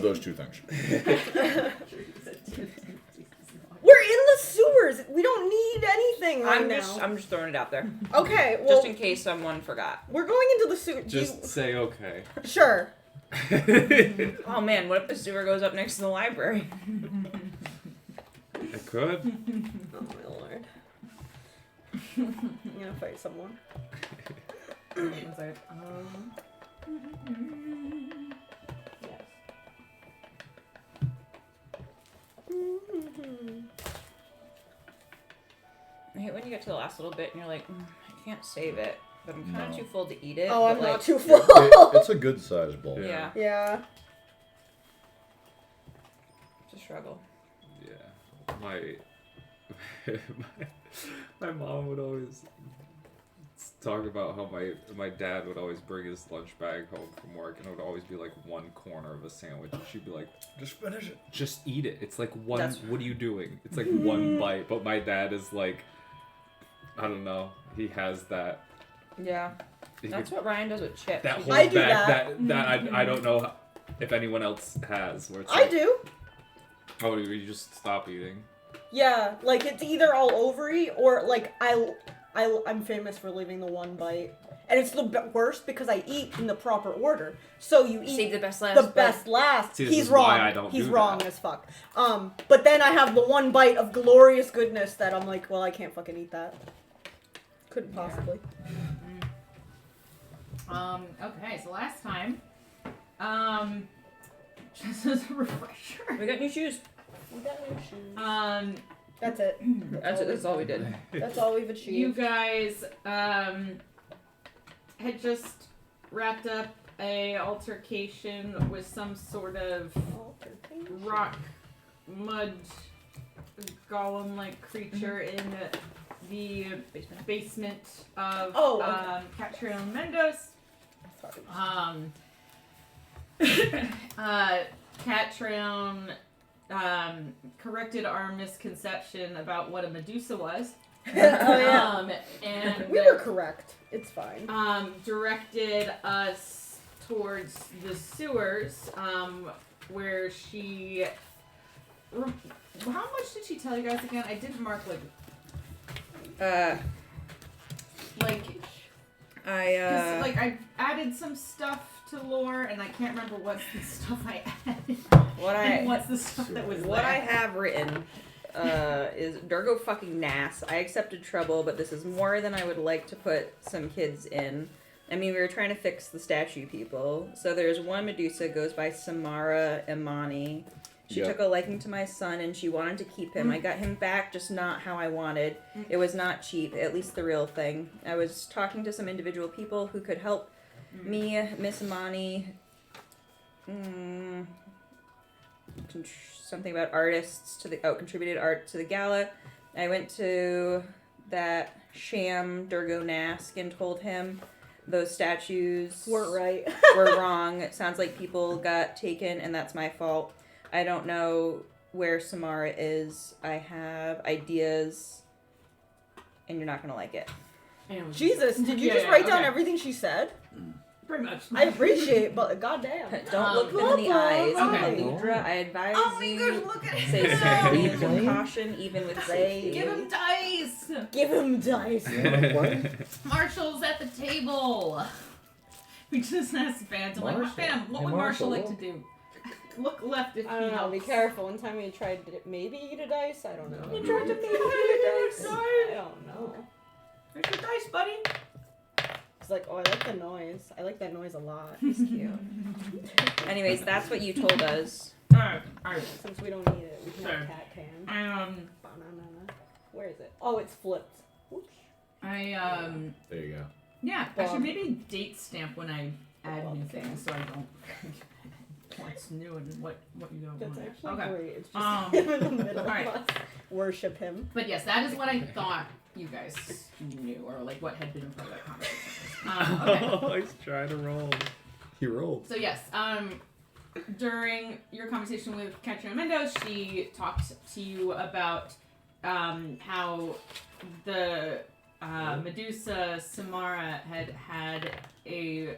those two things. We're in the sewers. We don't need anything right now. I'm just throwing it out there. Okay, well, Just in case someone forgot. we're going into the sewer. Just say okay. Sure. Oh man, what if the sewer goes up next to the library? I could. Oh my lord. I'm gonna fight someone. It's like, Yes. I hate when you get to the last little bit and you're like, I can't save it, but I'm kind of No. too full to eat it. Oh, but I'm like, not too full. It's a good sized bowl. Yeah, Yeah. it's a struggle. Yeah. My mom would always talk about how my dad would always bring his lunch bag home from work, and it would always be like one corner of a sandwich, and she'd be like, Just finish it. just eat it. It's like one. That's- What are you doing? It's like one bite. But my dad is like, I don't know. He has that. Yeah, that's what Ryan does with chips. That He whole I do bag. That I don't know if anyone else has. Where it's I like, do. Oh, you just stop eating. Yeah, like it's either all ovary or like I'm famous for leaving the one bite, and it's the worst because I eat in the proper order. So you eat Save the best last. the but- best last. See, this He's is wrong. why I don't He's do wrong that. as fuck. But then I have the one bite of glorious goodness that I'm like, well, I can't fucking eat that. Couldn't possibly. okay, so last time, just as a refresher, We got new shoes. We got new shoes. That's it. That's all we did. That's all we've achieved. you guys had just wrapped up a altercation with some sort of rock mud golem-like creature in the basement of Oh, okay. Catriona Mendos. Catrion corrected our misconception about what a Medusa was. Oh yeah. And We were correct. It's fine. directed us towards the sewers, where she. How much did she tell you guys again? I did mark like I added some stuff to lore, and I can't remember what's the stuff I added. And what's the stuff that was What there. I have written is Durgo fucking Nass. I accepted trouble, but this is more than I would like to put some kids in. I mean, we were trying to fix the statue people. So there's one Medusa, goes by Samara Imani. She Yep. took a liking to my son, and she wanted to keep him. I got him back, just not how I wanted. It was not cheap, at least the real thing. I was talking to some individual people who could help me, Miss Imani. Something about artists contributed art to the gala. I went to that sham Durgo Nask and told him those statues Weren't right. were wrong. It sounds like people got taken, and that's my fault. I don't know where Samara is. I have ideas, and you're not gonna like it. Jesus, did you Yeah, just yeah, write down okay. everything she said? Pretty much. I appreciate, but goddamn. Don't look them in the eyes. Okay. Ludra, I advise Oh my you gosh, look at say him. certain names Are you with playing? caution, even with safety. Give him dice! Give him dice. Marshall's at the table! We just asked Phantom, like, Marshall. Phantom, what Hey, would Marshall Marshall. like to do? Look left if I he don't know, helps. be careful. One time we tried to maybe eat a dice. I don't know. You tried to maybe eat a dice? I don't know. There's your dice, buddy. It's like, oh, I like the noise. I like that noise a lot. It's cute. Anyways, that's what you told us. Alright. Since we don't need it, we can Sure. have cat can. I Where is it? Oh, it's flipped. Whoosh. There you go. yeah, I should Bomb. maybe date stamp when I add new Okay. things so I don't what's new and what you don't That's want. actually Okay. great. It's just Um, him in the middle alright. of us. Worship him. But yes, that is what I thought you guys knew, or like what had been a part of that conversation. Okay. Oh, he's trying to roll. He rolled. So yes, during your conversation with Catriona Mendes, she talked to you about how the Medusa Samara had a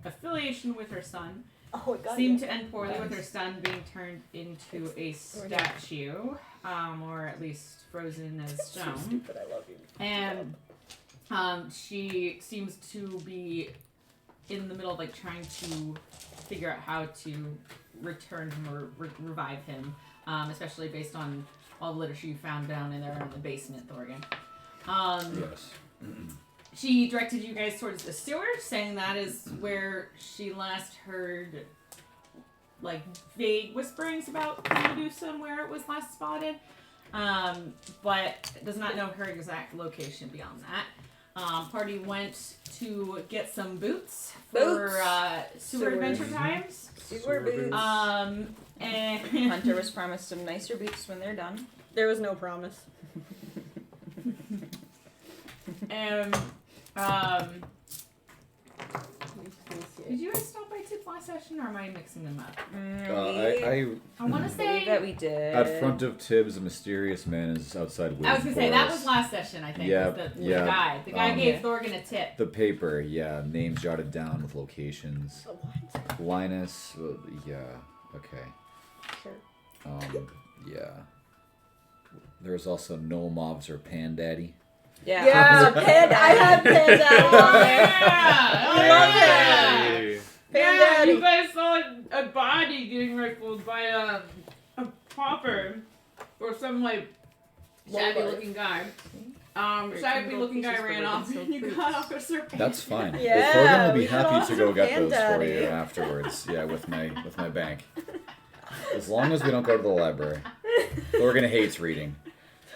affiliation with her son, Oh, it got seemed you. to end poorly with her son being turned into a statue, or at least frozen as So stone. stupid, I love you. And she seems to be in the middle of like trying to figure out how to return him or revive him, especially based on all the literature you found down in there in the basement, Thorgan. Yes. She directed you guys towards the sewer, saying that is where she last heard like vague whisperings about Medusa and where it was last spotted, but does not know her exact location beyond that. Party went to get some boots for sewer adventure times. Sewer boots. And Hunter was promised some nicer boots when they're done. There was no promise. and did you guys stop by Tip last session, or am I mixing them up? I I want to say that we did. at front of Tibbs, a mysterious man is outside waiting I was gonna for say that us. was last session. I think. Yeah, Was the yeah. guy. The guy Um, gave Thorgan a tip. The paper, yeah, names jotted down with locations. Oh, what? Linus, yeah, okay. Sure. Yeah. There's also no mobs or Pan Daddy. Yeah. Yeah, Panda. I had Panda on there. Yeah, I love it. Hey. Pan Yeah, Daddy. you guys saw a body getting rifled by a pauper or some like shabby Lowlife. looking guy. Very Shabby cool looking guy pieces for ran off making and you silk got boots. Officer Pan. That's fine. Yeah, Thorgan will be we can happy to go also get Pan those for you Daddy. afterwards. Yeah, with my bank. As long as we don't go to the library. Thorgan hates reading.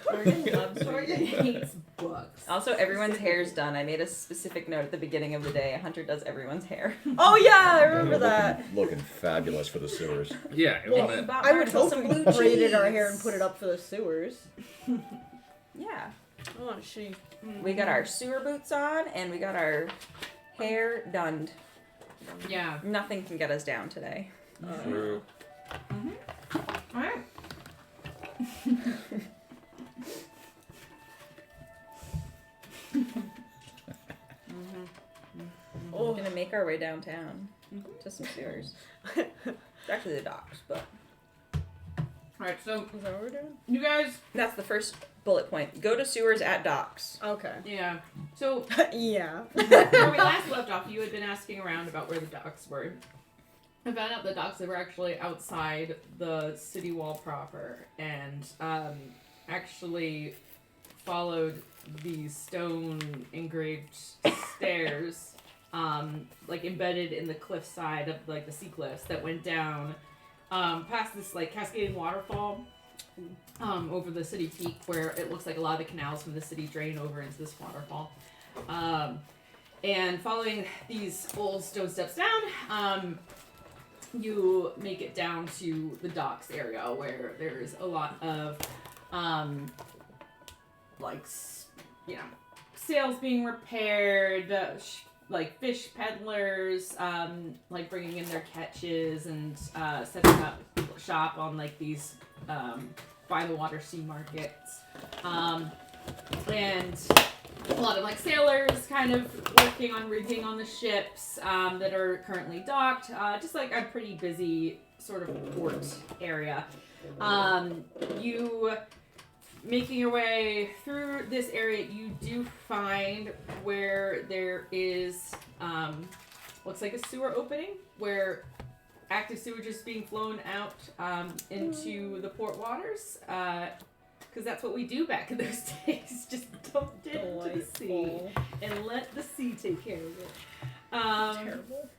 Thorgan loves Thorgan reading. hates books. Also, everyone's hair's done. I made a specific note at the beginning of the day. Hunter does everyone's hair. Oh yeah, I remember that. Looking fabulous for the sewers. Yeah, Well, and bought I would Marshall hope some we blue braided our cheese. hair and put it up for the sewers. Yeah. Oh, she. We got our sewer boots on, and we got our hair done. Yeah. Nothing can get us down today. True. Alright. We're gonna make our way downtown to some sewers. Actually, the docks, but Alright, so Is that what we're doing? you guys, that's the first bullet point. Go to sewers at docks. Okay. yeah. So Yeah. where we last left off, you had been asking around about where the docks were. I found out the docks they were actually outside the city wall proper, and actually followed these stone engraved stairs, like embedded in the cliffside of like the sea cliffs that went down, past this like cascading waterfall. Over the city peak, where it looks like a lot of the canals from the city drain over into this waterfall. And following these old stone steps down, you make it down to the docks area, where there's a lot of, sails being repaired, like fish peddlers, like bringing in their catches and setting up shop on like these by the water sea markets, and a lot of like sailors kind of working on rigging on the ships that are currently docked, just like a pretty busy sort of port area. You making your way through this area, you do find where there is looks like a sewer opening where active sewage is being flown out into the port waters, because that's what we do back in those days. Just dumped it into the sea Delightful. and let the sea take care of it. Terrible.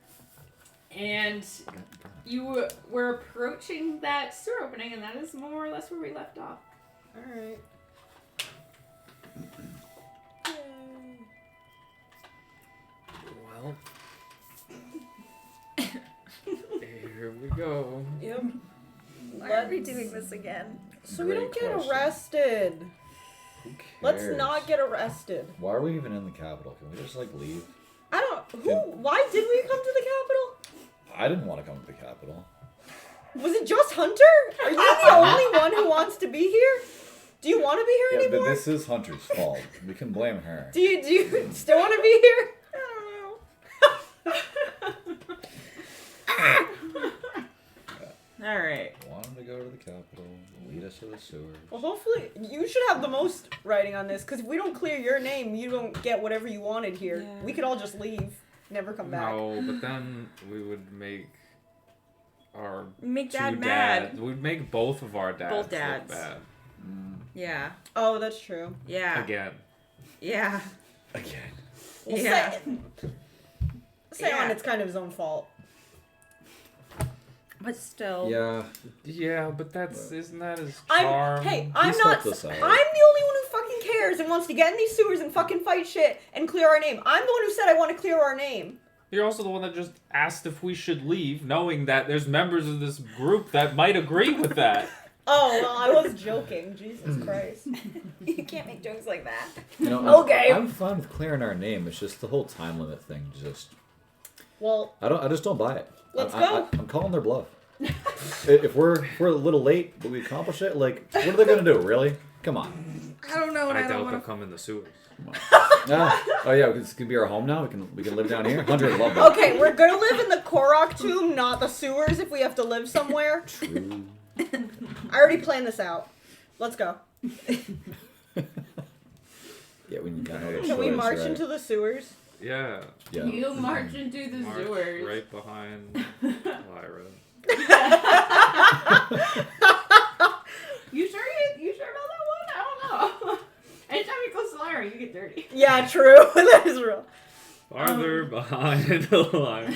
And you were approaching that sewer opening, and that is more or less where we left off. Alright. Well, here we go. Yep. Why are we doing this again? So we Great don't get question. arrested. Who Let's cares? not get arrested. Why are we even in the Capitol? Can we just like leave? I don't. Who? Why did we come to the Capitol? I didn't want to come to the Capitol. Was it just Hunter? Are you the only one who wants to be here? Do you want to be here Yeah, anymore? but this is Hunter's fault. We can blame her. Do you still want to be here? I don't know. All right. Want him to go to the capital, lead us to the sewers. Well, hopefully, you should have the most writing on this, because if we don't clear your name, you don't get whatever you wanted here. Yeah. We could all just leave, never come back. No, but then we would make our Make two Dad mad. dads. We'd make both of our dads, Both dads. look bad. Yeah. Oh, that's true. Yeah. Again. Yeah. Again. Well, Yeah. Say Yeah. on, it's kind of his own fault. But still. Yeah. Yeah, but that's isn't that his I'm charm? I'm He's not. helped us out. I'm the only one who fucking cares and wants to get in these sewers and fucking fight shit and clear our name. I'm the one who said I want to clear our name. You're also the one that just asked if we should leave, knowing that there's members of this group that might agree with that. Oh well, I was joking. Jesus Christ. You can't make jokes like that. You know, Okay. I'm fine with clearing our name. It's just the whole time limit thing. Just Well, I just don't buy it. Let's I, go. I'm calling their bluff. if we're a little late, but we accomplish it, like what are they gonna do? Really? Come on. I don't know, and I I, don't doubt want they'll to. come in the sewers. Oh yeah, this could be our home now. We can live down here. Hunter love that. okay, we're gonna live in the Korok tomb, not the sewers. If we have to live somewhere, True. I already planned this out. Let's go. Yeah, we got no other Can we choice, march right? into the sewers? Yeah. Yeah. You march into the March sewers. right behind Lyra. You sure about that one? I don't know. Anytime you close to Lyra, you get dirty. Yeah, true. That is real. Farther behind the Lyra.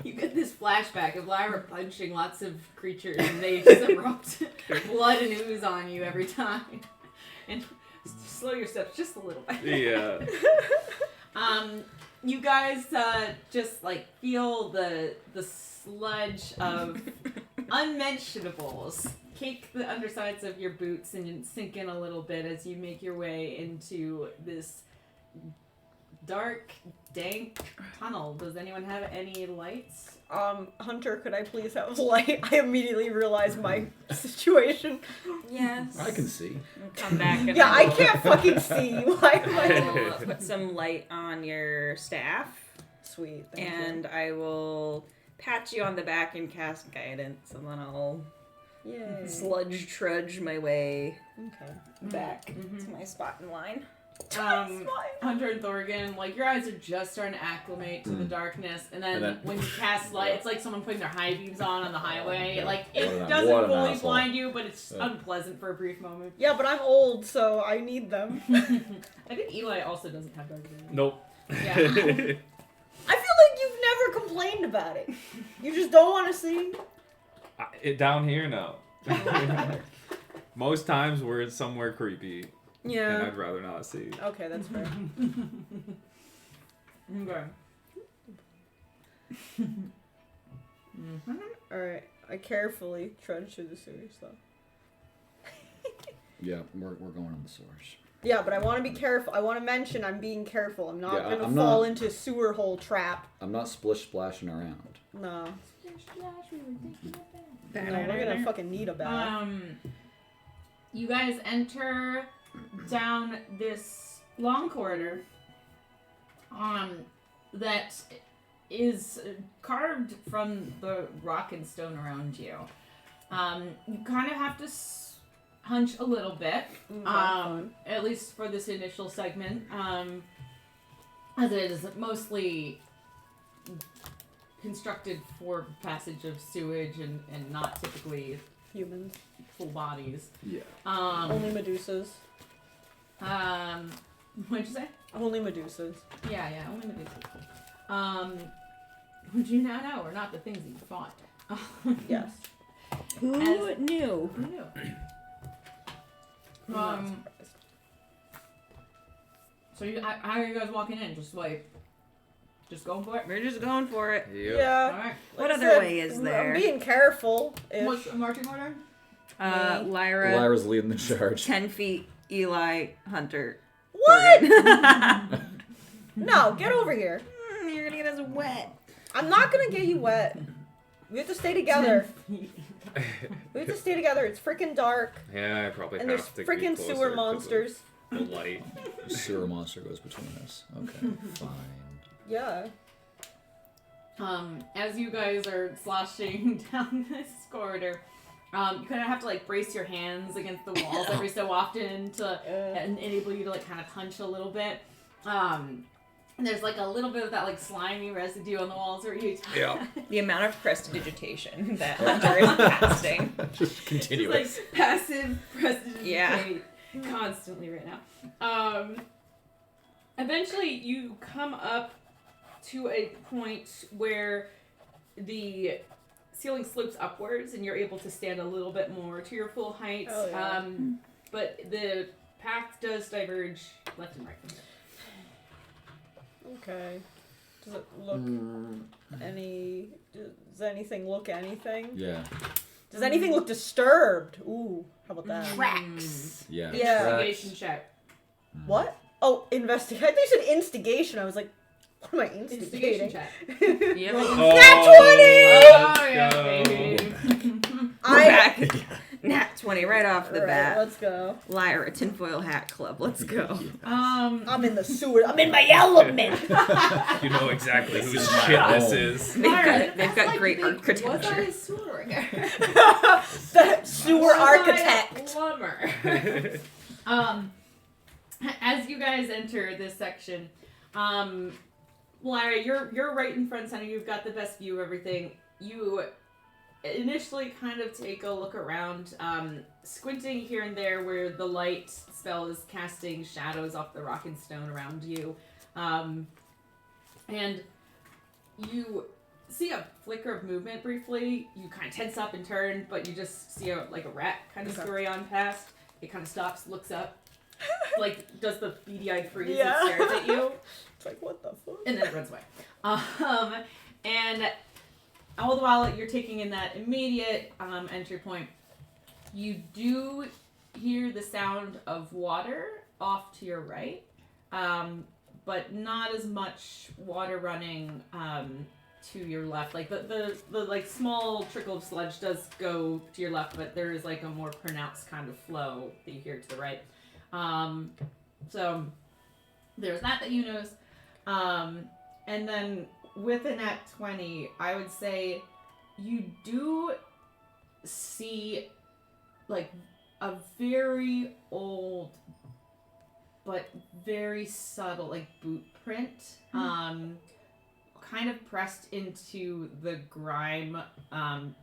You get this flashback of Lyra punching lots of creatures and they just erupt blood and ooze on you every time. And slow your steps just a little bit. Yeah. You guys just like feel the sludge of unmentionables cake the undersides of your boots and sink in a little bit as you make your way into this dark, dank tunnel. Does anyone have any lights? Hunter, could I please have light? I immediately realized my situation. Yes. I can see. And come back and Yeah, I can't fucking see. Why am I I... will put some light on your staff, Sweet, thank and I will pat you on the back and cast guidance, and then I'll you. Yay. sludge trudge my way Okay. back Mhm. to my spot in line. Hunter and Thorgan, like your eyes are just starting to acclimate to the darkness, and then, And then- when you cast light, it's like someone putting their high beams on the highway. Yeah. Like What it an doesn't fully asshole. blind you, but it's Yeah. unpleasant for a brief moment. Yeah, but I'm old, so I need them. I think Eli also doesn't have dark vision. Nope. Yeah. I feel like you've never complained about it. You just don't want to see. Down here, no. Most times we're in somewhere creepy, and Yeah. I'd rather not see. Okay, that's fair. Okay. Alright, I carefully trudge through the sewers, though. Yeah, we're going on the sewers. Yeah, but I want to be careful. I want to mention I'm being careful. I'm not Yeah, going to I'm fall not- into a sewer hole trap. I'm not splish splashing around. No. No, we're going to fucking need a bath. You guys enter down this long corridor that is carved from the rock and stone around you. You kind of have to hunch a little bit, fine. at least for this initial segment, as it is mostly constructed for passage of sewage and not typically Humans. full bodies. Yeah. Only Medusas. What'd you say? Only Medusas. Yeah, only Medusa. Would you now know are not the things that you fought. Yes. Who As- knew? Who knew? I'm not Um, surprised. So how are you guys walking in? Just going for it? We're just going for it. Yep. Yeah. Alright. What Like I other said, way is I'm there? being careful. What's the marching order? Lyra, Lyra's leading the charge. 10 feet, Eli, Hunter. What? Thorgan. No, get over here. You're gonna get us wet. I'm not gonna get you wet. We have to stay together. We have to stay together. It's freaking dark, Yeah, I probably and there's have to freaking be closer sewer 'cause of monsters. The light. Sewer monster goes between us. Okay, fine. Yeah. as you guys are sloshing down this corridor, you kind of have to like brace your hands against the walls every so often to enable you to like kind of punch a little bit. And there's like a little bit of that like slimy residue on the walls where you The amount of prestidigitation that Hunter is casting. Just continue It's like passive prestidigitate constantly right now. Eventually you come up to a point where the ceiling slopes upwards and you're able to stand a little bit more to your full height. Oh, yeah. But the path does diverge left and right from there. Okay. Does it look any? Does anything look anything? Yeah. Does anything look disturbed? Ooh, how about that? Tracks. Yeah. Yeah. Investigation check. What? Oh, investigate. I thought you said instigation. I was like, what am I Instigation instigating? check. Yep. Nat 20! Oh, yeah, baby. We're back. Nat 20 right off the Right, bat. let's go. Liar, tinfoil hat club. Let's go. I'm in the sewer. I'm in my element. You know exactly whose is shit my this home. is. They've got great architecture. Was I a sewer The sewer architect. Plumber. As you guys enter this section, Larry, you're right in front center. You've got the best view of everything. You initially kind of take a look around, squinting here and there where the light spell is casting shadows off the rock and stone around you. And you see a flicker of movement briefly. You kind of tense up and turn, but you just see a rat kind of scurry on past. It kind of stops, looks up, like does the beady-eyed freeze and stares at you. It's like, what the fuck? And then it runs away. And all the while you're taking in that immediate entry point, you do hear the sound of water off to your right, but not as much water running to your left. Like the like small trickle of sludge does go to your left, but there is like a more pronounced kind of flow that you hear to the right. So there's that you notice. And then with a nat 20, I would say you do see like a very old but very subtle like boot print, kind of pressed into the grime,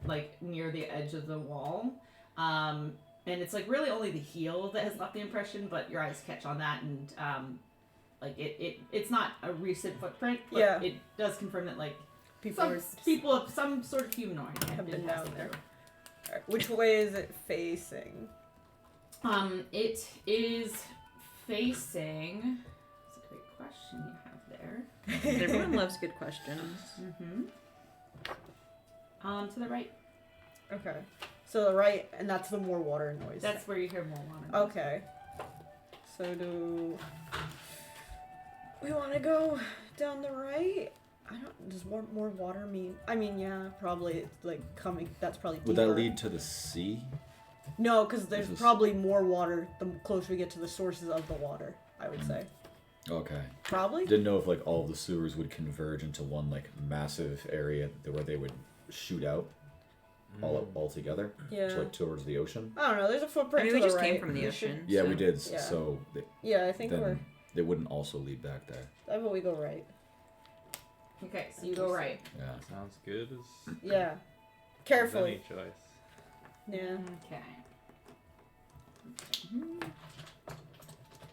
like near the edge of the wall. And it's like really only the heel that has left the impression, but your eyes catch on that, and like it's not a recent footprint, but it does confirm that like people of some sort of humanoid have been down passing there. through. Alright, which way is it facing? It is facing. That's a great question you have there. Everyone loves good questions. To the right. Okay. So the right, and that's the more water noise. That's where you hear more water. Okay. So do we want to go down the right? I don't. Does more water mean? I mean, yeah, probably it's like coming. That's probably. Would that deeper. lead to the sea? No, because there's This is- probably more water the closer we get to the sources of the water. I would say. Okay. Probably. Didn't know if like all the sewers would converge into one like massive area where they would shoot out all together, Yeah. like towards the ocean. I don't know. There's a I footprint mean, to we the just right. came from the We should- ocean. Yeah, so. we did. Yeah. So Yeah, I think we're. then they wouldn't also lead back there. I vote we go right. Okay, so you go right. Yeah. Sounds good as Yeah. as Carefully. any choice. Yeah. Okay.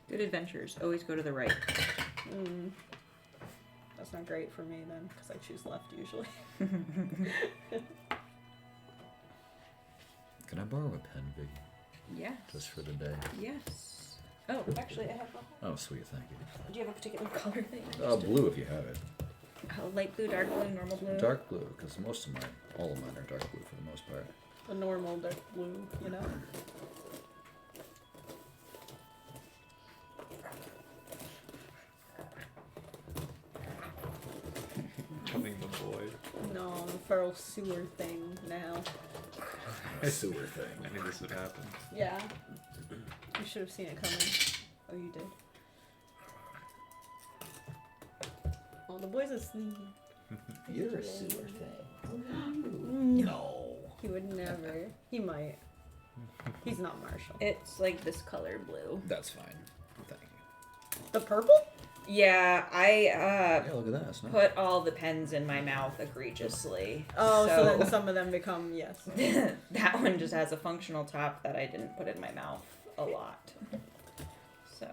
Good adventures. Always go to the right. Mm. That's not great for me then, because I choose left usually. Can I borrow a pen, Vic? Yes. Just for the day. Yes. Oh, actually, I have one. Oh, sweet, thank you. Do you have a particular color thing? Blue if you have it. Light blue, dark blue, normal blue. Dark blue, because all of mine are dark blue for the most part. The normal dark blue, you know? Becoming the boy. No, the feral sewer thing now. Sewer thing. I knew this would happen. Yeah. You should have seen it coming. Oh, you did. Oh, the boy's asleep. You're a sewer thing. No. He would never. He might. He's not Marshall. It's like this color blue. That's fine. Thank you. The purple? Yeah, I Yeah, look at that. It's nice. put all the pens in my mouth egregiously. Oh, so then some of them become, yes. That one just has a functional top that I didn't put in my mouth a lot. So.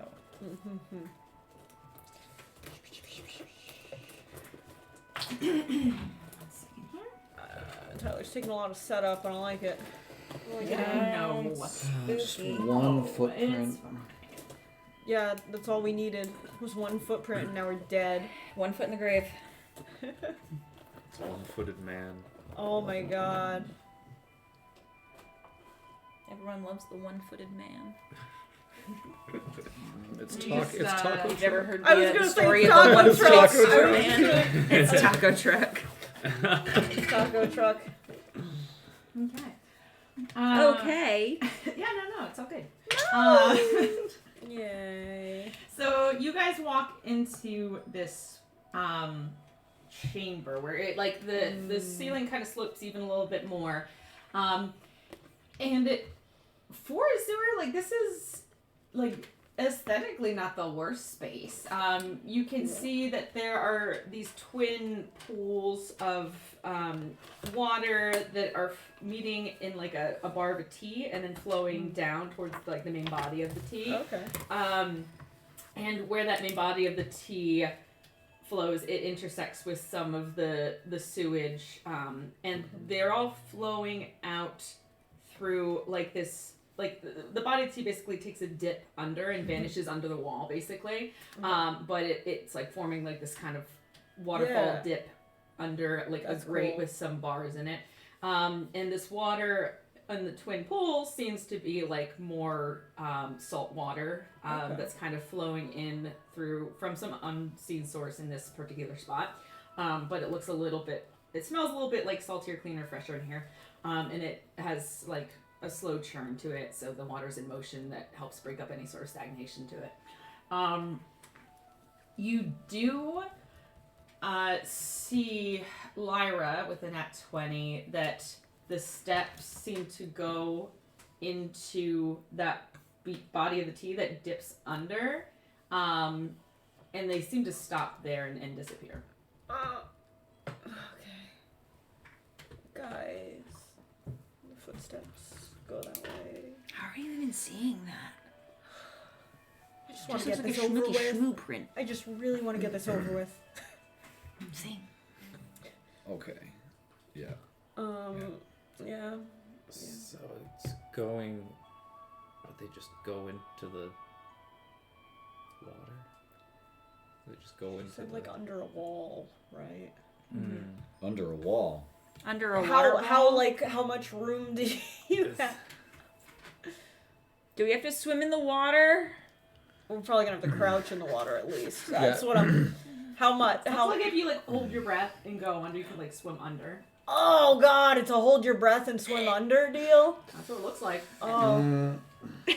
Tyler's taking a lot of setup. I don't like it. No. Just one It's footprint. fine. Yeah, that's all we needed was one footprint, and now we're dead. 1 foot in the grave. It's a one-footed man. Oh my god. Everyone loves the one-footed man. It's You just, taco. You've never heard I was the gonna story say of the taco one-footed truck. man? It's taco truck. Taco truck. Okay. Okay. Yeah, no, it's all good. Yay. So you guys walk into this chamber where it like the ceiling kind of slopes even a little bit more, and for a sewer, like this is like aesthetically not the worst space. You can see that there are these twin pools of water that are meeting in like a bar of a T and then flowing down towards like the main body of the T. Okay. And where that main body of the T flows, it intersects with some of the sewage, and they're all flowing out through like this. Like the body of the T basically takes a dip under and vanishes under the wall, basically. But it's like forming like this kind of waterfall dip under like That's a grate cool. with some bars in it. And this water in the twin pools seems to be like more salt water Okay. that's kind of flowing in through from some unseen source in this particular spot. But it looks a little bit, it smells a little bit like saltier, cleaner, fresher in here. And it has like a slow churn to it, so the water's in motion that helps break up any sort of stagnation to it. You do see Lyra with a nat 20 that the steps seem to go into that body of the T that dips under, and they seem to stop there and disappear. Okay. Guys. The footsteps go that way. How are you even seeing that? I just want Just to looks get like a this over schmooky with. schmoo print. I just really want to get this over with. Same. Okay. Yeah. Yeah. So it's going. But they just go into the water. They just go into Said the. like under a wall, right? Mm. Under a wall. Under a water How much room do you It's- have? Do we have to swim in the water? We're probably gonna have to crouch in the water at least. That's what I'm. How much? It's How? like if you like hold your breath and go under, you could like swim under. Oh God! It's a hold your breath and swim under deal. That's what it looks like. Oh.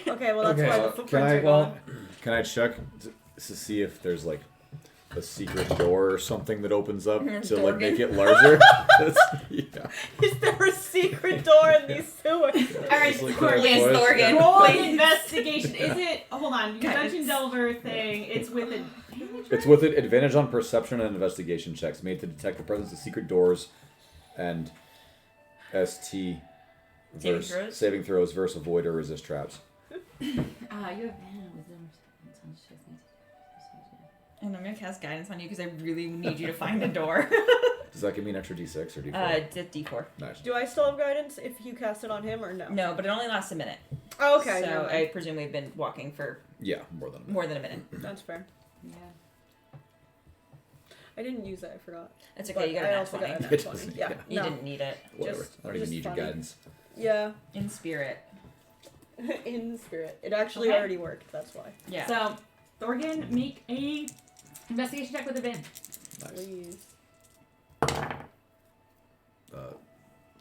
Okay. Well, that's Okay. why the Can footprints I are gone. can I check to see if there's like a secret door or something that opens up to like make it larger? Yeah. Is there a secret door in these sewers? All right, It's like Thorgan. that Yes, question. Thorgan. Roll an Please. investigation. Is it? Hold on. Your Guys. Dungeon Delver thing. It's with advantage. It's with an advantage on perception and investigation checks made to detect the presence of secret doors and ST saving throws versus avoid or resist traps. You have wisdom. And I'm gonna cast guidance on you because I really need you to find a door. Does that give me an extra D6 or D4? It's a D4. Nice. Do I still have guidance if you cast it on him or no? No, but it only lasts a minute. Oh, okay. So never mind. I presume we've been walking for Yeah, more than a minute. more than a minute. That's fair. Yeah. I didn't use that. I forgot. It's But okay. You got a I nat also 20. got a It nat 20. doesn't- Yeah. yeah. You No. didn't need it. Whatever. Just- I don't even just need your funny. guidance. Yeah. In spirit. In spirit. It actually Okay. already worked. That's why. Yeah. So, Thorgan, make a investigation check with advantage. Nice. Please.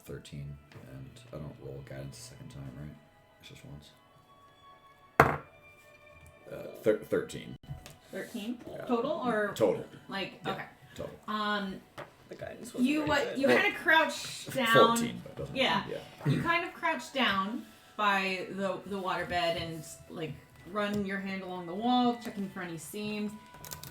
13, and I don't roll guidance a second time, right? It's just once. 13 13 Yeah. total or total. like Yeah. okay. Total. The the guidance was You very good. you kind of crouch down. 14, but doesn't Yeah. yeah. You kind of crouch down by the waterbed and like run your hand along the wall, checking for any seams.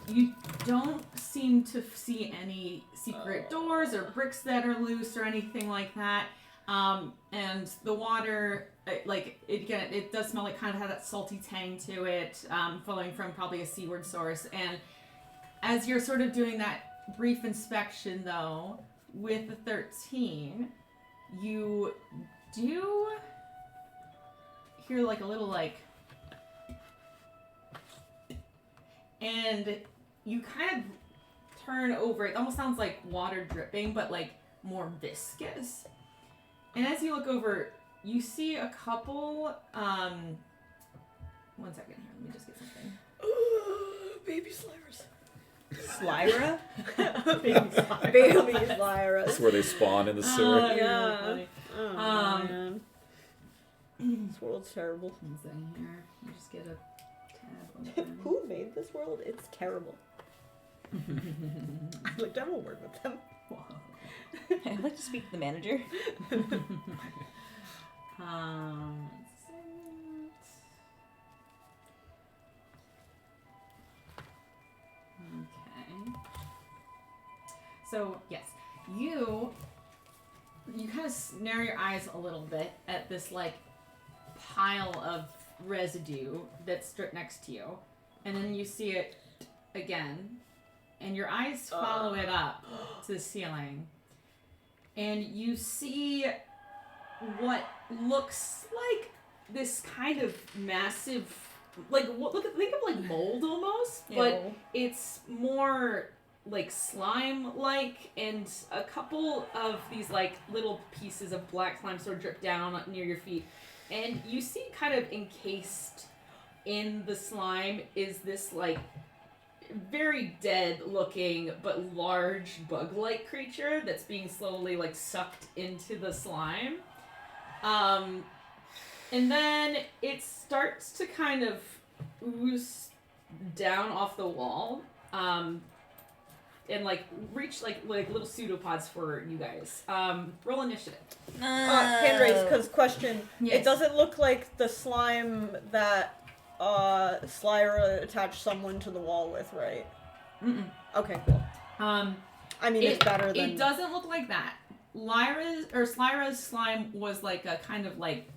You don't seem to see any secret doors or bricks that are loose or anything like that. And the water, it does smell like kind of has that salty tang to it, flowing from probably a seaward source. And as you're sort of doing that brief inspection, though, with the 13, you do hear like a little like, and you kind of turn over. It almost sounds like water dripping, but like more viscous. And as you look over, you see a couple. 1 second here. Let me just get something. Baby Slyrus. Slyra? Baby Slyrus. That's where they spawn in the sewer. Yeah. Funny. Oh, man. This world's terrible. One second here. Let me just get a tab open. Who made this world? It's terrible. I'd like to have a word with them. I'd like to speak to the manager. One second. Okay. So yes, you kind of narrow your eyes a little bit at this like pile of residue that's stripped next to you, and then you see it again, and your eyes follow it up to the ceiling, and you see what looks like this kind of massive, like think of like mold almost, but it's more like slime-like, and a couple of these like little pieces of black slime sort of drip down near your feet, and you see kind of encased in the slime is this like very dead looking but large bug-like creature that's being slowly like sucked into the slime. And then it starts to kind of ooze down off the wall, and like reach like little pseudopods for you guys. Roll initiative. Hand raise, because question. Yes. It doesn't look like the slime that Slyra attached someone to the wall with, right? Mm-mm. Okay, cool. I mean, it's better than... It doesn't look like that. Slyra's slime was like a kind of like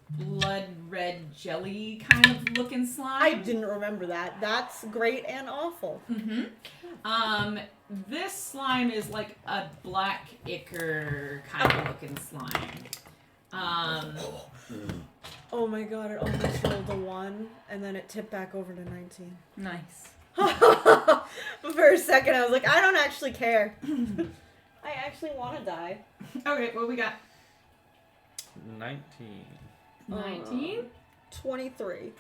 blood red jelly kind of looking slime. I didn't remember that. That's great and awful. Mm-hmm. This slime is like a black ichor kind of looking slime. Oh my god, it almost rolled a 1, and then it tipped back over to 19. Nice. For a second, I was like, I don't actually care. I actually want to die. Okay, what we got? 19. 19? 23.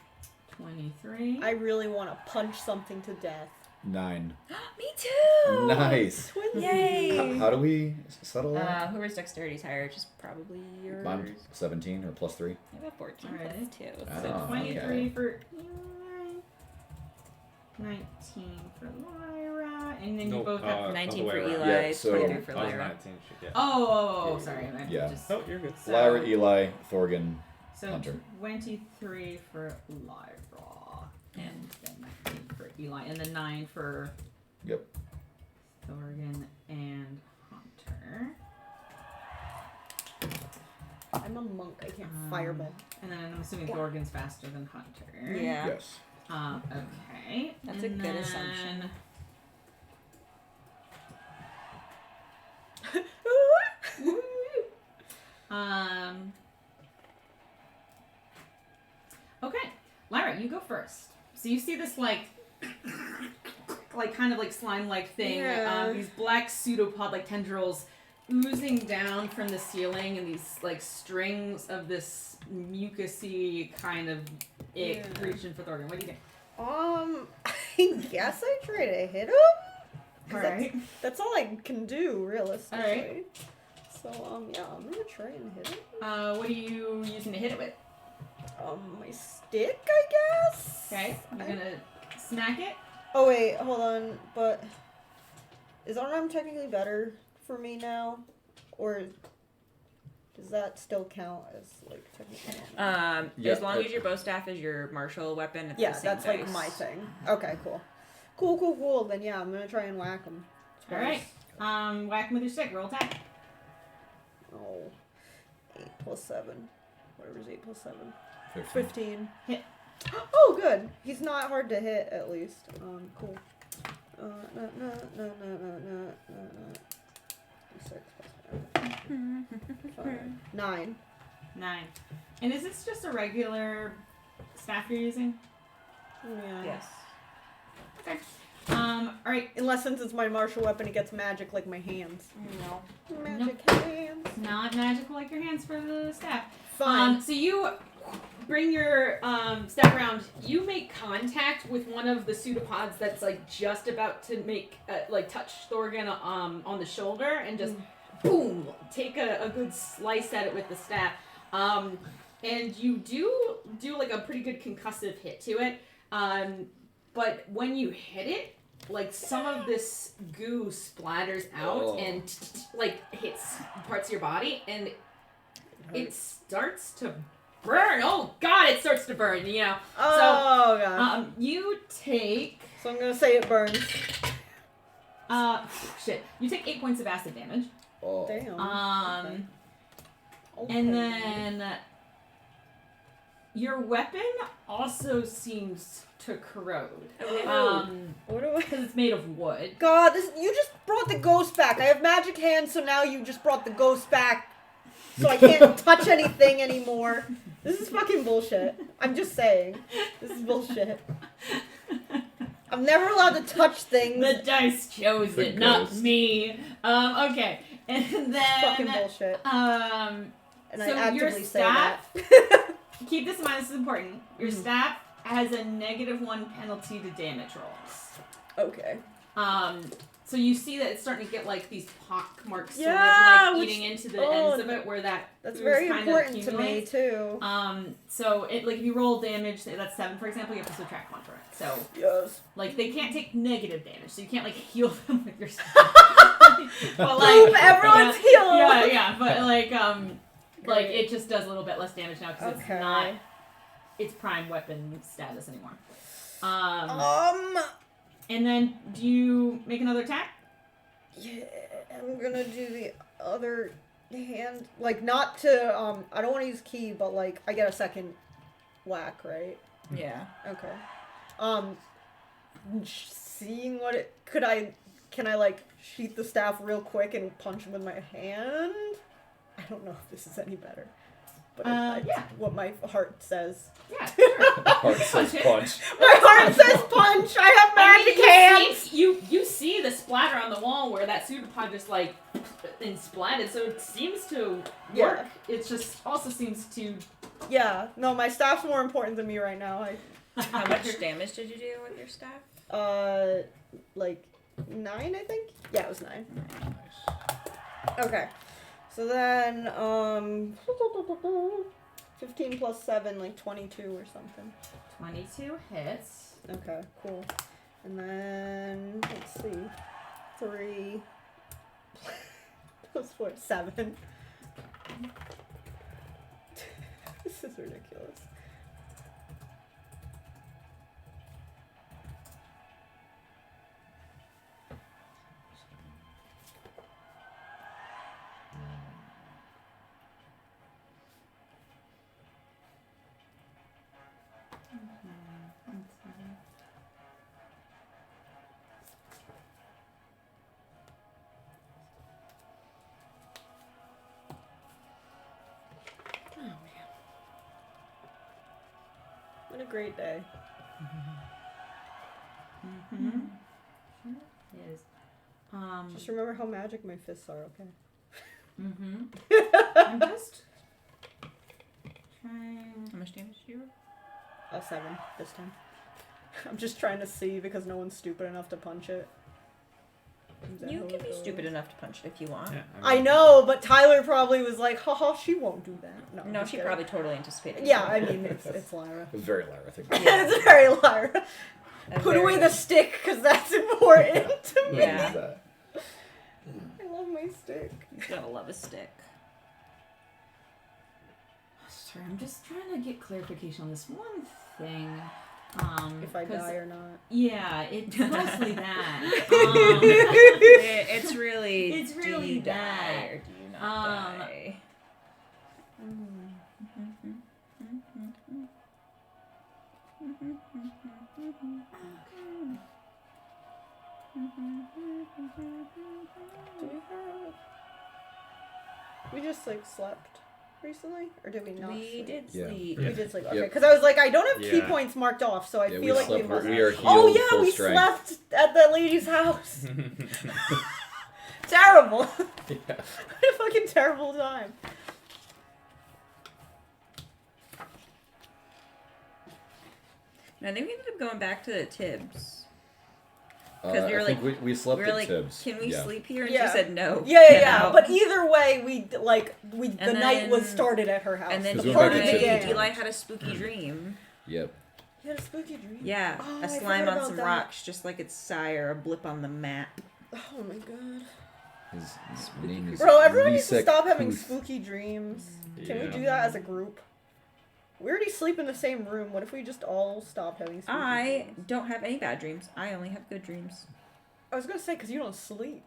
23. I really want to punch something to death. 9. Me too! Nice. Twins. Yay! How do we settle that? Whoever's dexterity's higher, which is probably yours. Mine 17 or plus 3. I have a 14 Alright. plus 2. Ah, So So 23 okay. for Eli, 19 for Lyra, and then you Nope, both have... other 19 way for around. Eli, Yeah, so- 23 for I was Lyra. 19, yeah. Oh, sorry. I Yeah. Just, Oh, you're good. so, Lyra, Eli, Thorgan. So Hunter. 23 for Lyra, and then 19 for Eli, and then 9 for Yep. Thorgan and Hunter. I'm a monk. I can't fireball. And then I'm assuming Thorgan's faster than Hunter. Yeah. Yes. Okay. That's a good assumption. Okay, Lyra, you go first. So you see this like kind of like slime-like thing. Yeah. These black pseudopod-like tendrils oozing down from the ceiling, and these like strings of this mucusy kind of ick Yeah. reaching for Thorgan. What do you think? I guess I try to hit him. 'Cause Alright. That's all I can do, realistically. Alright. So, yeah, I'm gonna try and hit him. What are you using to hit it with? My stick, I guess? Okay, you're gonna smack it. Oh, wait, hold on, but... Is unarmed technically better for me now, or does that still count as like technically? Yeah, As long as your bow staff is your martial weapon, it's Yeah, the same that's dice. like my thing. Okay, cool. Then yeah, I'm gonna try and whack him. All right. Whack him with your stick. Roll attack. Oh, 8 plus 7. Whatever's 8 plus 7. 15. 15. Hit. Oh, good. He's not hard to hit, at least. Cool. No. 6 plus 5. 9. 9. And is this just a regular staff you're using? Yeah. Yes. Okay. All right. Unless since it's my martial weapon, it gets magic like my hands. No. Magic hands. Not magical like your hands for the staff. Fine. So you bring your step around. You make contact with one of the pseudopods that's like just about to make touch Thorgan on the shoulder and just boom, take a good slice at it with the staff. And you do like a pretty good concussive hit to it. But when you hit it, like some of this goo splatters out and like hits parts of your body, and it starts to burn. Oh God, it starts to burn. You know. Oh god. You take. So I'm gonna say it burns. Shit. You take 8 points of acid damage. Oh. Damn. Okay. And then your weapon also seems to corrode. What do I? Because it's made of wood. God, you just brought the ghost back. I have magic hands, so now you just brought the ghost back. So I can't touch anything anymore. This is fucking bullshit. I'm just saying. This is bullshit. I'm never allowed to touch things. The dice chose The it, not ghost. me. Okay. And then Fucking bullshit. And And so I your actively say staff, that. keep this in mind, this is important. Your staff has a -1 penalty to damage rolls. Okay. So you see that it's starting to get like these pock marks sort Yeah, of like which- eating into the oh, ends of it where that That's ooze very kind of important to me, accumulates. too. So it like if you roll damage, say that's 7 for example, you have to subtract 1 for it. So Yes. like they can't take negative damage, so you can't like heal them with your staff. but Boom, everyone's healed. yeah, but like Great. it just does a little bit less damage now because Okay. it's not its prime weapon status anymore. And then do you make another attack? Yeah, I'm gonna do the other hand. Like, not to, I don't want to use key, but, like, I get a second whack, right? Yeah. Okay. Seeing what it, can I, like, sheath the staff real quick and punch him with my hand? I don't know if this is any better. But yeah. what my heart says. Yeah, sure. Heart says punch. My heart says punch! I have magic hands! You see the splatter on the wall where that pseudopod just like and splatted, so it seems to work. Yeah. It just also seems to. Yeah, no, my staff's more important than me right now. How much damage did you do with your staff? Like 9, I think? Yeah, it was 9. Nice. Okay. So then, 15 plus 7, like 22 or something. 22 hits. Okay, cool. And then, let's see. 3 plus 4, 7. This is ridiculous. What a great day. Mm-hmm. It is. Just remember how magic my fists are, okay? Mm-hmm. I'm just trying. How much damage did you roll? 7 this time. I'm just trying to see because no one's stupid enough to punch it. Is that You how can it be goes? stupid enough to punch it if you want. Yeah, I know, but Tyler probably was like, haha, she won't do that. No, I'm No, just she kidding. probably totally anticipated. Yeah, I mean, it's Lyra. It was very Lyra, I think. It's very Lyra. A Put away very- the stick, because that's important to me. Yeah. That. love my stick. You gotta love a stick. Sorry, I'm just trying to get clarification on this one thing. If I 'cause- die or not. Yeah, it's mostly that. It's really. It's do really you die that. or do you not die? Do we have... We just, like, slept recently? Or did we not We sleep? did Yeah. sleep. We did sleep. Okay, Yep. because I was like, I don't have key Yeah. points marked off, so I Yeah, feel like we slept. must We are healed. Oh, yeah, full we strength. slept at the lady's house. Terrible. Yeah. What a fucking terrible time. I think we ended up going back to the Tibbs. I we were think like- we slept We were at like, Tibbs. can we Yeah. sleep here? And Yeah. she said no. Yeah. Get out. But either way, the And night was then- started at her house. And then Because the we party went back to began. the- Eli had a spooky dream. Yep. You had a spooky dream? Yeah, Oh, a I slime forgot on about some that. rocks, just like its sire, a blip on the map. Oh my god. His name is Bro, everyone needs to Lisa stop having Kuth. spooky dreams. Can we Yeah. do that as a group? We already sleep in the same room. What if we just all stopped having spooky I dreams? don't have any bad dreams. I only have good dreams. I was gonna say, because you don't sleep.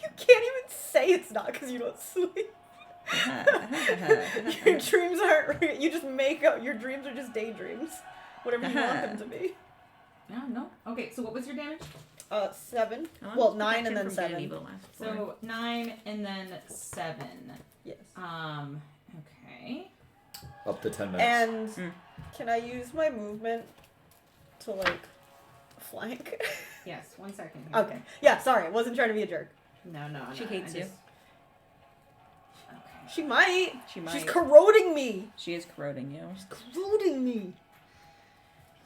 You can't even say it's not because you don't sleep. Your dreams aren't real. You just make up. Your dreams are just daydreams. Whatever you want them to be. No. Okay, so what was your damage? 7. I want Well, to 9 protect and him then from good 7. evil last So 9 and then 7. Yes. Okay. Up to 10 minutes. And Mm. can I use my movement to, like, flank? Yes, 1 second. Here. Okay. Yeah, sorry. I wasn't trying to be a jerk. No. She hates you. Okay. She might. She might. She's corroding me. She is corroding you. Corroding me.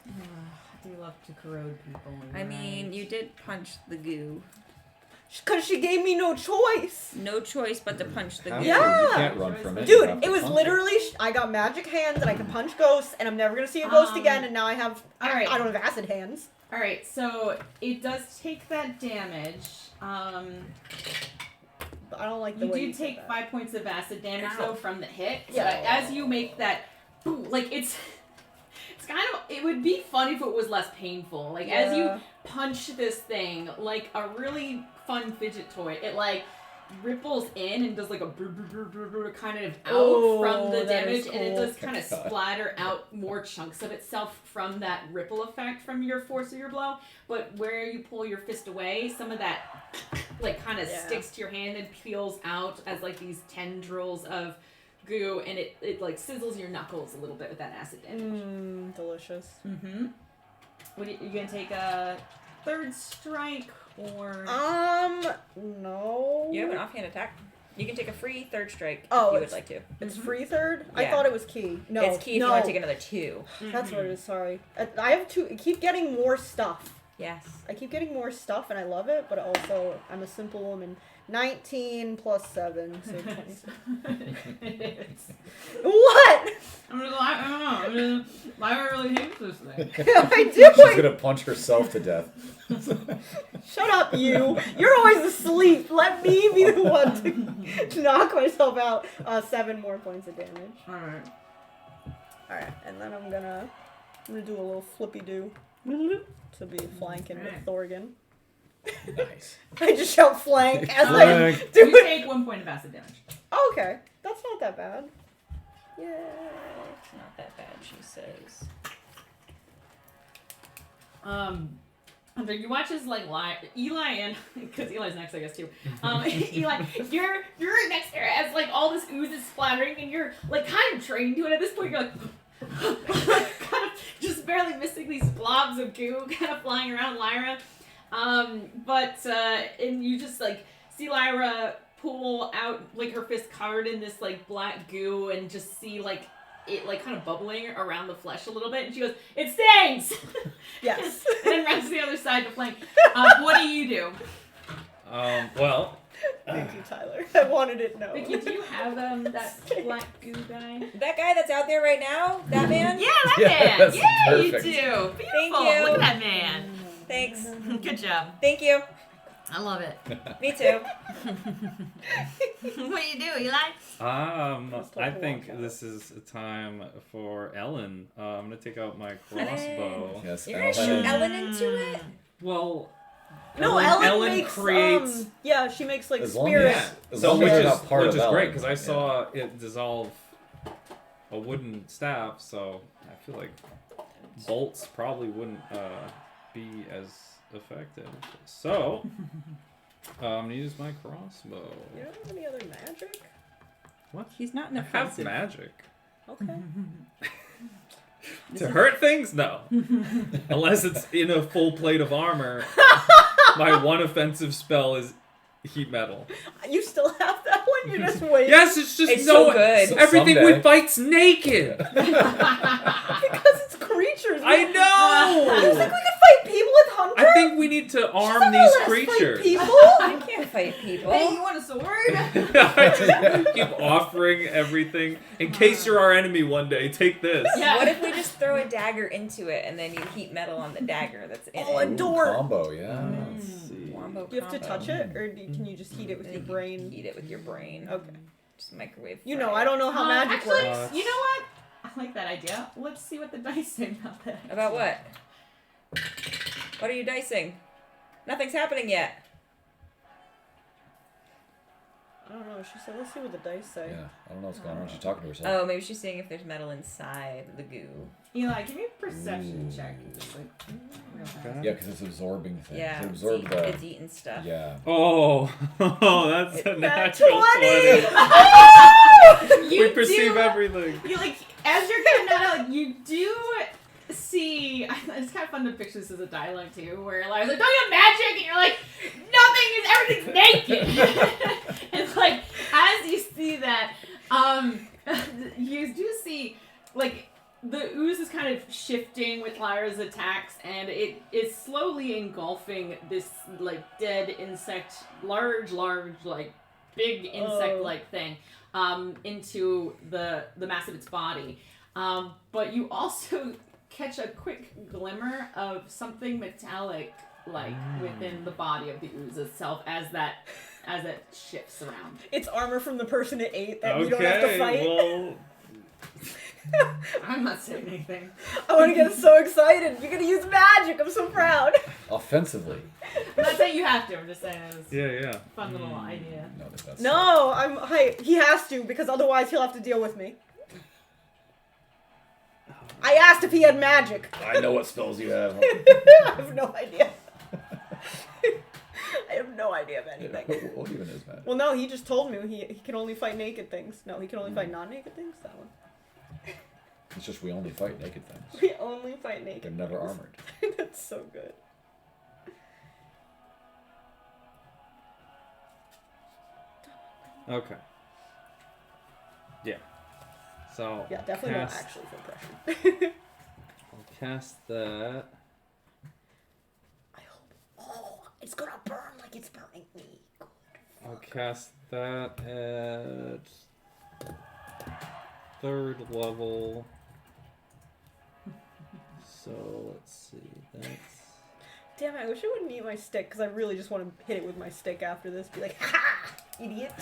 I do love to corrode people. I mean, you did punch the goo. Because she gave me no choice. No choice but to punch the Have goo. to. Yeah. You can't run from it. You Dude, have to it was punch literally, I got magic hands and I can punch ghosts and I'm never going to see a ghost again and now I have, alright. I don't have acid hands. All right, so it does take that damage. But I don't like the You way do you take said that. 5 points of acid damage Ow. though from the hit. So Yeah. as you make that, boom, like it's kind of, it would be fun if it was less painful. Like as you Yeah. punch this thing, like a really fun fidget toy, it like ripples in and does like a brr, brr, brr, brr, brr kind of out Oh, from the that is damage, and it cool. does kind of God. splatter out more chunks of itself from that ripple effect from your force of your blow. But where you pull your fist away, some of that like kind of Yeah. sticks to your hand and peels out as like these tendrils of goo, and it like sizzles your knuckles a little bit with that acid damage. Delicious. Mm-hmm. What are you gonna take a third strike or? No. You have an offhand attack. You can take a free third strike Oh, if you would it's- like to. It's free third? I Yeah. thought it was key. No. It's key if no. you want to take another 2. That's what it is, sorry. I have I keep getting more stuff. Yes. I keep getting more stuff and I love it, but also I'm a simple woman. 19 plus 7, so 20. What? I'm just like, I don't know. I'm just, Lyra really hates this thing. I do. She's gonna punch herself to death. Shut up, you. You're always asleep. Let me be the one to knock myself out. 7 more points of damage. Alright. Alright, and then I'm gonna do a little flippy do to be flanking with Alright. Thorgan. Nice. I just shout flank as I Flank. do You it. take 1 point of acid damage. Oh, okay, that's not that bad. Yay. It's not that bad, she says. So you watch as like Eli and because Eli's next, I guess too. Eli, you're next there as like all this ooze is splattering, and you're like kind of trained to it at this point. You're like kind of just barely missing these blobs of goo kind of flying around Lyra. And you just like see Lyra pull out like her fist covered in this like black goo and just see like it like kind of bubbling around the flesh a little bit, and she goes, "It stings!" Yes. And then runs to the other side to flank. What do you do? Well, Thank you, Tyler. I wanted it known. Vicky, do you have that black goo guy? That guy that's out there right now? That man? Yeah, that Yeah, man. that's Yeah, you perfect. do. Beautiful. Thank you. Look at that man. Thanks. Good job. Thank you. I love it. Me too. What do you do, Eli? I think this is a time for Ellen. I'm gonna take out my crossbow. Yes, You're gonna shoot Ellen into it? Well, No, Ellen makes, creates. yeah, she makes like As long spirits. as- as So long which as is you're not part which of is great Ellen. because I saw it dissolve a wooden staff, so I feel like bolts probably wouldn't be as effective. So I'm gonna use my crossbow. You don't have any other magic? He's not an I have offensive. magic. Okay. To hurt things? No. Unless it's in a full plate of armor. My one offensive spell is heat metal. You still have that one? You're just waiting. Yes, it's just It's so good. Everything Someday. we fight's naked. Because it's creatures. I You know. think we could fight people with Hunter? I think we need to arm She's these not gonna let us fight creatures. people? I can't fight people. Hey, you want a sword? I just keep offering everything. In case you're our enemy one day, take this. Yeah. What if we just throw a dagger into it and then you heat metal on the dagger that's in Oh, it? a door. Combo, yeah. Let's see. Wombo Do you have to combo. touch it, or can you just heat it with And your then you brain? Heat it with your brain. Okay. Just microwave. You fry know, it. I don't know how magic actually, works. you know what? I like that idea. Let's see what the dice say about that. About what? What are you dicing? Nothing's happening yet. I don't know. She said, "Let's see what the dice say." Yeah, I don't know what's going on. She's talking to herself. Oh, maybe she's seeing if there's metal inside the goo. Eli, give me a perception Ooh. check. Just like, real fast. Okay. Yeah, because it's absorbing things. Yeah, It it's, absorbed the. it's eating stuff. Yeah. Oh, that's a Nat natural 20! 20. You We perceive do, everything. You like as you're getting that out, you do see. It's kind of fun to picture this as a dialogue too, where Eli's like, "Don't you have magic?" And you're like, "Nothing is everything's naked." And like as you see that, you do see like the ooze is kind of shifting with Lyra's attacks, and it is slowly engulfing this like dead insect, large like big insect like thing. Into the mass of its body. But you also catch a quick glimmer of something metallic like within the body of the ooze itself as it shifts around. It's armor from the person it ate that we don't have to fight. Well, I'm not saying anything. I want to get so excited. You're gonna use magic. I'm so proud. Offensively. I'm not saying you have to, I'm just saying it's yeah. a fun little idea. No, that's No, he has to because otherwise he'll have to deal with me. I asked if he had magic. I know what spells you have. I have no idea. I have no idea of anything. What even is magic? Well, no, he just told me he can only fight naked things. No, he can only fight non-naked things. That one. It's just we only fight naked things. We only fight naked. They're never things. armored. That's so good. Okay. Yeah. So Yeah, definitely cast, don't actually feel pressured. I'll cast that. I hope. Oh, it's gonna burn like it's burning me. Good. I'll cast that at 3rd level. So let's see. That's Damn it! I wish I wouldn't eat my stick because I really just want to hit it with my stick after this. Be like, ha! Idiot!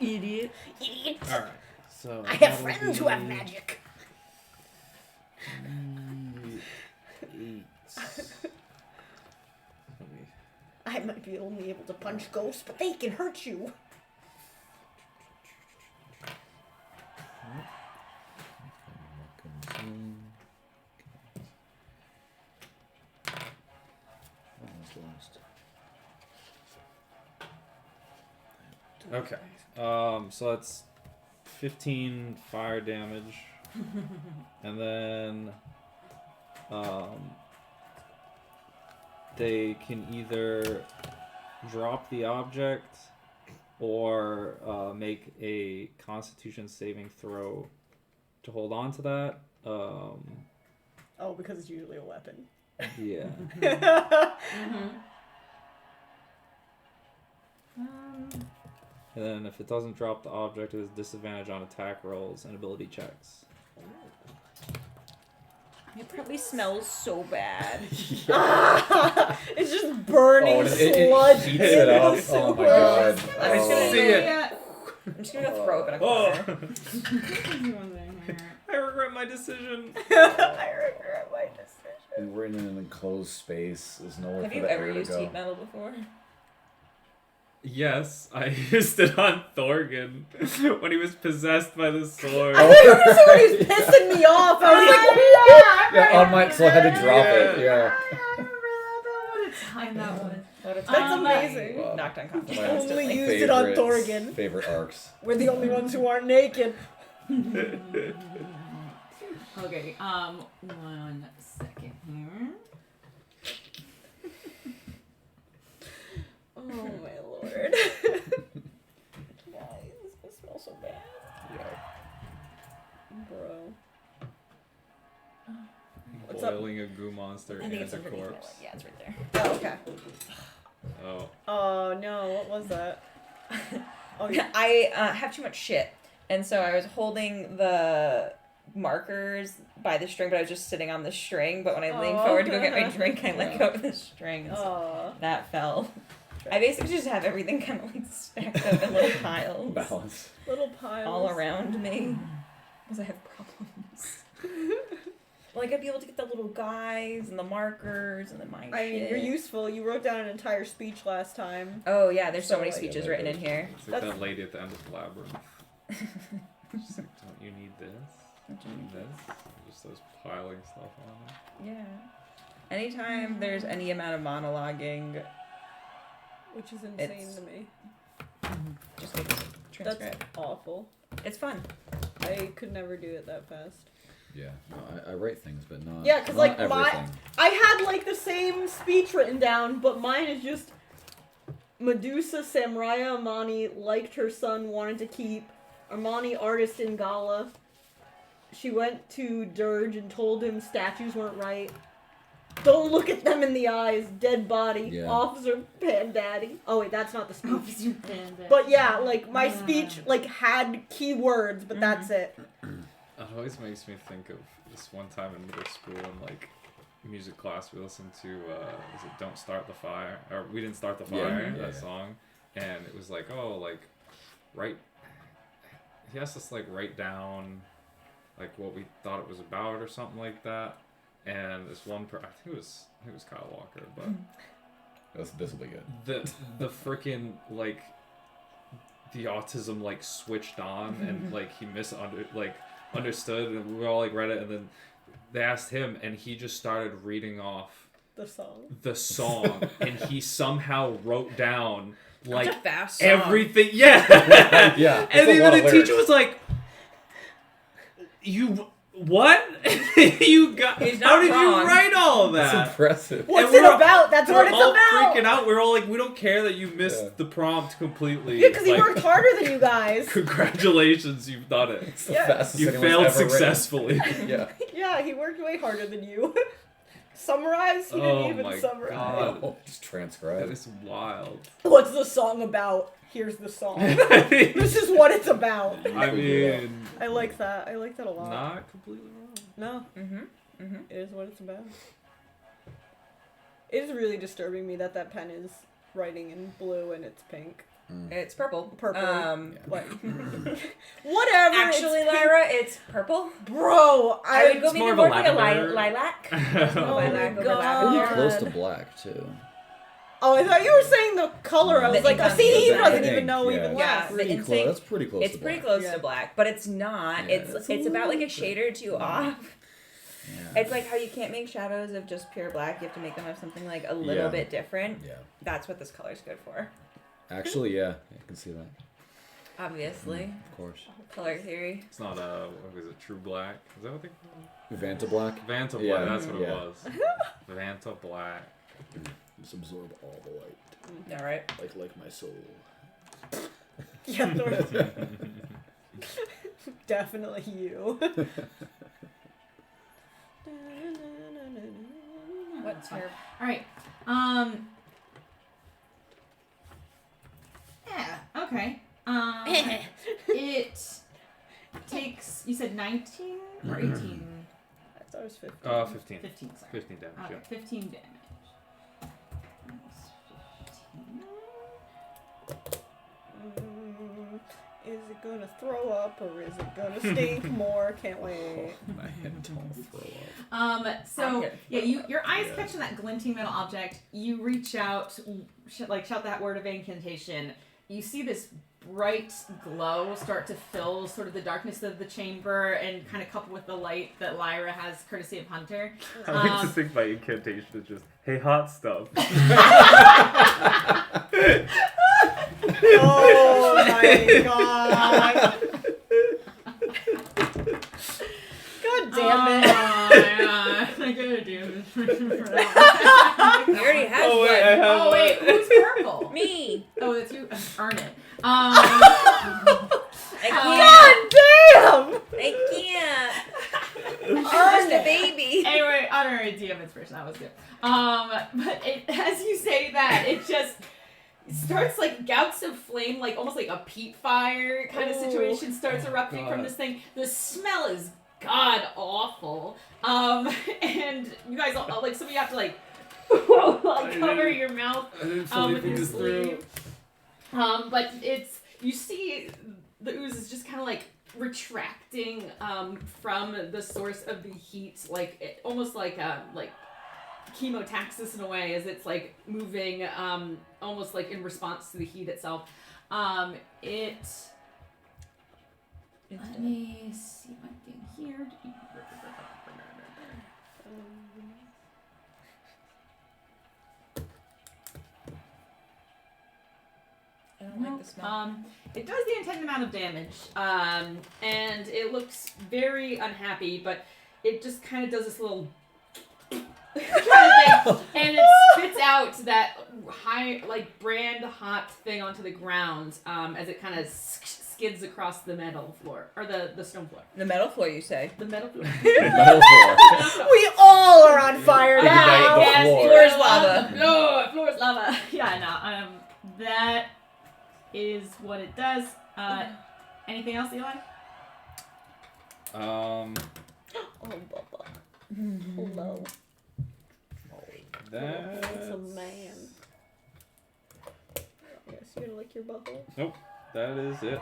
Idiot. Idiot! all right. So I have that'll friends who have be magic. 8. I might be only able to punch ghosts, but they can hurt you. Okay. So that's 15 fire damage. And then they can either drop the object or make a Constitution saving throw to hold on to that. Oh, because it's usually a weapon. Yeah. And then if it doesn't drop the object, it has disadvantage on attack rolls and ability checks. It probably smells so bad. It's just burning Oh, it sludge heats in it up. the Oh my sewer. god. I'm just gonna see it. I'm just gonna go throw up in a Oh, corner. I regret my decision. I regret my decision. We're in an enclosed space. There's nowhere Have for you the ever air to used go. heat metal before? Yes, I used it on Thorgan when he was possessed by the sword. Somebody's pissing me off. I was like, Yeah, on my, so I had to drop it. Yeah. Yeah. I remember that. What a time that was. What a That's time. amazing. Wow. Knocked unconscious My constantly. Only used it on favorite- Thorgan. Favorite arcs. We're the only ones who aren't naked. Okay, 1 second here. Oh my lord. Guys, this smells so bad. Yeah. Bro. What's up? Boiling a goo monster I and think it's a underneath my corpse. leg. Yeah, it's right there. Oh, okay. Oh. Oh no, what was that? Oh yeah. I have too much shit, and so I was holding the markers by the string, but I was just sitting on the string. But when I leaned Aw. forward to go get my drink, I let go of the string, and so Aw. that fell. I basically just have everything kind of like stacked up in little piles Balance. Little piles. all around me because I have problems. Like I'd be able to get the little guys and the markers and then my I mean, shit. you're useful. You wrote down an entire speech last time. Oh yeah, there's so So, many like, speeches yeah, written that in here. It's like That's- that lady at the end of the labyrinth. She's like, don't you need this? Don't you need this? Just those piling stuff on it. Yeah. Anytime there's any amount of monologuing, Which is insane It's- to me. just like That's transcript. awful. It's fun. I could never do it that fast. Yeah. No, I write things, but not. Yeah, 'cause, not like, everything. I had like the same speech written down, but mine is just Medusa Samraya Amani liked her son, wanted to keep Armani artist in Gala. She went to Dirge and told him statues weren't right. Don't look at them in the eyes. Dead body. Yeah. Officer Pandaddy. Oh wait, that's not the speech. Officer Bandit. But yeah, like my Yeah. speech like had key words, but that's it. It always makes me think of this one time in middle school in like music class we listened to is it Don't Start the Fire, or We Didn't Start the Fire, Yeah, that yeah. song, and it was like, oh, like he asked us to like write down like what we thought it was about or something like that, and this one I think it was Kyle Walker, but This will be good. the freaking like the autism like switched on and like he understood, and we all like read it, and then they asked him and he just started reading off The song. and he somehow wrote down like It's a fast song. everything. Yeah. Yeah. And it's a even lot the of lyrics. teacher was like, "You what? You got? He's How not did wrong. you write all That's that?" impressive. What's And it we're- about? That's what We're it's all about. freaking out. We're all like, "We don't care that you missed Yeah. the prompt completely." Yeah, because he Like, worked harder than you guys. Congratulations, you've done it. It's the Yeah. fastest You anyone's failed ever written. successfully. Yeah. Yeah, he worked way harder than you. Summarize? He didn't Oh even my summarize. God. Oh, just That transcribe. is wild. What's the song about? Here's the song. I This is what it's about. mean, I like that. I like that a lot. not completely wrong. No, Mm-hmm. it is what it's about. It is really disturbing me that pen is writing in blue and it's pink. It's purple. Purple. Yeah. Like, whatever. Actually, it's pink. Lyra, it's purple. Bro, I would go It's maybe more more of a like a lavender. lilac. Oh Lilac my over God. Pretty lavender. close to black too. Oh, I thought you were saying the color. I was The like, ink on see, the he inside. doesn't Ink, even know yeah. even Yeah, less. the Pretty instinct- close. That's pretty close It's to pretty black. close Yeah. to black, but it's not. Yeah, it's a it's about like a little shade or two off. Yeah. It's like how you can't make shadows of just pure black. You have to make them of something like a little Yeah. bit different. Yeah. That's what this color's good for. Actually, yeah, I can see that. Obviously. Of course. Color theory. It's not what was it? True Black? Is that what they call it? Vanta black. Vanta Black. Yeah. That's what it Yeah. was. Vanta Black. Just absorb all the light, All right. like my soul. Yeah, definitely you. What's your All right. Yeah. Okay. It takes. You said 19 or 18. That was 15. 15. 15, sorry. 15 damage, Okay, yeah. 15 damage. Is it gonna throw up or is it gonna stink more? Can't wait. My head don't throw up. So yeah, your eyes catch on that glinting metal object. You reach out, shout that word of incantation. You see this bright glow start to fill sort of the darkness of the chamber, and kind of coupled with the light that Lyra has, courtesy of Hunter. I like to think my incantation is just, hey, hot stuff. Oh my god! God damn it! Yeah. I gotta do this. He already has Oh, wait, one. I have Oh wait, one. who's purple? Me. Oh, it's you. Earn it. I can't. God damn! I can't. I'm just a baby. Anyway, honorary DM inspiration. That was good. But as you say that, it just starts like gouts of flame, like almost like a peat fire kind of situation starts erupting from this thing. The smell is god awful. And you guys all like, some of you have to like, like cover your mouth with your sleeve. But you see the ooze is just kind of like retracting from the source of the heat, like almost like chemotaxis in a way, as it's like moving almost like in response to the heat itself. Let me see my thing here. I don't like the smell. It does the intended amount of damage, and it looks very unhappy, but it just kind of does this little kind of thing, and it spits out that high, like brand hot thing onto the ground, as it kind of skids across the metal floor, or the stone floor. The metal floor, you say? The metal floor. Metal floor. We all are on fire Ignite now! the Yes, floor. Floor is lava. Floor is lava. Yeah, no, that is what it does. Anything else, Eli? Oh, Bubba. Hello. That's... a man. Yes, you gonna lick your butthole? That is it.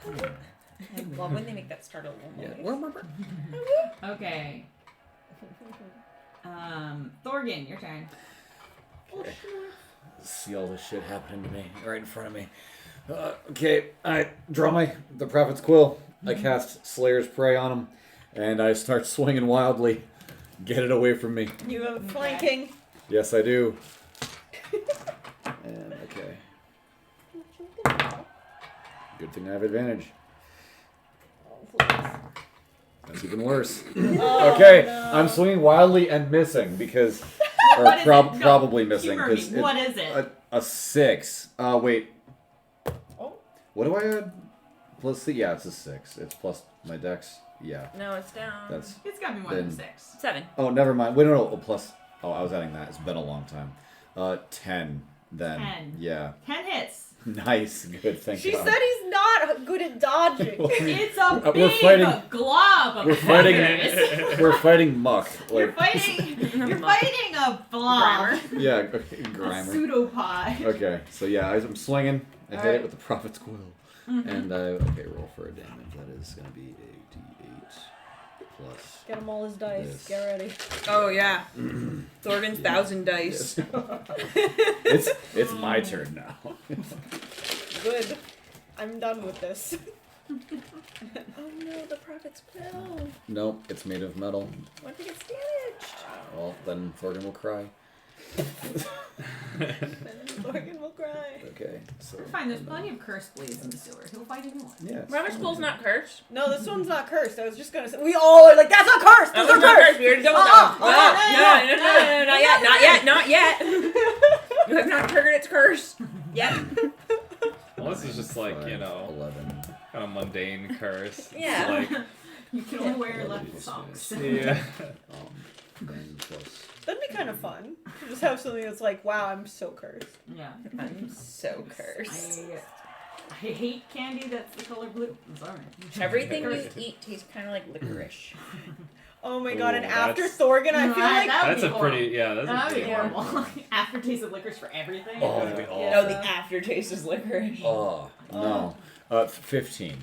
I love when they make that startle noise. Okay. Thorgan, your turn. Okay. See all this shit happening to me right in front of me. Okay, I draw the Prophet's Quill. I cast Slayer's Prey on him, and I start swinging wildly. Get it away from me. You have flanking. Yes, I do. And okay. Good thing I have advantage. That's even worse. Okay, no. I'm swinging wildly and missing because, or What is it? No, probably missing humor me. because What is it? a 6. Wait. Oh. What do I add? Let's see. Yeah, it's a 6. It's plus my dex. Yeah, No, it's down. that's. It's gotta be more than Then- 6. 7. Oh, never mind. Wait, no. Plus. Oh, I was adding that. It's been a long time. 10. Then. 10. Yeah. 10 hits. Nice. Good. Thank She God. said he's not good at dodging. It's a We're big fighting- glob of We're fighting. feathers. We're fighting muck. You're Like. fighting a blob. Yeah. Okay. A Grimer. pseudopod. Okay. So yeah, I'm swinging. I hit Alright. it with the Prophet's Quill. Mhm. And okay, roll for a damage. That is gonna be a D8 plus. Get him all his dice. This. Get ready. Oh, yeah. Thorgan's 1,000 dice. It's my turn now. Good. I'm done with this. Oh no, the Prophet's Quill. Nope, it's made of metal. What if it gets damaged? Well, then Thorgan will cry. Then Morgan will cry. Okay, so. We're fine, there's plenty of cursed blades in the sewer. He'll fight anyone. Yeah. it's Robert's fine. School's not cursed. No, this one's not cursed. I was just gonna say. We all are like, that's not cursed! Oh, That's it's not not cursed! cursed. We already done with that one. No, No, not yet. You have not triggered its curse. Yep. Well, this is just like, 5, 11. kind of mundane curse. Yeah. It's You can only wear your What left is socks. like, yeah. Then plus. That'd be kind of fun. To just have something that's like, wow, I'm so cursed. Yeah. I'm so cursed. I hate candy that's the color blue. I'm sorry. Everything you eat tastes kind of like licorice. Oh my god! And Ooh, after that's- Thorgan, I feel like That would That's be a horrible. pretty, yeah, that's a That would be pretty horrible. Aftertaste of licorice for everything. Oh, that'd be awful. Yeah. Oh, the aftertaste is licorice. Oh, no. 15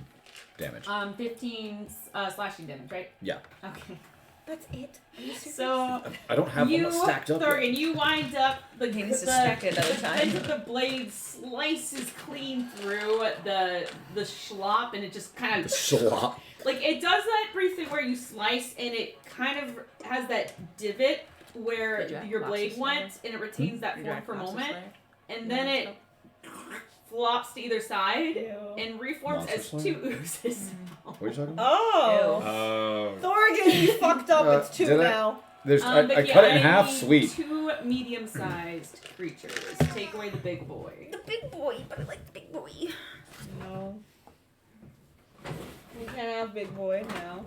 damage. 15 slashing damage, right? Yeah. Okay. that's it. Are you serious? So I don't have you, them stacked up yet. Thorgan, you wind up the He needs to stack it another the time. edge of the blade slices clean through the schlop, and it just kind The of slop. like it does that briefly where you slice, and it kind of has that divot where Did you have your blade lobster went, and it retains that Did you form have for a lobster moment, slayer? and then it flops to either side Ew. and reforms Monster as Slayer? 2 oozes. What are you talking about? Oh. Oh. Thorgan, you fucked up. It's 2 did I- now. There's, But I yeah, cut it in half. need Sweet. 2 medium-sized creatures. Take away the big boy. The big boy, but I like the big boy. No. We can't have big boy now.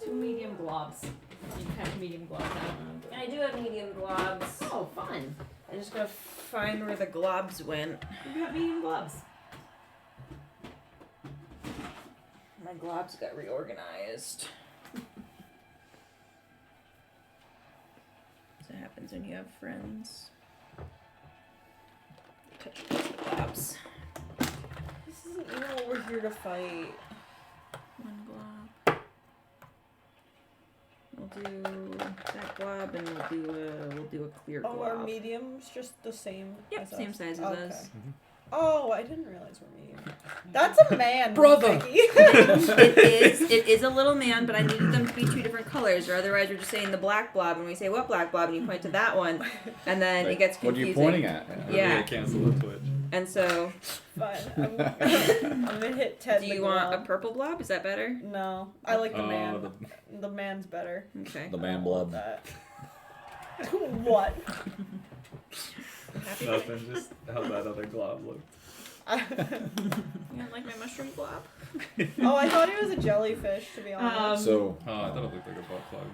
Two medium globs. You have medium globs. I don't know. I do have medium globs. Oh, fun. I just gotta find where the globs went. You got medium globs. My globs got reorganized. So happens when you have friends. Touch the globs. This isn't even what we're here to fight. One glob. We'll do that glob, and we'll do a clear glob. Oh, are mediums just the same? Yep, as same us? size as Okay. us. Oh, I didn't realize we're medium. That's a man, Brother. Becky. It is a little man, but I needed them to be 2 different colors, or otherwise we're just saying the black blob, and we say what black blob, and you point to that one, and then it gets What are confusing. you pointing at? Yeah. Cancel the Twitch. And so, Fine. I'm gonna hit Ted. do the you want a glove. purple blob? Is that better? No, I like the Oh, man. The man's better. Okay. The man I blob. want that. What? Nothing, just how that other glob looked. You don't like my mushroom blob? Oh, I thought it was a jellyfish, to be honest. So, Oh, I thought it looked like a butt plug.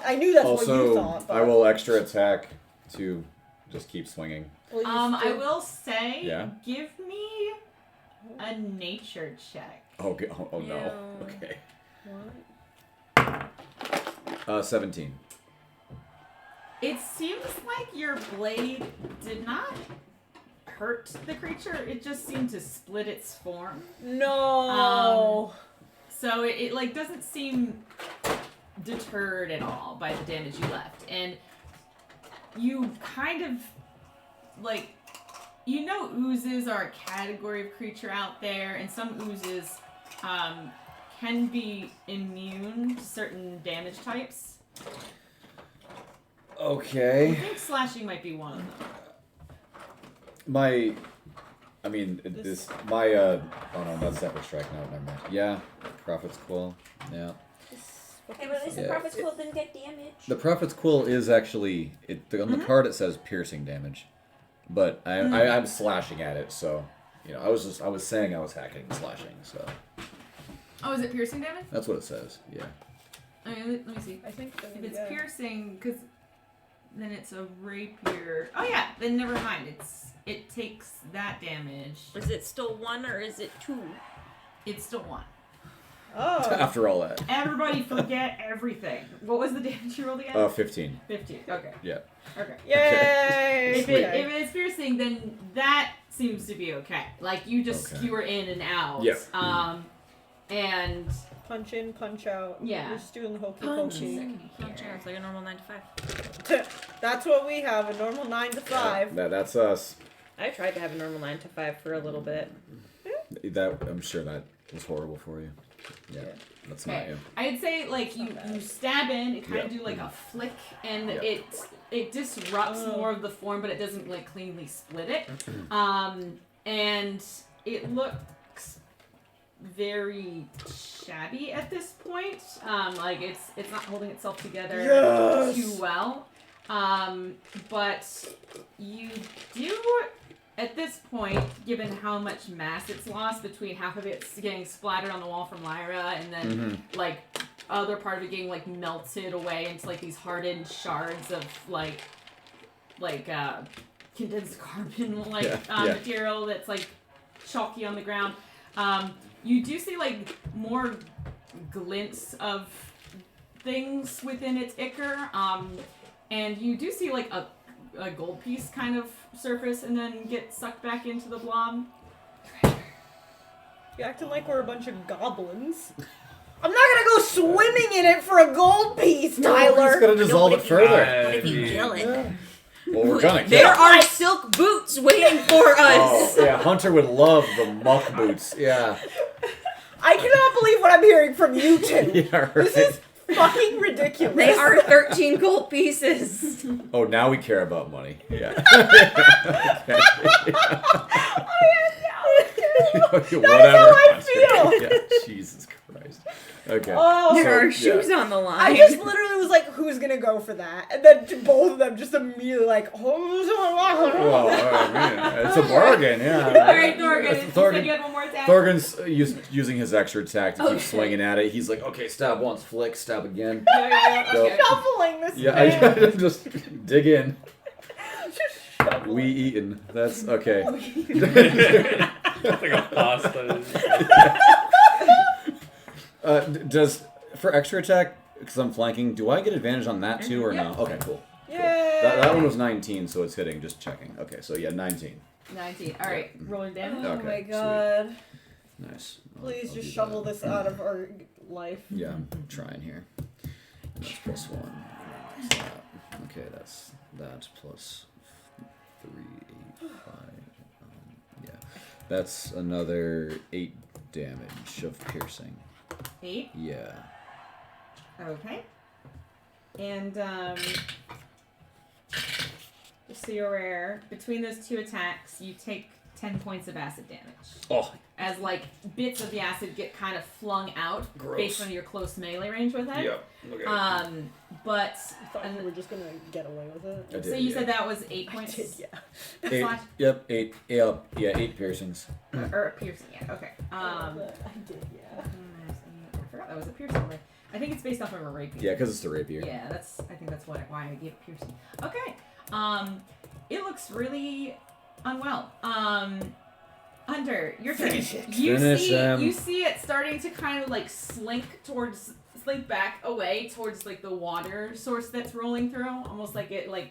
I knew that's what you also, thought. But I will extra attack to just keep swinging. Will you I still- will say, Yeah? give me a nature check. Oh, oh no. Yeah. Okay. What? 17. It seems like your blade did not hurt the creature. It just seemed to split its form. No. So it like doesn't seem deterred at all by the damage you left. And you kind of like oozes are a category of creature out there, and some oozes can be immune to certain damage types. I Okay. think slashing might be one of them. Oh no, that's Zephyr Strike. No, never mind. Yeah. Prophet's Quill. Yeah. Hey, but at least Yeah. the Prophet's Quill didn't get damage. The Prophet's Quill is actually, on the card it says piercing damage. But I'm slashing at it, so, I was saying I was hacking and slashing, so. Oh, is it piercing damage? That's what it says, yeah. I mean, let me see. I think so, If it's yeah. piercing, because then it's a rapier. Oh yeah, then never mind. It takes that damage. Is it still 1 or is it 2? It's still 1. Oh. After all that. Everybody forget everything. What was the damage you rolled again? 15. 15. Okay. Yeah. Okay. Yay! If it's piercing, then that seems to be okay. Like you just Okay. skewer in and out. Yeah. And Punch in, punch out. Yeah. You're just doing the hokey Punch pokey. in. Punch out. It's like a normal 9 to 5. That's what we have, a normal 9 to 5. That's us. I tried to have a normal 9 to 5 for a little bit. I'm sure that was horrible for you. Yeah. That's not okay. you. I'd say like you stab in, it kind of Yeah. do like a flick, and Yeah. it disrupts Oh. more of the form, but it doesn't like cleanly split it. And it looks very shabby at this point. Like it's not holding itself together Yes! too well. But you do at this point, given how much mass it's lost, between half of it's getting splattered on the wall from Lyra, and then like other part of it getting like melted away into like these hardened shards of like condensed carbon Yeah, yeah. material that's like chalky on the ground. You do see like more glints of things within its ichor, and you do see like a gold piece kind of surface and then get sucked back into the blob. You acting like we're a bunch of goblins. I'm not gonna go swimming in it for a gold piece, No, we're just Tyler. gonna dissolve it further. What if you kill it? Well, we're gonna kill There it. are silk boots waiting for us. Oh, yeah, Hunter would love the muck boots. Yeah. I cannot believe what I'm hearing from you two. Yeah, right. This is fucking ridiculous. They are 13 gold pieces. Oh, now we care about money. Yeah. Okay. That is how I feel. Yeah, Jesus Christ. Okay. Oh, There are yeah. shoes on the line. I just literally was like, who's gonna go for that? And then both of them just immediately like, Well, I mean, it's a bargain, yeah. Alright, Thorgan, you Thorgan- said you had one more attack? Thorgan's using his extra attack to keep Okay. swinging at it. He's like, okay, stab once, flick, stab again. Yeah, Go. okay. shuffling this Yeah, man. I just dig in. Just shuffling. We eaten. That's okay. Like a pasta. Does for extra attack, because I'm flanking, do I get advantage on that too or Yep. no? Okay, cool. Yay. That one was 19, so it's hitting. Just checking. Okay, so yeah, 19. 19. Alright, roll your damage. Oh Okay, my sweet. god. Nice. Please I'll just do shovel that. this out of our life. Yeah, I'm trying here. And that's plus 1. That's that. Okay, that's that plus 3, 8, 5. Yeah, that's another 8 damage of piercing. 8. Yeah. Okay. And, just so you're aware, between those two attacks, you take 10 points of acid damage. Oh, As, like, bits of the acid get kind of flung out Gross. based on your close melee range with it. yeah. Okay. But, I thought we were just gonna get away with it. I did, so you yeah. said that was 8 points? Yeah. 8. Slash, Yep. 8. Yeah. Yeah. 8 piercings. or piercing, yeah, okay. I did, yeah. I forgot that was a piercing. Like, I think it's based off of a rapier. Yeah, because it's the rapier. Yeah, I think that's why I gave it piercing. Okay. It looks really unwell. Hunter, your turn. You Finish him. you see it starting to kind of like slink back away towards like the water source that's rolling through, almost like it like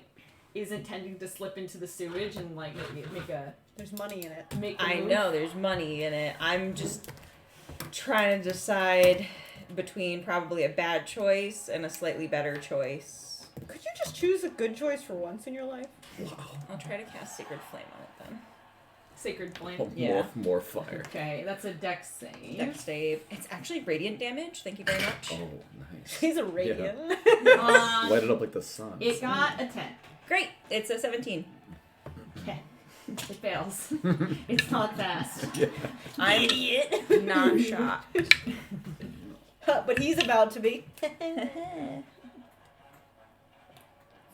is intending to slip into the sewage and like make a There's money in it. make a I move. know there's money in it. I'm just trying to decide between probably a bad choice and a slightly better choice. Could you just choose a good choice for once in your life? I'll try to cast Sacred Flame on it then. Sacred flame. Oh, Yeah. More fire. Okay, that's a dex save. Dex save. It's actually radiant damage. Thank you very much. Oh, nice. She's a radiant. Light it up like the sun. It got a 10. Great. It's a 17. Okay. It fails. It's not fast. I'm idiot. Not shocked. But he's about to be.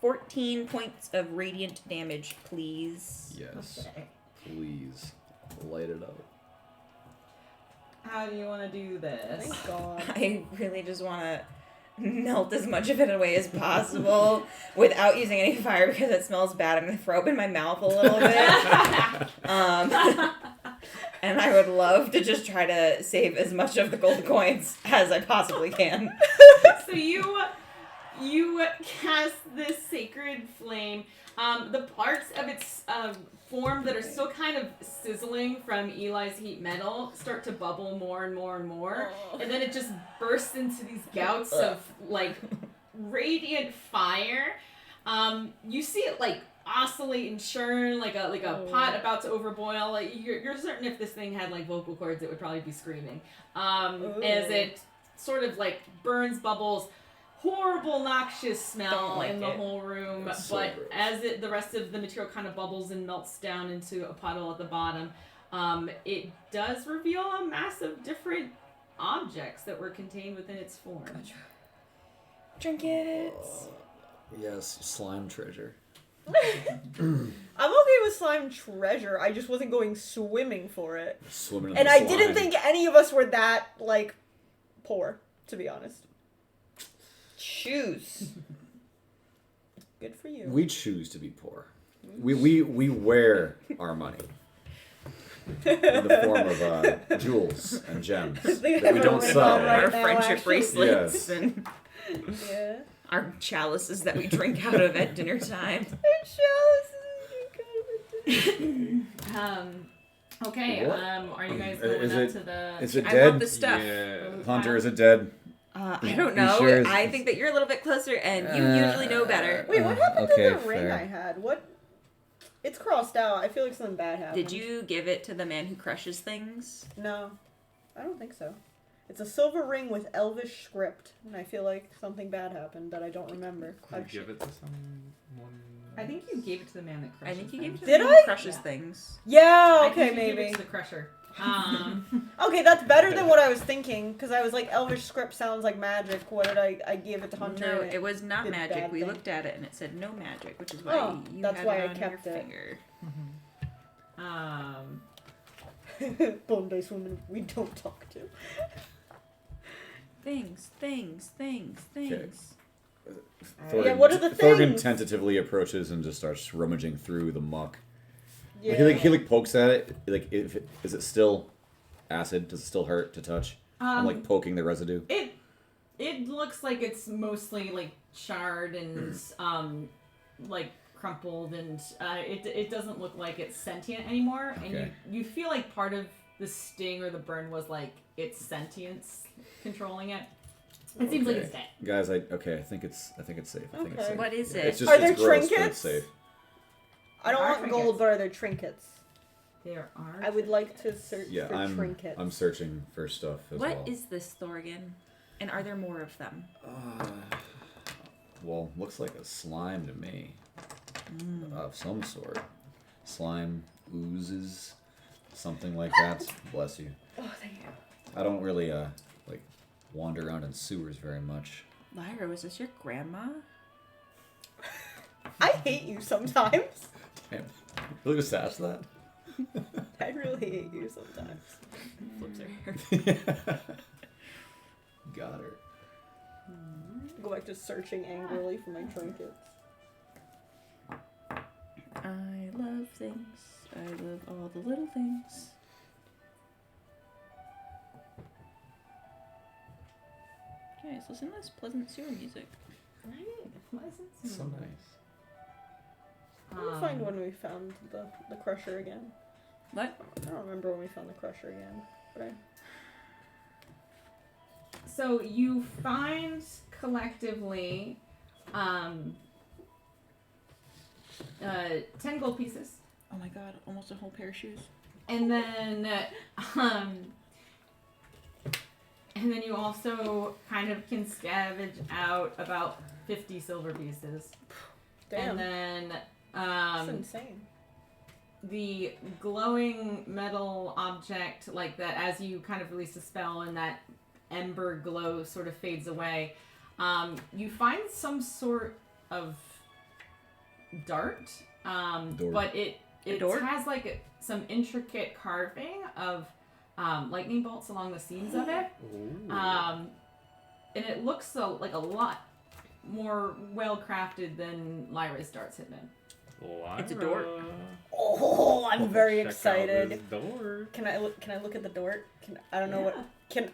14 points of radiant damage, please. Yes. Okay. Please. Light it up. How do you want to do this? Thank God. I really just want to melt as much of it away as possible without using any fire because it smells bad. I'm going to throw up in my mouth a little bit. And I would love to just try to save as much of the gold coins as I possibly can. So you cast this sacred flame. The parts of its form that are still kind of sizzling from Eli's heat metal start to bubble more and more and more, and then it just bursts into these gouts of like radiant fire. You see it like oscillate and churn like a pot about to overboil. Like you're certain if this thing had like vocal cords, it would probably be screaming. As it sort of like burns, bubbles. Horrible noxious smell Don't like in the it. whole room, That's so but gross. as the rest of the material kind of bubbles and melts down into a puddle at the bottom, it does reveal a mass of different objects that were contained within its form. Trinkets. Yes, slime treasure. I'm okay with slime treasure. I just wasn't going swimming for it. Swimming in And the I slime. didn't think any of us were that, like, poor, to be honest. Shoes. Good for you. We choose to be poor. We wear our money. in the form of jewels and gems I think I that we have a don't ring sell. on right Our now, friendship actually. bracelets Yes. and Yeah. our chalices that we drink out of at dinner time. Okay. What? Are you guys Is going it- up to the? Is it I dead? want the stuff. Yeah. Hunter, is it dead? I You don't know. sure is- I think that you're a little bit closer, and you usually know better. Wait, what happened okay, to the ring fair. I had? What? It's crossed out. I feel like something bad happened. Did you give it to the man who crushes things? No, I don't think so. It's a silver ring with Elvish script, and I feel like something bad happened that I don't remember. Could you give it to someone? I think you gave it to the man that I crushes. think you gave it to Did the man I? who crushes Yeah. things. Yeah. I Okay, think you gave maybe. it to the crusher. Okay, that's better than what I was thinking, because I was like, Elvish script sounds like magic. What did I gave it to Hunter? No, and it was not did magic. bad We thing. looked at it and it said no magic, which is why Oh, you that's had why it I on kept your it. finger. Bone Dice Woman, we don't talk to. Things. Yeah, what are the Thorgan things? tentatively approaches and just starts rummaging through the muck. Yeah. He pokes at it. Like, is it still acid? Does it still hurt to touch? I'm like poking the residue. It looks like it's mostly like charred and like crumpled, and it doesn't look like it's sentient anymore. And Okay. you feel like part of the sting or the burn was like its sentience controlling it. It seems like Okay. it's dead. Guys, I think it's safe. I think it's Okay. safe. What is Yeah, it? It's just Are it's there gross, but trinkets? it's safe. I don't There are want trinkets. gold, but are there trinkets? There are. I would like to search Yeah, for trinkets. I'm searching for stuff as well. What is this, Thorgan? And are there more of them? Well, looks like a slime to me. Of some sort. Slime oozes, something like that. Bless you. Oh, thank you. I don't really like wander around in sewers very much. Lyra, was this your grandma? I hate you sometimes. Damn. Really just ask that? I really hate you sometimes. Flips her hair. Got her. Go back to searching angrily for my trinkets. I love things. I love all the little things. Guys, listen to this pleasant sewer music. So nice. I want to find when we found the crusher again. What? I don't remember when we found the crusher again. But So you find collectively 10 gold pieces. Oh my god, almost a whole pair of shoes. And then you also kind of can scavenge out about 50 silver pieces. damn, And then that's insane. the glowing metal object, like that, as you kind of release a spell and that ember glow sort of fades away, you find some sort of dart, Dort. but it dort? has like some intricate carving of lightning bolts along the seams of it, and it looks like a lot more well crafted than Lyra's darts had been. It's a door. Oh, I'm very Check out excited. this door. Can I look at the door? I don't know Yeah. what can.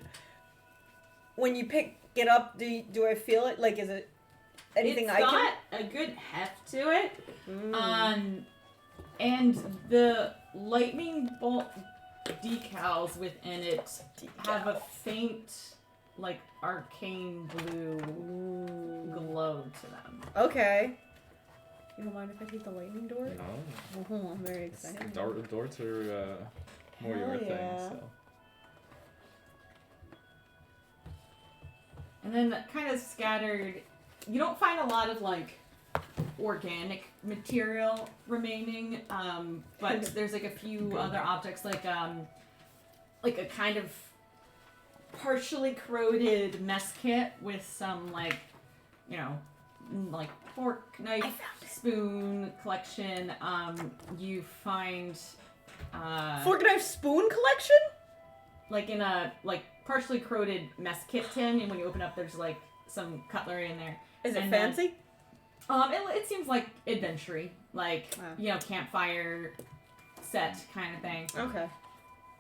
When you pick it up, do I feel it? Like, is it anything It's I got a good heft to it. can? And the lightning bolt decals within it have a faint, like, arcane blue glow to them. Okay. You don't mind if I take the lightning door? No. Oh, I'm very excited. Darts are more your Hell thing, yeah. so. And then kind of scattered, you don't find a lot of, like, organic material remaining, but there's, like, a few other objects, like a kind of partially corroded mess kit with some, like, you know, like fork, knife, spoon collection. You find Fork and knife spoon collection? like in a like partially corroded mess kit tin, and when you open up, there's like some cutlery in there. Is it And fancy? It seems like adventure-y, like Wow. you know, campfire set kind of thing. Okay.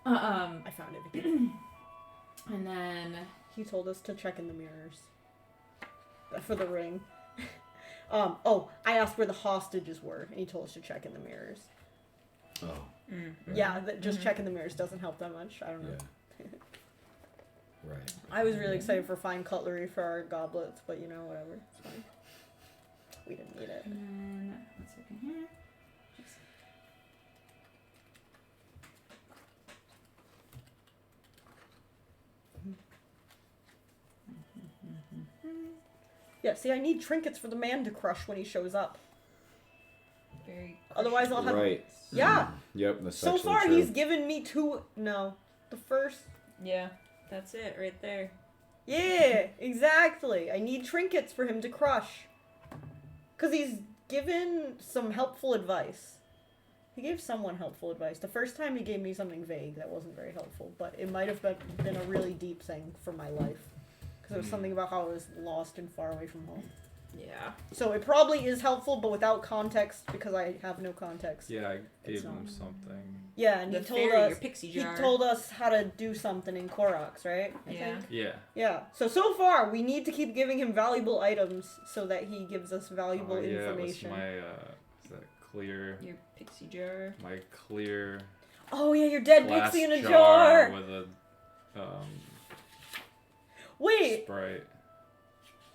I found it again. And then He told us to check in the mirrors. For the ring. I asked where the hostages were, and he told us to check in the mirrors. Oh. Yeah, just checking the mirrors doesn't help that much. I don't know. Yeah. Right. I was really excited for fine cutlery for our goblets, but you know, whatever. It's fine. We didn't need it. And then, one second here. Yeah, see, I need trinkets for the man to crush when he shows up. Very Otherwise, I'll have. Right. Yeah. Yep. That's So actually far, true. he's given me two. No, the first. Yeah, that's it right there. Yeah, exactly. I need trinkets for him to crush. Because he's given some helpful advice. He gave someone helpful advice. The first time he gave me something vague that wasn't very helpful, but it might have been a really deep thing for my life. Because it was something about how I was lost and far away from home. Yeah. So it probably is helpful, but without context, because I have no context. Yeah, I It's gave him not- something. Yeah, and The he told fairy, us your pixie he jar. told us how to do something in Koroks, right? I Yeah. think? Yeah. Yeah. So far, we need to keep giving him valuable items so that he gives us valuable information. Yeah, it was my, is that clear? Your pixie jar. My clear Oh yeah, your dead glass pixie in a jar jar. with a Wait, Sprite.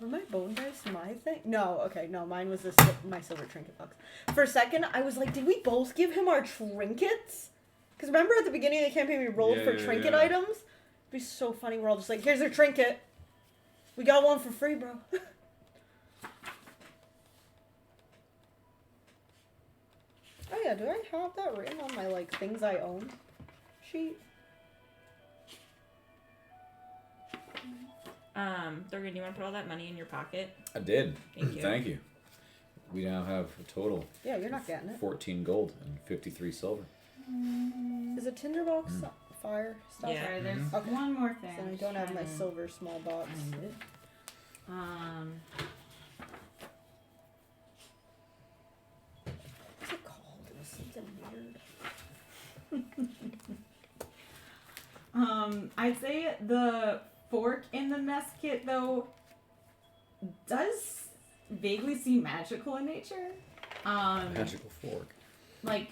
were my bone dice my thing? No, okay, no, mine was my silver trinket box. For a second, I was like, did we both give him our trinkets? Because remember at the beginning of the campaign we rolled for trinket items? It'd be so funny. We're all just like, here's your trinket. We got one for free, bro. Oh yeah, do I have that written on my like things I own sheet? Thurgan, you want to put all that money in your pocket? I did. Thank you. Thank you. We now have a total Yeah, you're not getting it. 14 gold and 53 silver. Is a tinderbox fire stuff? Yeah. Sorry, there's Okay. one more thing. So I don't have my Trying to silver small box. find it. What's it called? It was something weird. I'd say the fork in the mess kit though does vaguely seem magical in nature. Magical fork. Like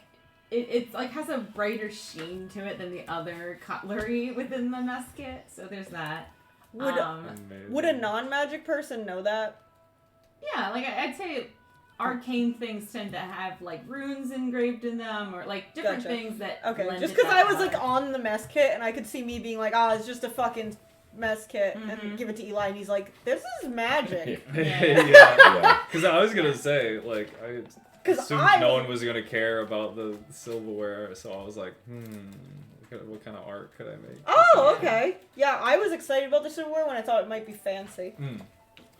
it's like has a brighter sheen to it than the other cutlery within the mess kit. So there's that. Would Amazing. would a non-magic person know that? Yeah, like I'd say arcane things tend to have like runes engraved in them or like different Gotcha. things that Okay, lend just it because that I was like color. on the mess kit and I could see me being like, it's just a fucking mess kit, and give it to Eli, and he's like, this is magic. yeah. Yeah. Because I was gonna say, like, I 'Cause assumed I- no one was gonna care about the silverware, so I was like, what kind of art could I make? Oh, okay. Yeah, I was excited about the silverware when I thought it might be fancy. Mm.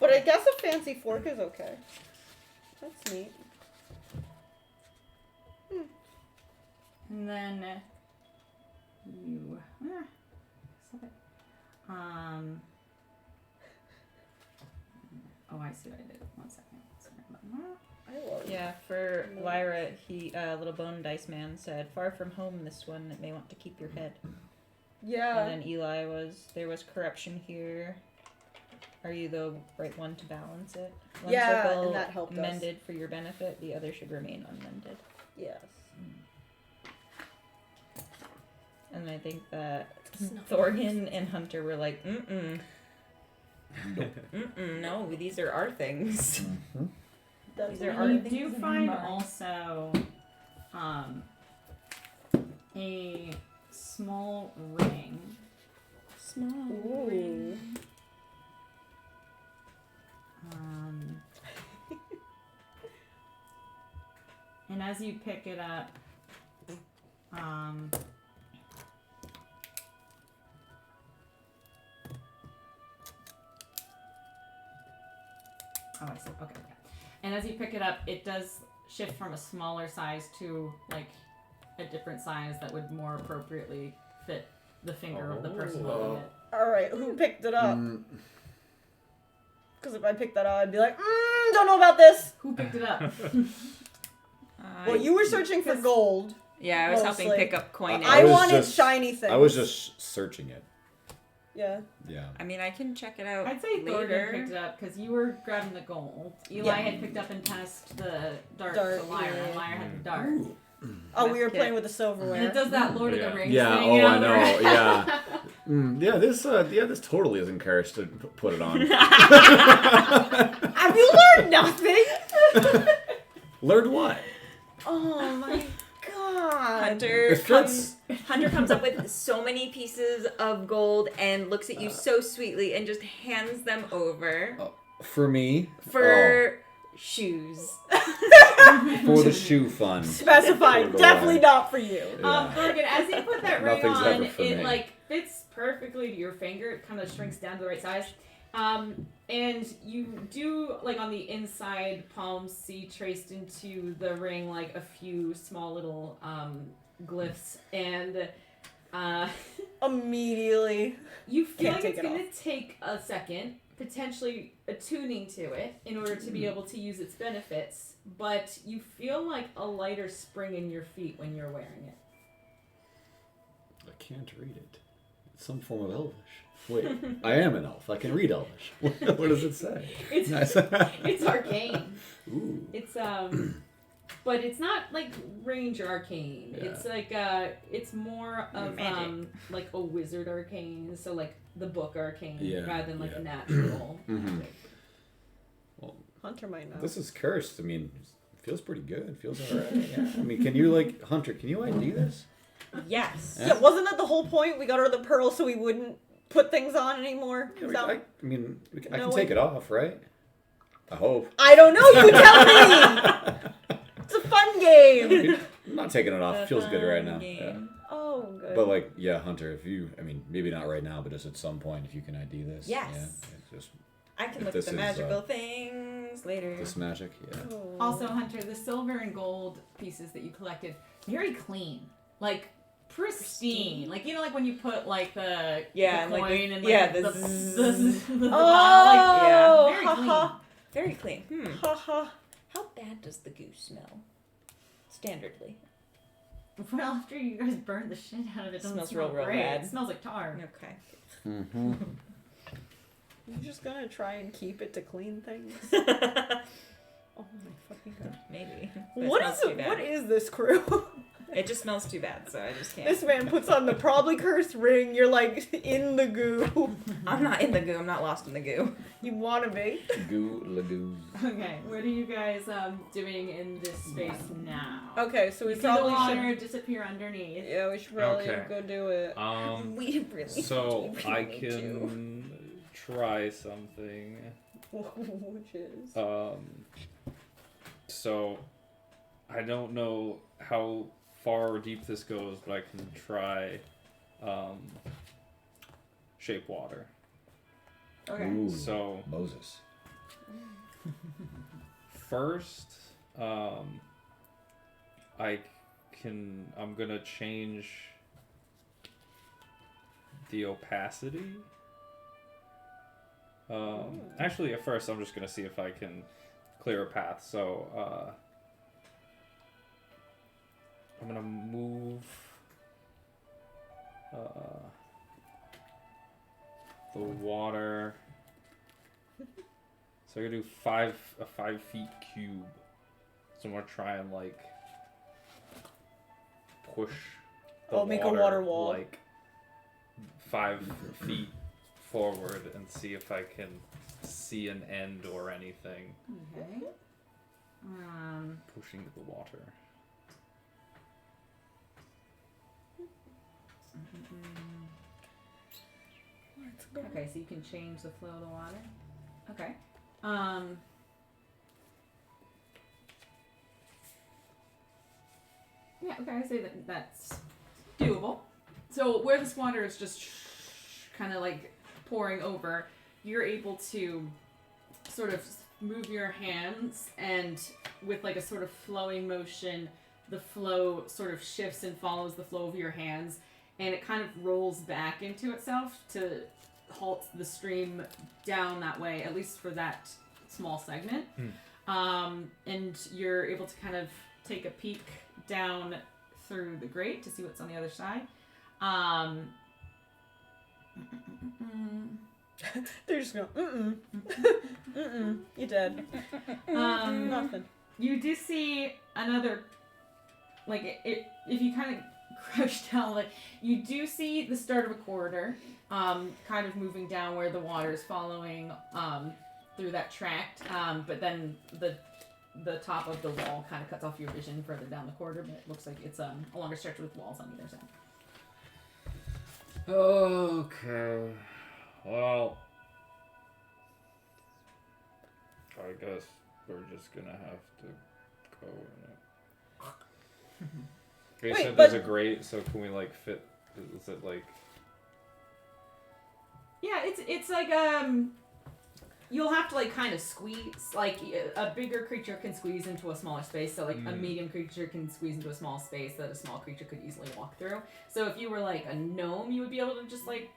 But I guess a fancy fork is okay. That's neat. And then you stop it. Oh, I see what I did. 1 second. Sorry about that. I love it. Yeah, for Lyra, he little bone dice man said, "Far from home, this one. It may want to keep your head." Yeah. And then Eli there was corruption here. Are you the right one to balance it? One Yeah, circle and that helped us. mended for your benefit. The other should remain unmended. Yes. And I think that It's not Thorgan and Hunter were like, "Mm-mm, Nope. mm-mm, no, these are our things." Mhm. That's These are what our I You think do is in find mine. also a small ring. Small. Ooh. And as you pick it up, oh, I see. Okay. And as you pick it up, it does shift from a smaller size to like a different size that would more appropriately fit the finger of the person holding it. Alright, who picked it up? Mm, Because if I picked that up, I'd be like, don't know about this. Who picked it up? Well, you were searching for gold. Yeah, I was helping Mostly. pick up coinage. I was wanted just- shiny things. I was just searching it. Yeah. Yeah. I mean, I can check it out I'd say Thorgan later. picked it up because you were grabbing the gold. Eli Yeah. had picked up and passed the dart Dart, to Lyra. yeah. Lyra had the dart. Oh, we were Basket. playing with the And silverware. it does that Lord of Yeah. the Rings Yeah, thing. oh, you I the know, ring. yeah. This totally isn't encouraged to put it on. Have you learned nothing? Learned what? Oh my god. Hunter comes up with so many pieces of gold and looks at you so sweetly and just hands them over For me? for shoes. For the shoe fund. Specified. Put it Definitely away. not for you. Yeah. Thorgan, as you put that ring Nothing's on, ever for it me. like fits perfectly to your finger. It kind of shrinks down to the right size. And you do, like, on the inside palm, see traced into the ring, like, a few small little glyphs. And Immediately. you feel Can't like take it's it going to take a second, potentially attuning to it, in order to be able to use its benefits. But you feel like a lighter spring in your feet when you're wearing it. I can't read it. It's some form of Elvish. Wait, I am an elf. I can read Elvish. What does it say? It's arcane. Ooh. It's but it's not like range arcane. Yeah. It's like it's more of Magic. like a wizard arcane, so like the book arcane Yeah, rather than like yeah. a natural Mhm. magic. Hunter might know. This is cursed. I mean, it feels pretty good. It feels alright. Yeah. I mean, can you, like, Hunter, can you ID this? Yes. Yeah, wasn't that the whole point? We got her the pearl so we wouldn't put things on anymore. Yeah, Is that- I mean, I No, can take it off, right? I hope. I don't know. You tell me. It's a fun game. I'm not taking it off. It feels good right now. Yeah. Oh, good. But, like, yeah, Hunter, if you, I mean, maybe not right now, but just at some point, if you can ID this. Yes. Yeah, it's just I can If look at this the is, magical things later. this magic. Yeah. Oh. Also, Hunter, the silver and gold pieces that you collected, very clean, like pristine. Like, you know, like when you put like the Yeah, the like coin the- and yeah, like the the zzz. the Oh, bottle, like, very clean. haha. Very clean. Haha. How bad does the goo smell? Standardly. Well, after you guys burned the shit out of it, it doesn't Smells smell real, real great. bad. It smells like tar. Okay. Mm-hmm. You're just gonna try and keep it to clean things? Oh my fucking god. Maybe. But What it is smells too it? bad. What is this crew? It just smells too bad, so I just can't. This man puts on the probably cursed ring. You're like in the goo. I'm not in the goo. I'm not lost in the goo. You wanna be? Goo lagoos. Okay, what are you guys doing in this space now? Okay, so we You see probably the water should. disappear underneath. Yeah, we should probably Okay. go do it. We really So do I need to. can try something. Which is. So I don't know how far or deep this goes, but I can try shape water. Okay. Ooh, So Moses. first, I'm gonna change the opacity. Actually, at first, I'm just gonna see if I can clear a path. So, I'm gonna move the water. So I'm gonna do a 5 feet cube. So I'm gonna try and like push the Oh, make a water wall. like 5 feet forward and see if I can see an end or anything Okay. pushing the water. Let's go. Okay, so you can change the flow of the water. Okay. Yeah, okay, I say that that's doable. So where this water is just kind of like pouring over, you're able to sort of move your hands, and with like a sort of flowing motion, the flow sort of shifts and follows the flow of your hands, and it kind of rolls back into itself to halt the stream down that way, at least for that small segment. And you're able to kind of take a peek down through the grate to see what's on the other side. They're just going, you dead. Nothing. You do see another, like, if you kind of crouch down, like, you do see the start of a corridor, kind of moving down where the water is following through that tract, but then the top of the wall kind of cuts off your vision further down the corridor, but it looks like it's a longer stretch with walls on either side. Okay. Well, I guess we're just gonna have to go. You Wait, said but- there's a grate, so can we like fit? Is it like? Yeah, it's like you'll have to like kind of squeeze, like a bigger creature can squeeze into a smaller space, so like a medium creature can squeeze into a small space that a small creature could easily walk through. So if you were like a gnome, you would be able to just like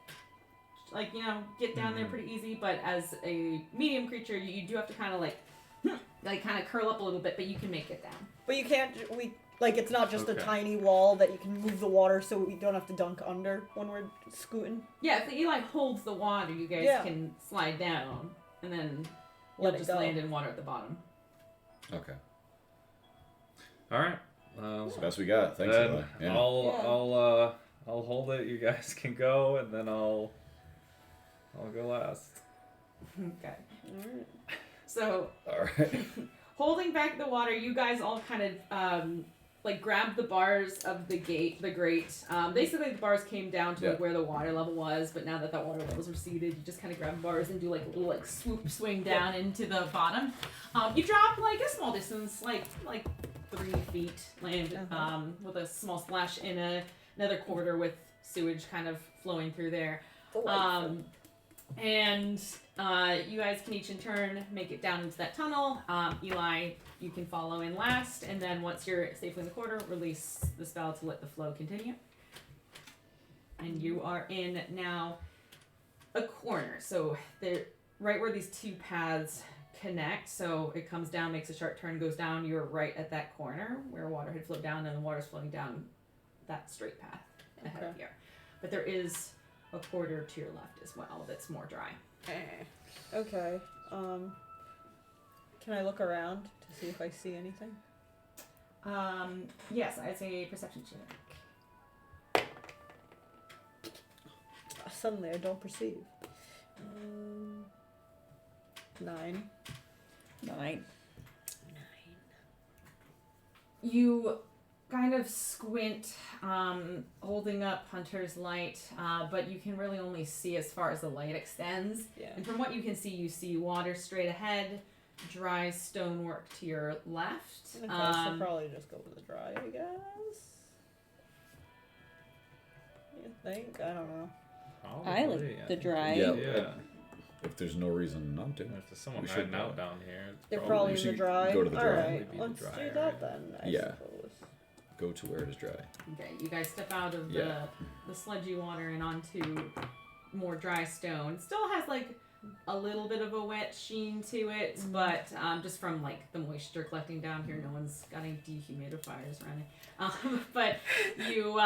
get down there pretty easy, but as a medium creature, you do have to kind of like kind of curl up a little bit, but you can make it down. But you can't, it's not just a Okay. tiny wall that you can move the water so we don't have to dunk under when we're scooting. Yeah, if Eli holds the water, you guys Yeah. can slide down, and then you'll Let it just go. land in water at the bottom. Okay. All right. That's the best we got. Thanks, Then Eli. Yeah. I'll hold it. You guys can go, and then I'll go last. Okay. So All right. holding back the water, you guys all kind of grab the bars of the grate. Basically, the bars came down to like where the water level was, but now that the water levels receded, you just kind of grab bars and do like a little like swoop swing down into the bottom. You drop like a small distance, like 3 feet, land with a small splash in another corridor with sewage kind of flowing through there. And you guys can each in turn make it down into that tunnel. Eli, you can follow in last, and then once you're safely in the corridor, release the spell to let the flow continue. And you are in now a corner. So they're right where these two paths connect. So it comes down, makes a sharp turn, goes down. You're right at that corner where water had flowed down, and the water's flowing down that straight path ahead of here. But there is a corridor to your left as well that's more dry. Okay. Can I look around to see if I see anything? Yes, I'd say perception check. Suddenly, I don't perceive. 9. 9. You kind of squint, holding up Hunter's light, but you can really only see as far as the light extends. Yeah. And from what you can see, you see water straight ahead, dry stonework to your left. Okay, so probably just go with the dry, I guess. You think? I don't know. I Probably, like the dry. Yeah. Yeah. If there's no reason not to. If there's someone We should hiding go. out down here, it's They're we probably in the should dry. go to the dry. Alright, Maybe the let's dry do area. that then, I Yeah. suppose. Go to where it is dry. Okay, you guys step out of Yeah. the sludgy water and onto more dry stone. Still has like a little bit of a wet sheen to it, but just from like the moisture collecting down here, no one's got any dehumidifiers running. But you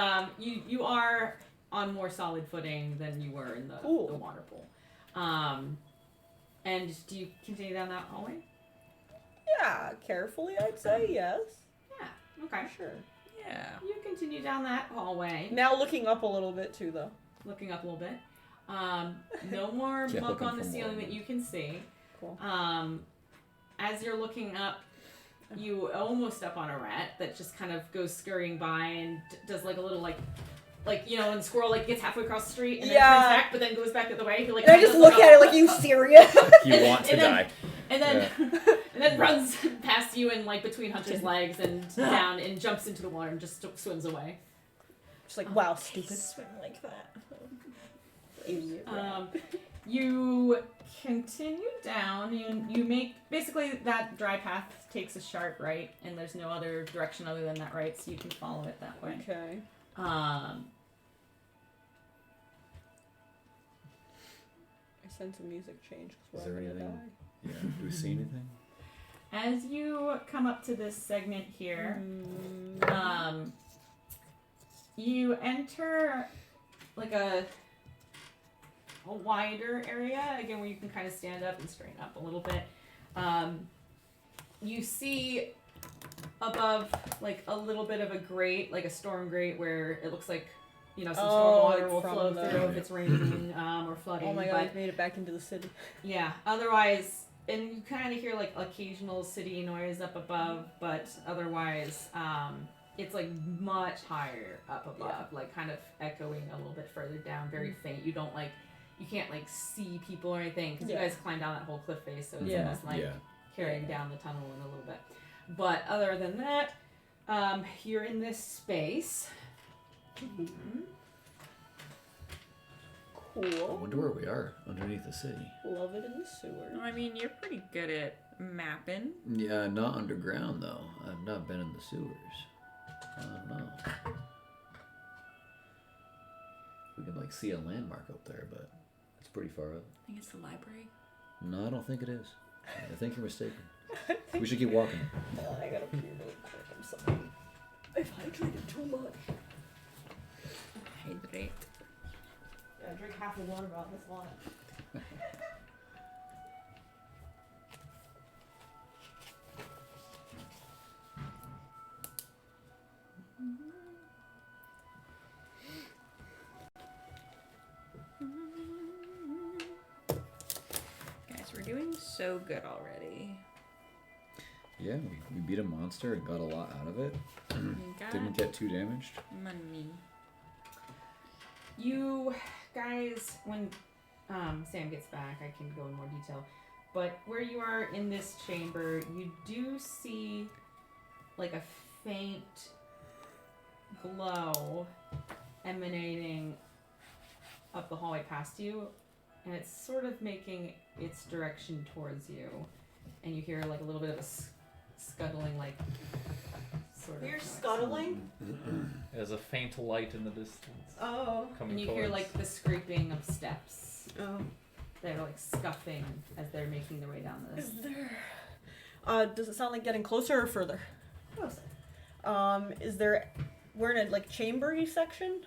are on more solid footing than you were in the water pool. And do you continue down that hallway? Yeah, carefully, I'd say yes. Yeah. Okay. Sure. Yeah. You continue down that hallway. Now looking up a little bit too, though. Looking up a little bit. No more Yeah, muck looking on the for more. ceiling that you can see. Cool. As you're looking up, you almost step on a rat that just kind of goes scurrying by and does like a little like when the squirrel like gets halfway across the street and then Yeah. turns back, but then goes back the other way. He, like, And I just look at it like, you serious? You want to And then- die. and then and then runs past you and like between Hunter's legs and down and jumps into the water and just swims away. Just like, wow, stupid. Swim like that. Idiot. You continue down. You make basically that dry path takes a sharp right, and there's no other direction other than that right, so you can follow it that way. Okay. I sense a music change because Is we're there gonna anything? die. Yeah. Do we see anything? As you come up to this segment here, You enter like a wider area again where you can kind of stand up and straighten up a little bit. You see above like a little bit of a grate, like a storm grate, where it looks like some storm water like will from flow the- through if it's raining or flooding. Oh my but god, we made it back into the city. yeah, otherwise, and you kind of hear like occasional city noise up above, but otherwise, it's like much higher up above, like kind of echoing a little bit further down, very faint. You can't like see people or anything because you Yeah. guys climbed down that whole cliff face, so it's Yeah. almost like Yeah. carrying down the tunnel in a little bit. But other than that, you're in this space. I Cool. wonder where we are underneath the city. Love it in the sewer. I mean, you're pretty good at mapping. Yeah, not underground though. I've not been in the sewers. I don't know. We can like see a landmark up there, but it's pretty far up. I think it's the library. No, I don't think it is. I think you're mistaken. We should keep walking. I gotta pee really quick. I'm sorry. I've hydrated too much. Hydrate. Yeah, I drink half a water about this lot. Guys, we're doing so good already. Yeah, we beat a monster and got a lot out of it. We got Didn't get too damaged. money. You guys, when Sam gets back, I can go in more detail. But where you are in this chamber, you do see like a faint glow emanating up the hallway past you, and it's sort of making its direction towards you. And you hear like a little bit of a scuttling, like sort of. You're noise. scuttling? There's a faint light in the distance Oh. coming And you towards. hear like the scraping of steps. Oh. They're like scuffing as they're making their way down this. Is there... does it sound like getting closer or further? Closer. Is there... We're in a, like, chambery section?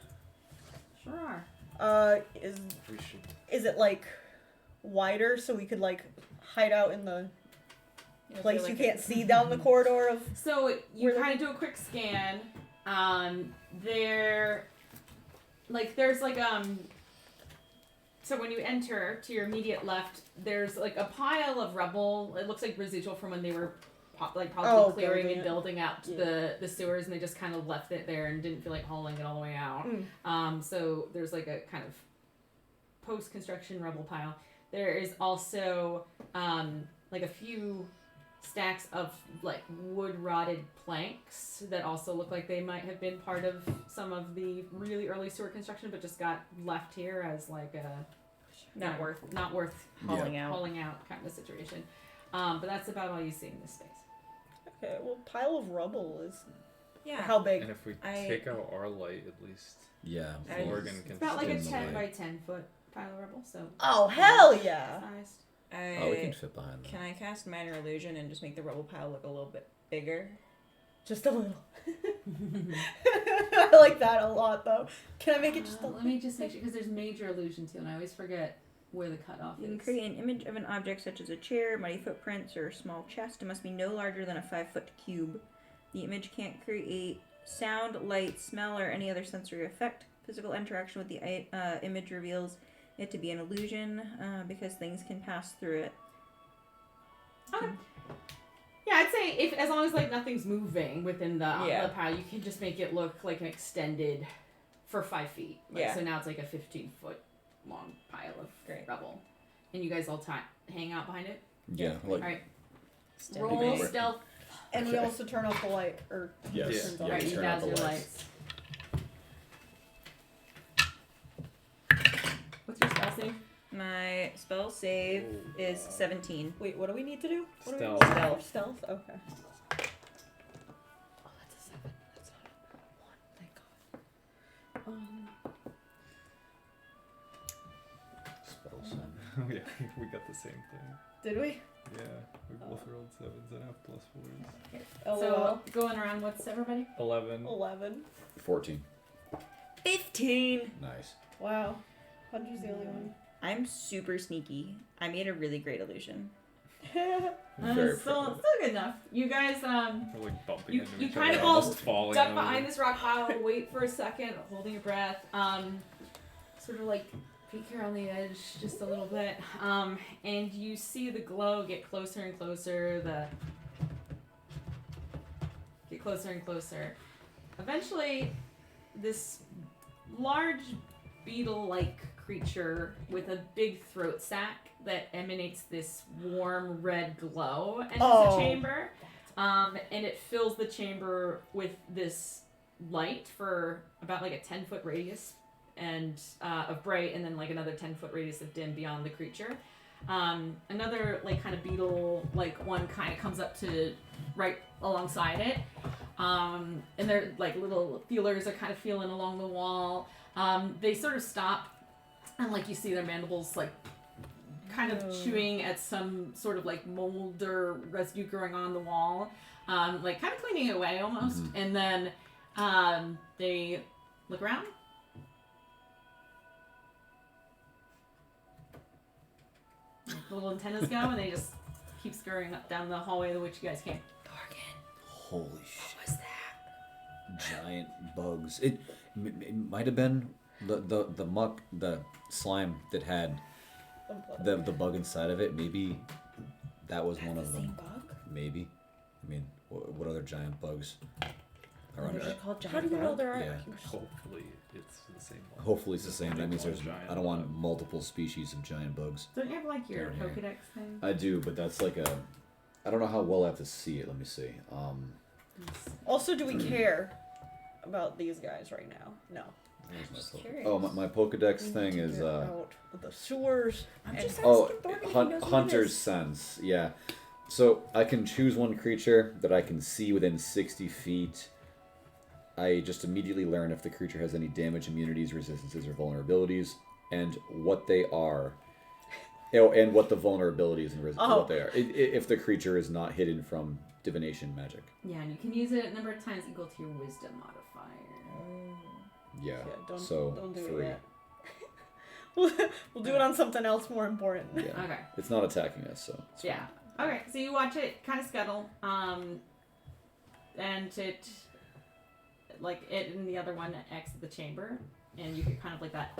Sure are. We should. Is it, like, wider so we could, like, hide out in the place you can't see down the corridor of... So you Where kind of do a quick scan. So when you enter to your immediate left, there's like a pile of rubble. It looks like residual from when they were probably clearing building and it. building out Yeah. the sewers, and they just kind of left it there and didn't feel like hauling it all the way out. So there's like a kind of post-construction rubble pile. There is also like a few stacks of like wood rotted planks that also look like they might have been part of some of the really early sewer construction, but just got left here as like a Not worth hauling hauling out. out kind of a situation. But that's about all you see in this space. Okay, well, pile of rubble is... Yeah. How big? And if we I- take out our light, at least Yeah. I- Morgan It's can. about like a in the 10 way. by 10 foot pile of rubble, so Oh, hell yeah! sized. Oh, we can fit behind them. Can I cast minor illusion and just make the rubble pile look a little bit bigger? Just a little. I like that a lot, though. Can I make it just a Let little? me just make sure, because there's major illusion too, and I always forget where the cutoff You can is. create an image of an object such as a chair, muddy footprints, or a small chest. It must be no larger than a 5-foot cube. The image can't create sound, light, smell, or any other sensory effect. Physical interaction with the image reveals it to be an illusion because things can pass through it. Okay. Yeah, I'd say if as long as like nothing's moving within the Yeah. pile, you can just make it look like an extended for 5 feet. Like, Yeah. So now it's like a 15-foot long pile of Great. rubble, and you guys all hang out behind it. Yeah. All Like, right. Still Roll Maybe. stealth. And we also turn off the light, or... yes. turns Yeah, off. All right, you turn out guys the your lights. lights. What's your spell save? My spell save is 17. Wait, what do we need to do? What do we Stealth. roll for? Stealth? Okay. Oh, that's a 7. That's not a 1, thank God. Spell send. Yeah, we got the same thing. Did we? Yeah, we both rolled 7s and have +4s. Oh, So going around, what's everybody? 11. 11. 14. 15. Nice. Wow. Hunter's the only one. I'm super sneaky. I made a really great illusion. Very Still proud. good enough. You guys, We're like bumping You- into you each kind other, of all almost falling duck over. behind this rock pile, wait for a second, holding your breath. Sort of like peek here on the edge just a little bit. And you see the glow get closer and closer. Get closer and closer. Eventually, this large beetle-like creature with a big throat sac that emanates this warm red glow enters the chamber. And it fills the chamber with this light for about like a 10-foot radius and of bright, and then like another 10-foot radius of dim beyond the creature. Another like kind of beetle like one kind of comes up to right alongside it. And their like little feelers are kind of feeling along the wall. They sort of stop, and like you see their mandibles like kind of chewing at some sort of like mold or residue growing on the wall, like kind of cleaning it away almost. And then they look around. The little antennas go, and they just keep scurrying up down the hallway the which you guys came. Holy shit. What was that? Giant bugs. It might have been the muck, the slime that had the bug inside of it. Maybe that was one of them. Bug? Maybe. I mean, what other giant bugs are under They're it? called giant How do you know bug. there are? Yeah. Hopefully it's the same one. Hopefully it's the same. That means there's. Giant I don't want bug. multiple species of giant bugs. don't you have like your Down here. Pokedex thing? I do, but that's like a. I don't know how well I have to see it. Let me see. Also, do we care about these guys right now? No. Where's my Just Poke- curious. Oh, my Pokedex We thing need to is get out of the sewers. I'm and- just asking Oh, Thorgan if he knows what it Hunter's is. Sense. Yeah. So I can choose one creature that I can see within 60 feet. I just immediately learn if the creature has any damage, immunities, resistances, or vulnerabilities, and what they are. Oh, and what the vulnerabilities and what they are. If the creature is not hidden from divination magic. Yeah, and you can use it a number of times equal to your wisdom modifier. Yeah. Yeah, so don't do 3. it yet. we'll do it on something else more important. Yeah. Okay. It's not attacking us, so. It's Yeah. Okay, so you watch it kind of scuttle, and it, like it and the other one exit the chamber, and you get kind of like that,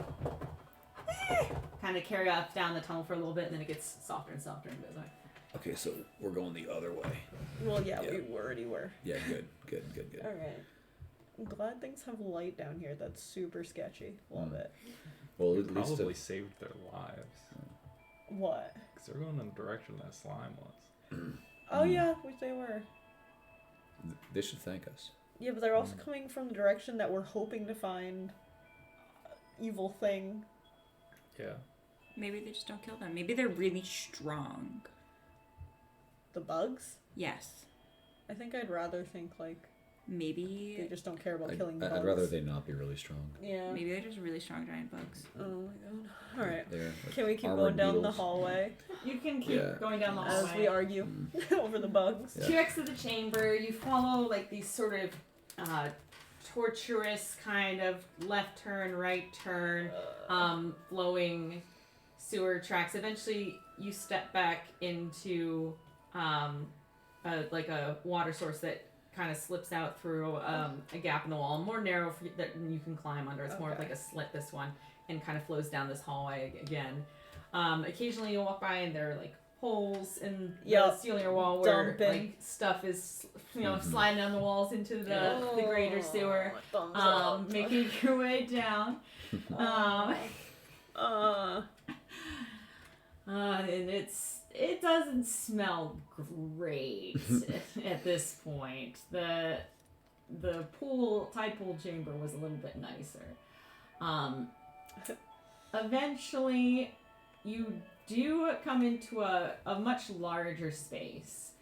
kind of carry off down the tunnel for a little bit, and then it gets softer and softer and goes away. Okay, so we're going the other way. Well, yeah, Yeah. we already were. Yeah, good. All right. I'm glad things have light down here. That's super sketchy. Love it. Well, They at least probably saved their lives. What? Because they're going in the direction that slime was. Oh yeah, which they were. they should thank us. Yeah, but they're also coming from the direction that we're hoping to find evil thing. Yeah. Maybe they just don't kill them. Maybe they're really strong. The bugs? Yes. I think I'd rather think like they Maybe just don't care about killing bugs. I'd rather they not be really strong. Yeah. maybe they're just really strong giant bugs. Oh my god. All right. They're like Can we keep armored going down the beetles. hallway You can keep Yeah. going down the as hallway. we argue over the bugs? Yeah. You exit the chamber. You follow like these sort of tortuous kind of left turn, right turn, flowing sewer tracks. Eventually, you step back into like a water source that kind of slips out through a gap in the wall, more narrow that you can climb under. It's more of Okay. like a slit, this one, and kind of flows down this hallway again. Occasionally, you'll walk by and there are like holes in the Yep. ceiling or wall where Dumping. like stuff is sliding down the walls into the greater sewer. Thumbs up. Making your way down. And it doesn't smell great at this point. The tide pool chamber was a little bit nicer. Eventually, you do come into a much larger space.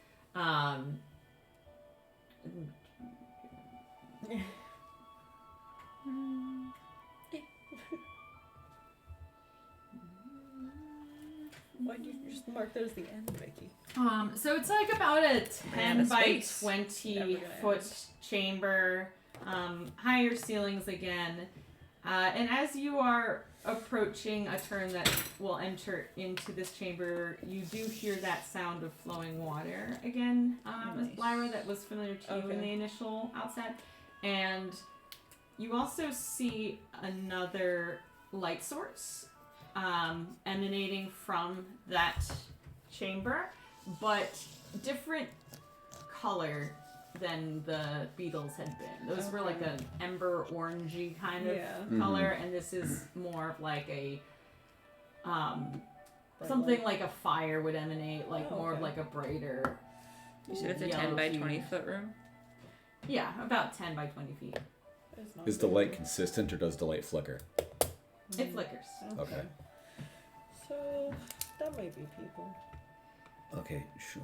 Why'd you just mark that as the end, Vicky? So it's like about a 10 of by space. 20 Never gonna foot end. chamber, higher ceilings again. And as you are approaching a turn that will enter into this chamber, you do hear that sound of flowing water again, Nice. Lyra, that was familiar to you in Okay. the initial outset. And you also see another light source emanating from that chamber, but different color than the beetles had been. Those were like an ember orangey kind of Yeah. color, and this is more of like a Bright something light. like a fire would emanate, like more of okay. like a brighter. You said it's a yellow 10 by hue. 20 foot room? Yeah, about 10 by 20 feet. It's not Is the very light big. consistent or does the light flicker? It flickers. Okay. So that might be people. Okay, sure.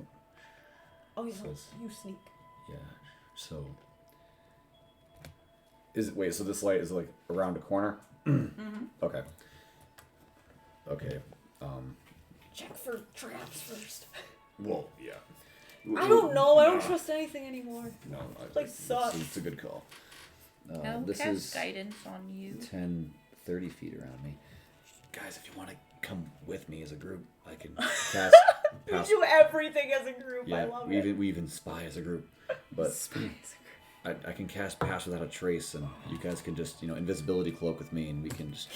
Oh, yeah, So it's- you sneak. Yeah. So. So this light is like around a corner? Mm-hmm. Okay. Okay. Check for traps first. Well, yeah. I don't know. I don't Nah. trust anything anymore. No, Like, sucks. It's a good call. I'll This cast is guidance on you. 10, 30 feet around me. Guys, if you want to come with me as a group, I can cast We pass. do everything as a group. I Yeah, love we it. even spy as a group. But I can cast pass without a trace, and you guys can just invisibility cloak with me, and we can just.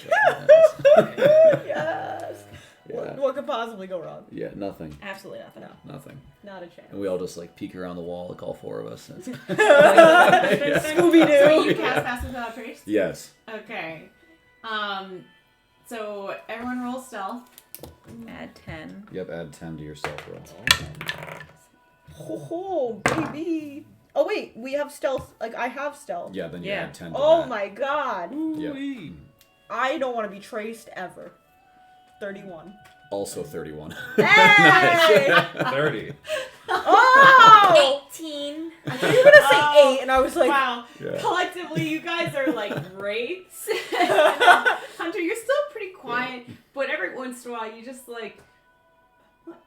Yes. Yeah. What could possibly go wrong? Yeah, nothing, Absolutely nothing. No. nothing. Not a chance. And we all just like peek around the wall, like all four of us. and it's- Scooby So you Doo. cast Pass Without Trace? yes. Okay. So everyone roll stealth. Add 10. Yep. Add 10 to your stealth roll. Ho ho, baby. Oh wait, we have stealth. Like I have stealth. Yeah. Then you Yeah. add 10 to Oh that. my god. Yep. I don't want to be traced ever. 31. Also 31. Hey! 30. Oh! 18. I thought you were gonna say Oh, 8, and I was like, Wow. Yeah. Collectively, you guys are like greats. Hunter, you're still pretty quiet, but every once in a while, you just like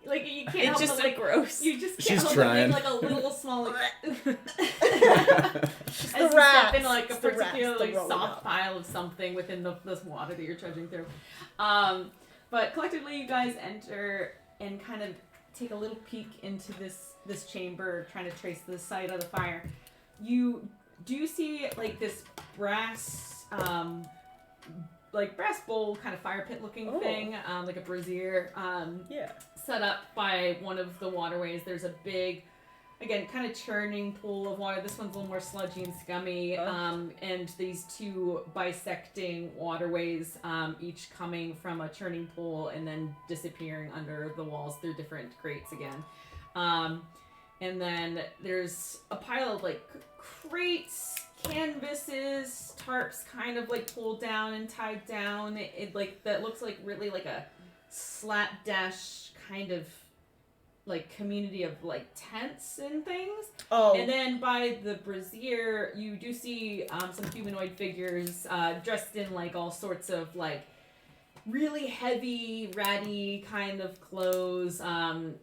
you can't It's help just but so like gross. you just can't She's help trying. but make like a little small like it's as the you step rats. in like a It's the rats, particularly the rolling soft up. pile of something within this water that you're trudging through. But collectively, you guys enter and kind of take a little peek into this chamber, trying to trace the site of the fire. You do see like this brass bowl kind of fire pit looking Oh. thing, like a brazier. Yeah. Set up by one of the waterways. There's a big, again, kind of churning pool of water. This one's a little more sludgy and scummy. Oh. And these two bisecting waterways, each coming from a churning pool and then disappearing under the walls through different grates again. And then there's a pile of like crates, canvases, tarps kind of like pulled down and tied down. It like that looks like really like a slapdash kind of like community of like tents and things. Oh. And then by the brazier, you do see some humanoid figures dressed in like all sorts of like really heavy, ratty kind of clothes.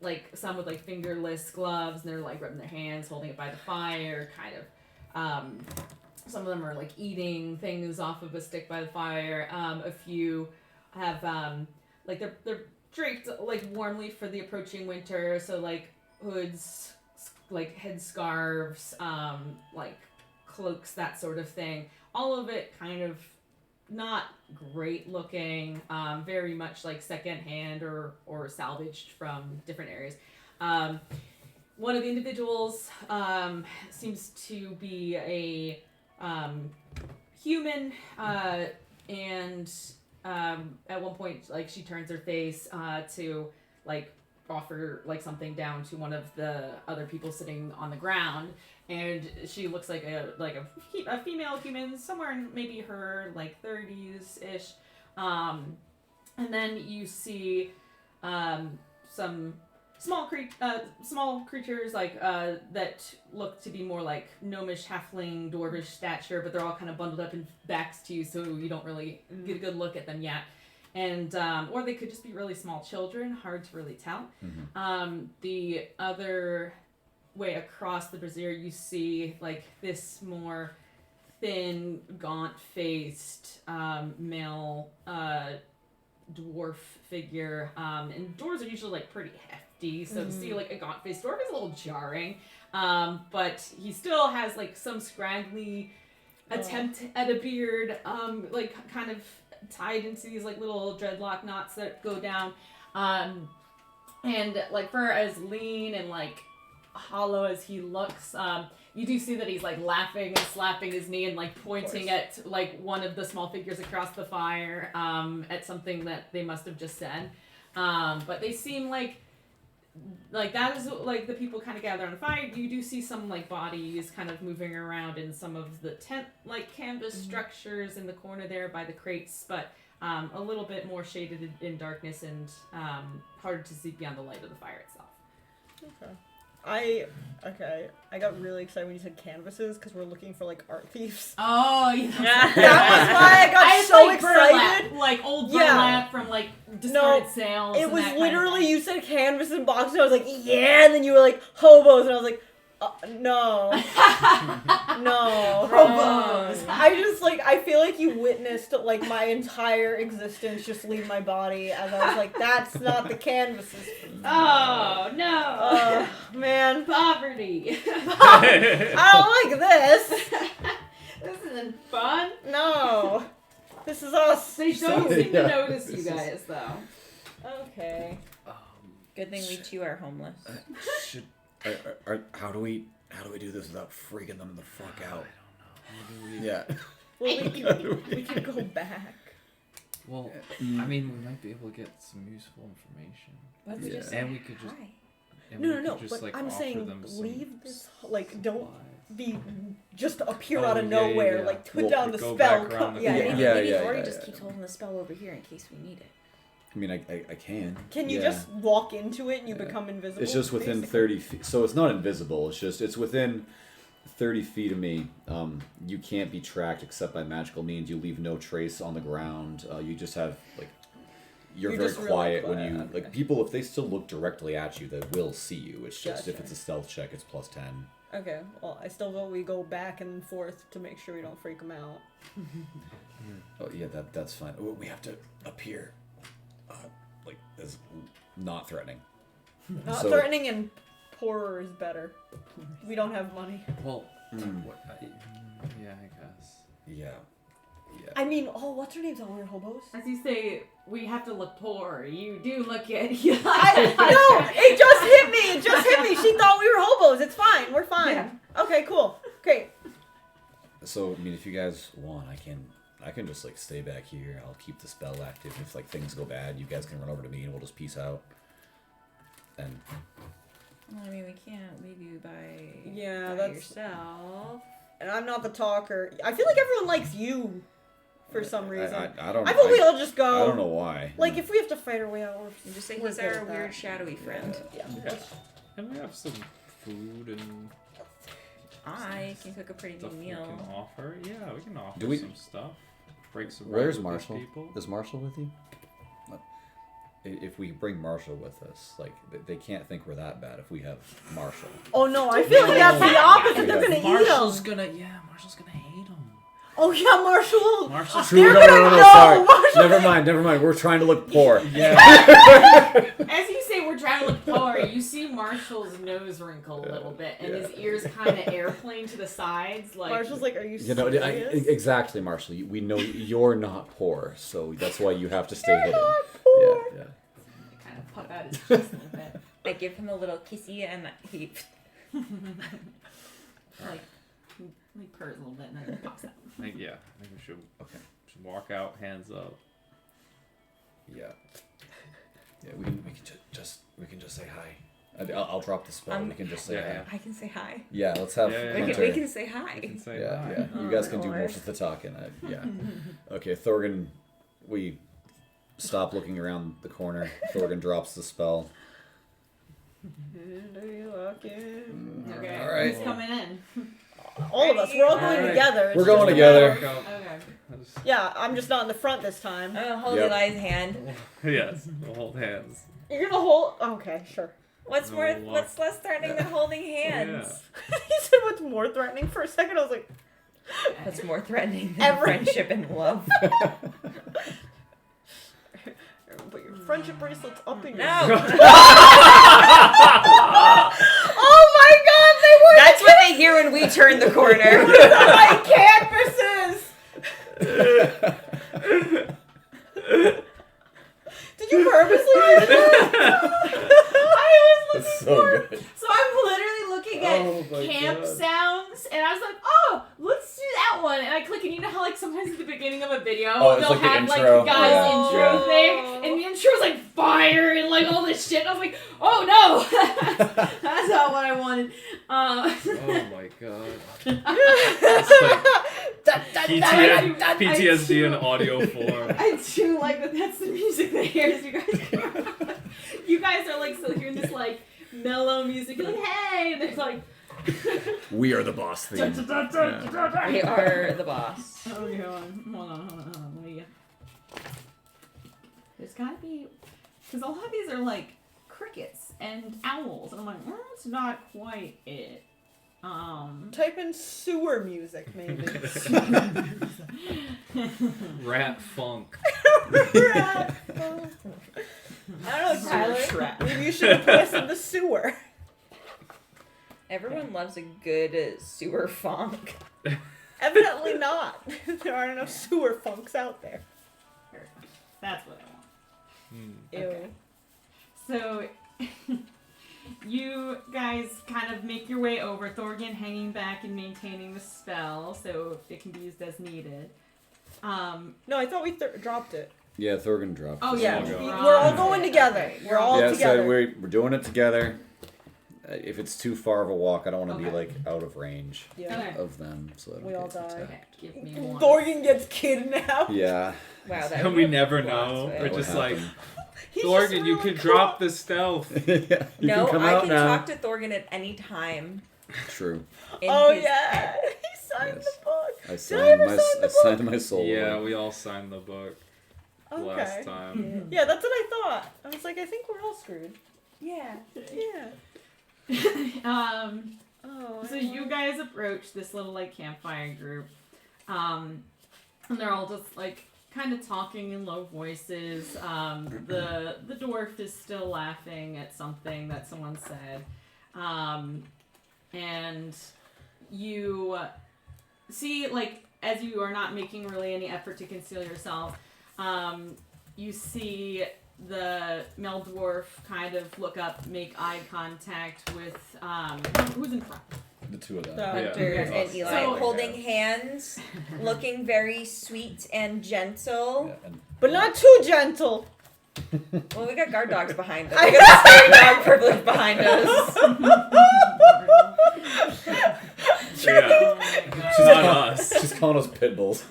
Like some with like fingerless gloves, and they're like rubbing their hands, holding it by the fire, kind of. Some of them are like eating things off of a stick by the fire. A few have like they're draped like warmly for the approaching winter, so like hoods, like head scarves, like cloaks, that sort of thing. All of it kind of not great looking, very much like secondhand or salvaged from different areas. One of the individuals seems to be a human, and at one point, like she turns her face to like offer like something down to one of the other people sitting on the ground, and she looks like a female human, somewhere in maybe her like 30s ish, and then you see some small creatures like that look to be more like gnomish, halfling, dwarvish stature, but they're all kind of bundled up in backs to you, so you don't really get a good look at them yet. And or they could just be really small children, hard to really tell. Mm-hmm. The other way across the brazier, you see like this more thin, gaunt-faced male dwarf figure. And dwarves are usually like pretty hefty, so to see like a gaunt-faced dwarf is a little jarring. But he still has like some scraggly attempt at a beard, like kind of tied into these like little dreadlock knots that go down. And like for as lean and like hollow as he looks, you do see that he's like laughing and slapping his knee and like pointing at like one of the small figures across the fire at something that they must have just said. But they seem like that is like the people kind of gather on the fire. You do see some like bodies kind of moving around in some of the tent like canvas structures in the corner there by the crates, but a little bit more shaded in darkness and harder to see beyond the light of the fire itself. Okay. I got really excited when you said canvases because we're looking for like art thieves. Oh, yeah. That was why I got so like excited. Burlap, like old burlap from like discarded sales. It and was that kind of literally thing. you said canvas and boxes. And I was like, yeah, and then you were like hobos, and I was like, no, no, Hobos. I feel like you witnessed like my entire existence just leave my body as I was like, that's not the canvases. Oh no! Man, Poverty. I don't like this. This isn't fun. No, this is us. They don't seem Yeah. to notice This you is- guys though. Okay. Good thing we two are homeless. Should how do we do this without freaking them the fuck out? I don't know. Yeah. Well, we can go back. Well, I mean, we might be able to get some useful information. Let's Yeah. just And we could just. hi. And No, we no, no. could just, But like, I'm offer saying them some leave this. Like, don't supplies. be just appear Oh, out of yeah, nowhere. yeah. Like, put Well, down the go spell. back around the Yeah. corner. Yeah. Maybe Ori yeah, just yeah. keeps holding the spell over here in case we need it. I mean, I can. Can you Yeah. just walk into it and you Yeah. become invisible? It's just within basically? 30 feet. So it's not invisible. It's within 30 feet of me. You can't be tracked except by magical means. You leave no trace on the ground. You just have, like, you're You're very just really quiet when quiet, you, okay. like, people, if they still look directly at you, they will see you. It's just, if Gotcha. it's a stealth check, it's plus 10. Okay. Well, I still vote we go back and forth to make sure we don't freak them out. Oh, yeah, that's fine. We have to appear, like, as not threatening. Not So- threatening and poorer is better. We don't have money. Well, Mm. yeah, I guess. Yeah. Yeah. I mean, what's her name's all we're hobos? As you say, we have to look poor. You do look it. No, it just hit me. It just hit me. She thought we were hobos. It's fine. We're fine. Yeah. Okay, cool. Great. So, I mean, if you guys want, I can just, like, stay back here. I'll keep the spell active. If, like, things go bad, you guys can run over to me and we'll just peace out. And Well, I mean, we can't leave you by Yeah, by that's- yourself. And I'm not the talker. I feel like everyone likes you for some reason. I don't. I thought we all just go. I don't know why. Like, if we have to fight our way out, we're You just say we're he's good our at that. weird shadowy friend. Yeah. And we have some food and I can cook a pretty stuff good we meal. can offer. Yeah, we can offer Do we- some stuff. Break some bread Where's with these Marshall? people. Is Marshall with you? If we bring Marshall with us, like, they can't think we're that bad if we have Marshall. Oh no, I feel like that's the opposite. They're gonna eat Marshall's them. Marshall's gonna hate him. Oh yeah, Marshall. Marshall's They're no, gonna know. sorry. Marshall. Never mind. We're trying to look poor. Yeah. As you say, we're trying to look poor. You see Marshall's nose wrinkle a little bit, and his ears kind of airplane to the sides, like. Marshall's like, are you You know, serious? exactly, Marshall. We know you're not poor, so that's why you have to stay hidden. not poor. Yeah. Kind of puff out his chest a little bit. I give him a little kissy and he. Like, he purrs a little bit and then it pops out. I think we should Okay. walk out, hands up. Yeah. Yeah. We can just say hi. I'll drop the spell. We can just say yeah, hi. I can say hi. Yeah. Let's have Yeah, yeah, We Hunter. can, we can say hi. We can say Yeah, hi. yeah. You Oh, guys can do Lord. most of the talking. Yeah. Okay, Thorgan, we stop looking around the corner. Thorgan drops the spell. Okay. All right. Who's coming in? All of us. We're all going Alright. together. It's We're just going a together. matter- Okay. Yeah, I'm just not in the front this time. Hold Yep. Eli's hand. Yes, we'll hold hands. You're gonna hold. Okay, sure. What's No more? luck. What's less threatening than holding hands? He said, "What's more threatening?" For a second, I was like, That's more threatening than Every- friendship and love. Put your friendship bracelets up in your. No. Oh my God! They were That's what they hear when we turn the corner. my canvases. Did you purposely do that? I was looking That's so for. good. So I'm literally looking at Oh my camp God. sounds, and I was like, "Oh, let's do that one." And I click, and you know how like sometimes at the beginning of a video Oh, it's they'll like the have like intro. the guy's Yeah. intro Yeah. thing, and the intro was like fire and like all this shit. And I was like, "Oh no, that's not what I wanted." Oh my god. Dun, dun, dun, dun. PTSD in audio form. I do like that. That's the music that hears you guys. You guys are like still hearing this like mellow music. You're like, "Hey," and there's like. We are the boss theme. Yeah. We are the boss. Oh, hold on. Let me. There's gotta be, because a lot of these are like crickets and owls, and I'm like, that's not quite it. Type in sewer music, maybe. Rat funk. I don't know, Tyler. Maybe you should have put us in the sewer. Everyone loves a good sewer funk. Evidently not. There aren't enough sewer funks out there. That's what I want. Ew. So, you guys kind of make your way over, Thorgan hanging back and maintaining the spell, so it can be used as needed. No, I thought we dropped it. Yeah, Thorgan dropped. Oh it. yeah, all go. We're all going together. Okay. We're all Yeah, together. so we're doing it together. If it's too far of a walk, I don't want to be Okay. like out of range Yeah. Okay. of them, so that We all die. Okay, give me one. Thorgan gets kidnapped. Yeah. Wow, that And would we be a never plot know. twist. We're That just would like, happen. He's Thorgan, just you really can drop caught. the stealth. Yeah, you No, can come I out can now. talk to Thorgan at any time. True. in Oh his yeah, head. he signed Yes. the book. I I signed ever my sign the I signed my soul. Yeah, away. we all signed the book Okay. last time. Yeah, that's what I thought. I was like, I think we're all screwed. Yeah. Yeah. Oh. So you guys approach this little like campfire group, and they're all just like kind of talking in low voices. The dwarf is still laughing at something that someone said, and you see like as you are not making really any effort to conceal yourself, you see the male dwarf kind of look up, make eye contact with who's in front. The two of them. Yeah. Hunter Yeah. and Eli So- holding hands, looking very sweet and gentle. Yeah, and But not too gentle. Well, we got guard dogs behind us. We got the scary dog privilege behind us. Yeah, Oh my god. she's not us. she's calling us pit bulls.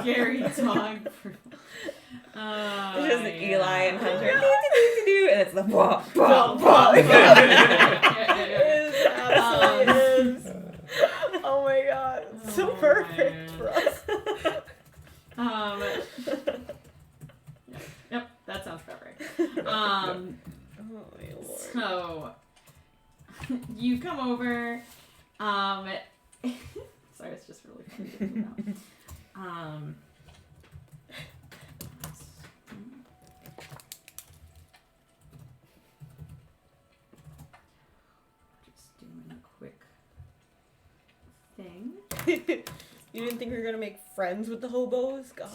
Scary dog. It's just Eli and Hunter. Do-do-do-do-do, and it's the blah, blah, Blah, blah. blah. Yeah. It is, absolutely is. Oh my god. It's so Oh, perfect man. for us. Yep, that sounds about right. Oh my lord. So you come over. Sorry, it's just really funny to think about. Just doing a quick thing. You didn't think we were gonna make friends with the hobos? God.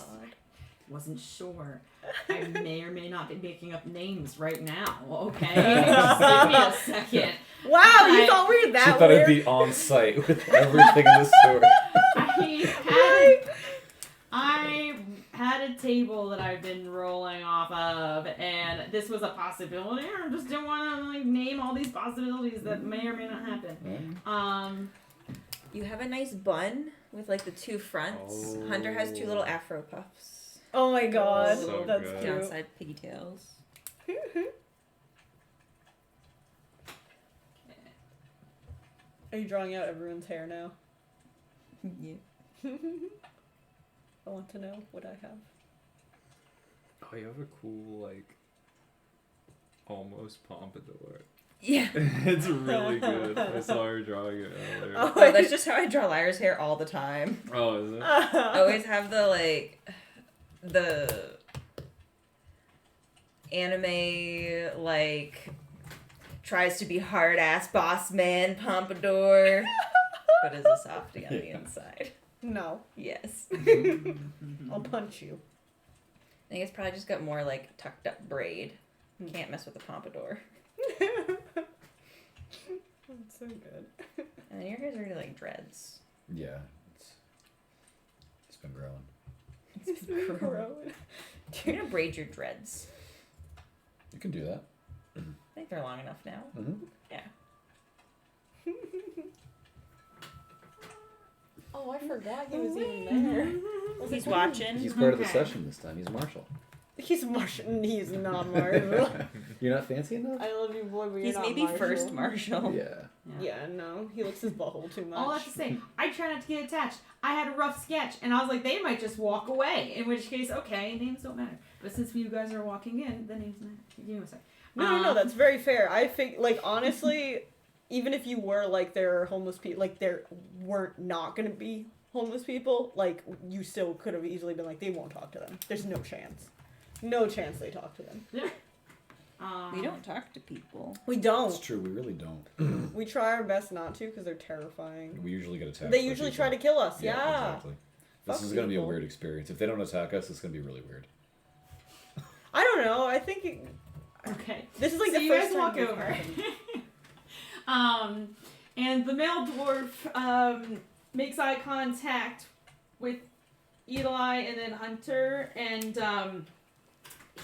Wasn't sure. I may or may not be making up names right now. Okay, just give me a second. Wow, you I- thought we were She that thought weird? it'd be on site with everything in the store. I had a table that I've been rolling off of, and this was a possibility. I just didn't want to like name all these possibilities that may or may not happen. You have a nice bun with like the two fronts. Oh. Hunter has two little afro puffs. Oh my god, So that's good. cute. Downside pigtails. Are you drawing out everyone's hair now? Yeah. I want to know what I have. Oh, you have a cool like almost pompadour. Yeah. It's really good. I saw her drawing it earlier. Oh, Oh, that's just how I draw Lyra's hair all the time. Oh, is it? I always have the anime, tries to be hard ass boss man pompadour, but is a softie on the inside. No, Yes. I'll punch you. I think it's probably just got more tucked up braid. Can't mess with the pompadour. That's so good. And then your hair's already dreads. Yeah. It's been growing. It's been growing. You're gonna braid your dreads. You can do that. I think they're long enough now. Mm-hmm. Yeah. Oh, I forgot he was even there. He's watching. He's part of the Okay. session this time. He's Marshall. He's Martian. He's not Marshall. You're not fancy enough? I love you, boy, but you're He's not maybe Marshall. first Marshall. Yeah. Yeah, no. He licks his butthole too much. All I have to say, I try not to get attached. I had a rough sketch, and I was like, they might just walk away. In which case, okay, names don't matter. But since you guys are walking in, the names matter. Give me a sec. No, that's very fair. I think, honestly, even if you were, there are homeless people, there weren't not gonna be homeless people, you still could have easily been they won't talk to them. There's no chance. No chance they talk to them. We don't talk to people. We It's don't. true. We really don't. We try our best not to because they're terrifying. We usually get attacked. They by usually people. try to kill us, yeah. Exactly. This Fuck is going to be a people. weird experience. If they don't attack us, it's going to be really weird. I don't know. I think Okay. this is So the you first guys time walk we've over. had- And the male dwarf makes eye contact with Eli and then Hunter, and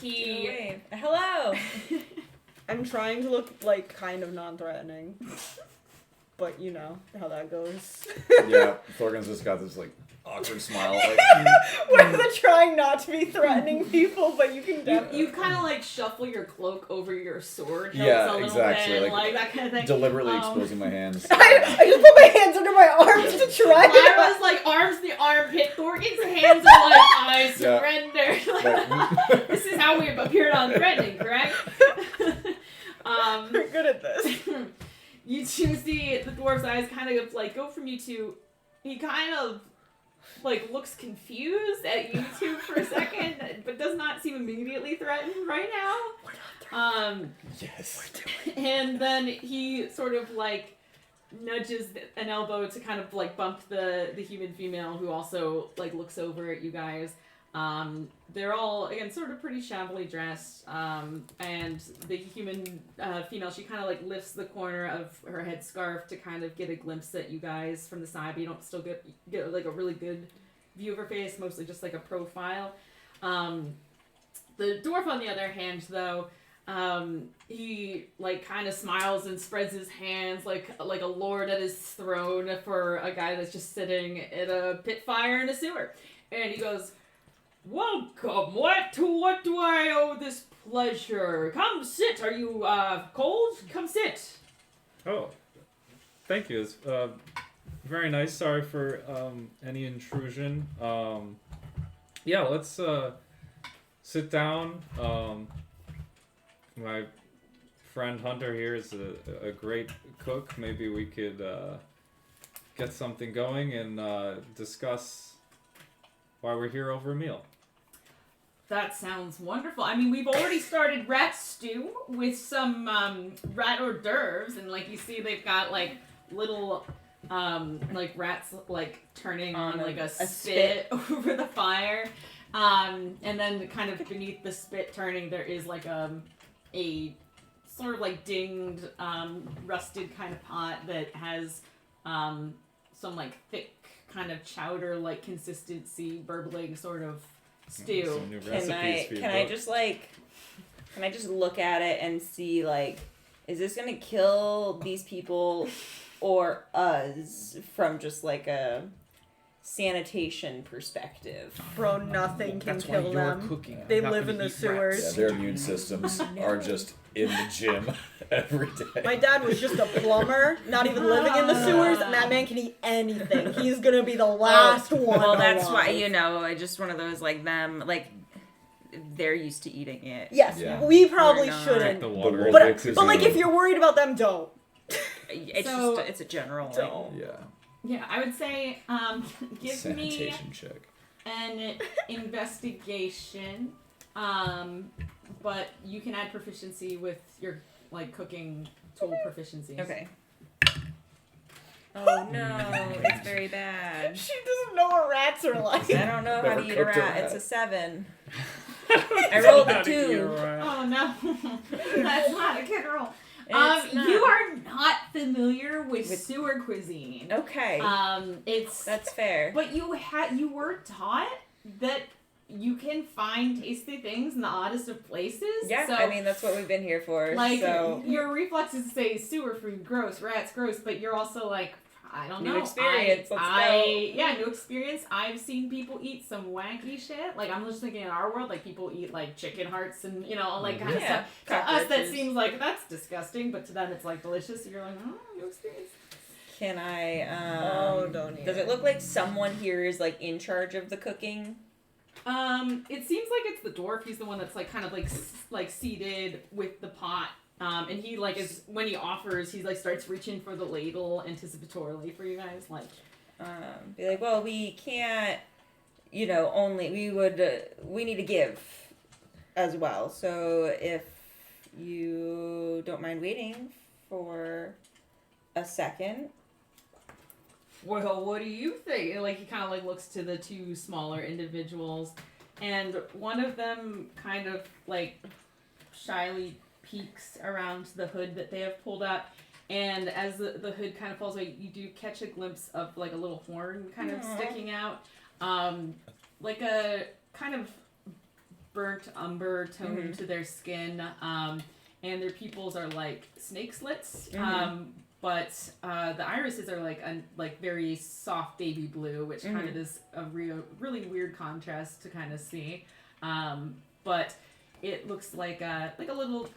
he. Wave. Hello. I'm trying to look kind of non-threatening, but you know how that goes. Yeah, Thorgan's just got this awkward smile. We're trying not to be threatening people, but you can definitely. You kind of shuffle your cloak over your sword hilts Yeah, a little exactly, bit, like, that kind of thing. deliberately exposing my hands. I just put my hands under my arms Yeah. to try. Lyra's arms the armpit. Thorgan's hands are I Yeah. surrender. This is how we appeared on Threatening, correct? We're good at this. You two see the dwarf's eyes kind of go from you two. He kind of looks confused at you two for a second, but does not seem immediately threatened right now. Yes. And then he sort of nudges an elbow to kind of bump the human female who also looks over at you guys. They're all again sort of pretty shabbily dressed, and the human female, she kind of lifts the corner of her headscarf to kind of get a glimpse at you guys from the side, but you don't still get a really good view of her face, mostly just a profile. The dwarf, on the other hand, though, he kind of smiles and spreads his hands like a lord at his throne for a guy that's just sitting at a pit fire in a sewer, and he goes, "Welcome. What do I owe this pleasure? Come sit. Are you cold? Come sit." Oh, thank you. It's very nice. Sorry for any intrusion. Yeah, let's sit down. My friend Hunter here is a great cook. Maybe we could get something going and discuss why we're here over a meal. That sounds wonderful. I mean, we've already started rat stew with some rat hors d'oeuvres, and you see, they've got little rats turning on a spit over the fire, and then kind of beneath the spit turning, there is a sort of dinged, rusted kind of pot that has some thick kind of chowder consistency, burbling sort of stew. Some new Can recipes for your I book. just look at it and see is this gonna kill these people or us from just a sanitation perspective? Bro, nothing can That's why kill you're them. cooking. They I'm not live gonna in the eat rats. sewers. Yeah, their immune systems are just in the gym every day. My dad was just a plumber, not even living in the sewers, and that man can eat anything. He's gonna be the last one. Well, that's alive. why I just one of those them they're used to eating it. Yes, Yeah. we probably We're not. Check shouldn't. the The water. world But cuisine. like, if you're worried about them, don't. It's So- just it's a general. Don't. Yeah. Yeah, I would say give me Sanitation check. an investigation, but you can add proficiency with your like cooking tool proficiencies. Okay. Oh no, it's very bad. She doesn't know what rats are like. I don't know how Never to eat a cooked a rat. rat. It's a 7. I rolled a How to eat 2. rat. Oh no, that's not a good roll. It's not. You are not familiar with With- sewer cuisine. Okay. It's That's fair. but you were taught that you can find tasty things in the oddest of places. Yeah, So, I mean that's what we've been here for. like so your reflexes say sewer food, gross, rats, gross, but you're also like, I don't New know. experience, let's go. New experience. I've seen people eat some wacky shit. Like I'm just thinking in our world, like people eat like chicken hearts and like kind of Yeah, stuff. To us, that cockroaches. seems like that's disgusting, but to them it's like delicious. And you're like, new experience. can I? Oh, don't Does it look like someone here is like in charge of the cooking? It seems like it's the dwarf. He's the one that's like kind of like seated with the pot. And he like is when he offers, he like starts reaching for the ladle anticipatorily for you guys. Like, Be like, well, we can't. Only we need to give as well. So if you don't mind waiting for a second. well, what do you think? And like he kind of like looks to the two smaller individuals, and one of them kind of like shyly peeks around the hood that they have pulled up. And as the hood kind of falls away, you do catch a glimpse of like a little horn kind of Aw. sticking out. Like a kind of burnt umber tone Mhm. to their skin. And their pupils are like snake slits. Mhm. But the irises are like very soft baby blue, which kind of is a really weird contrast to kind of see. But it looks like a little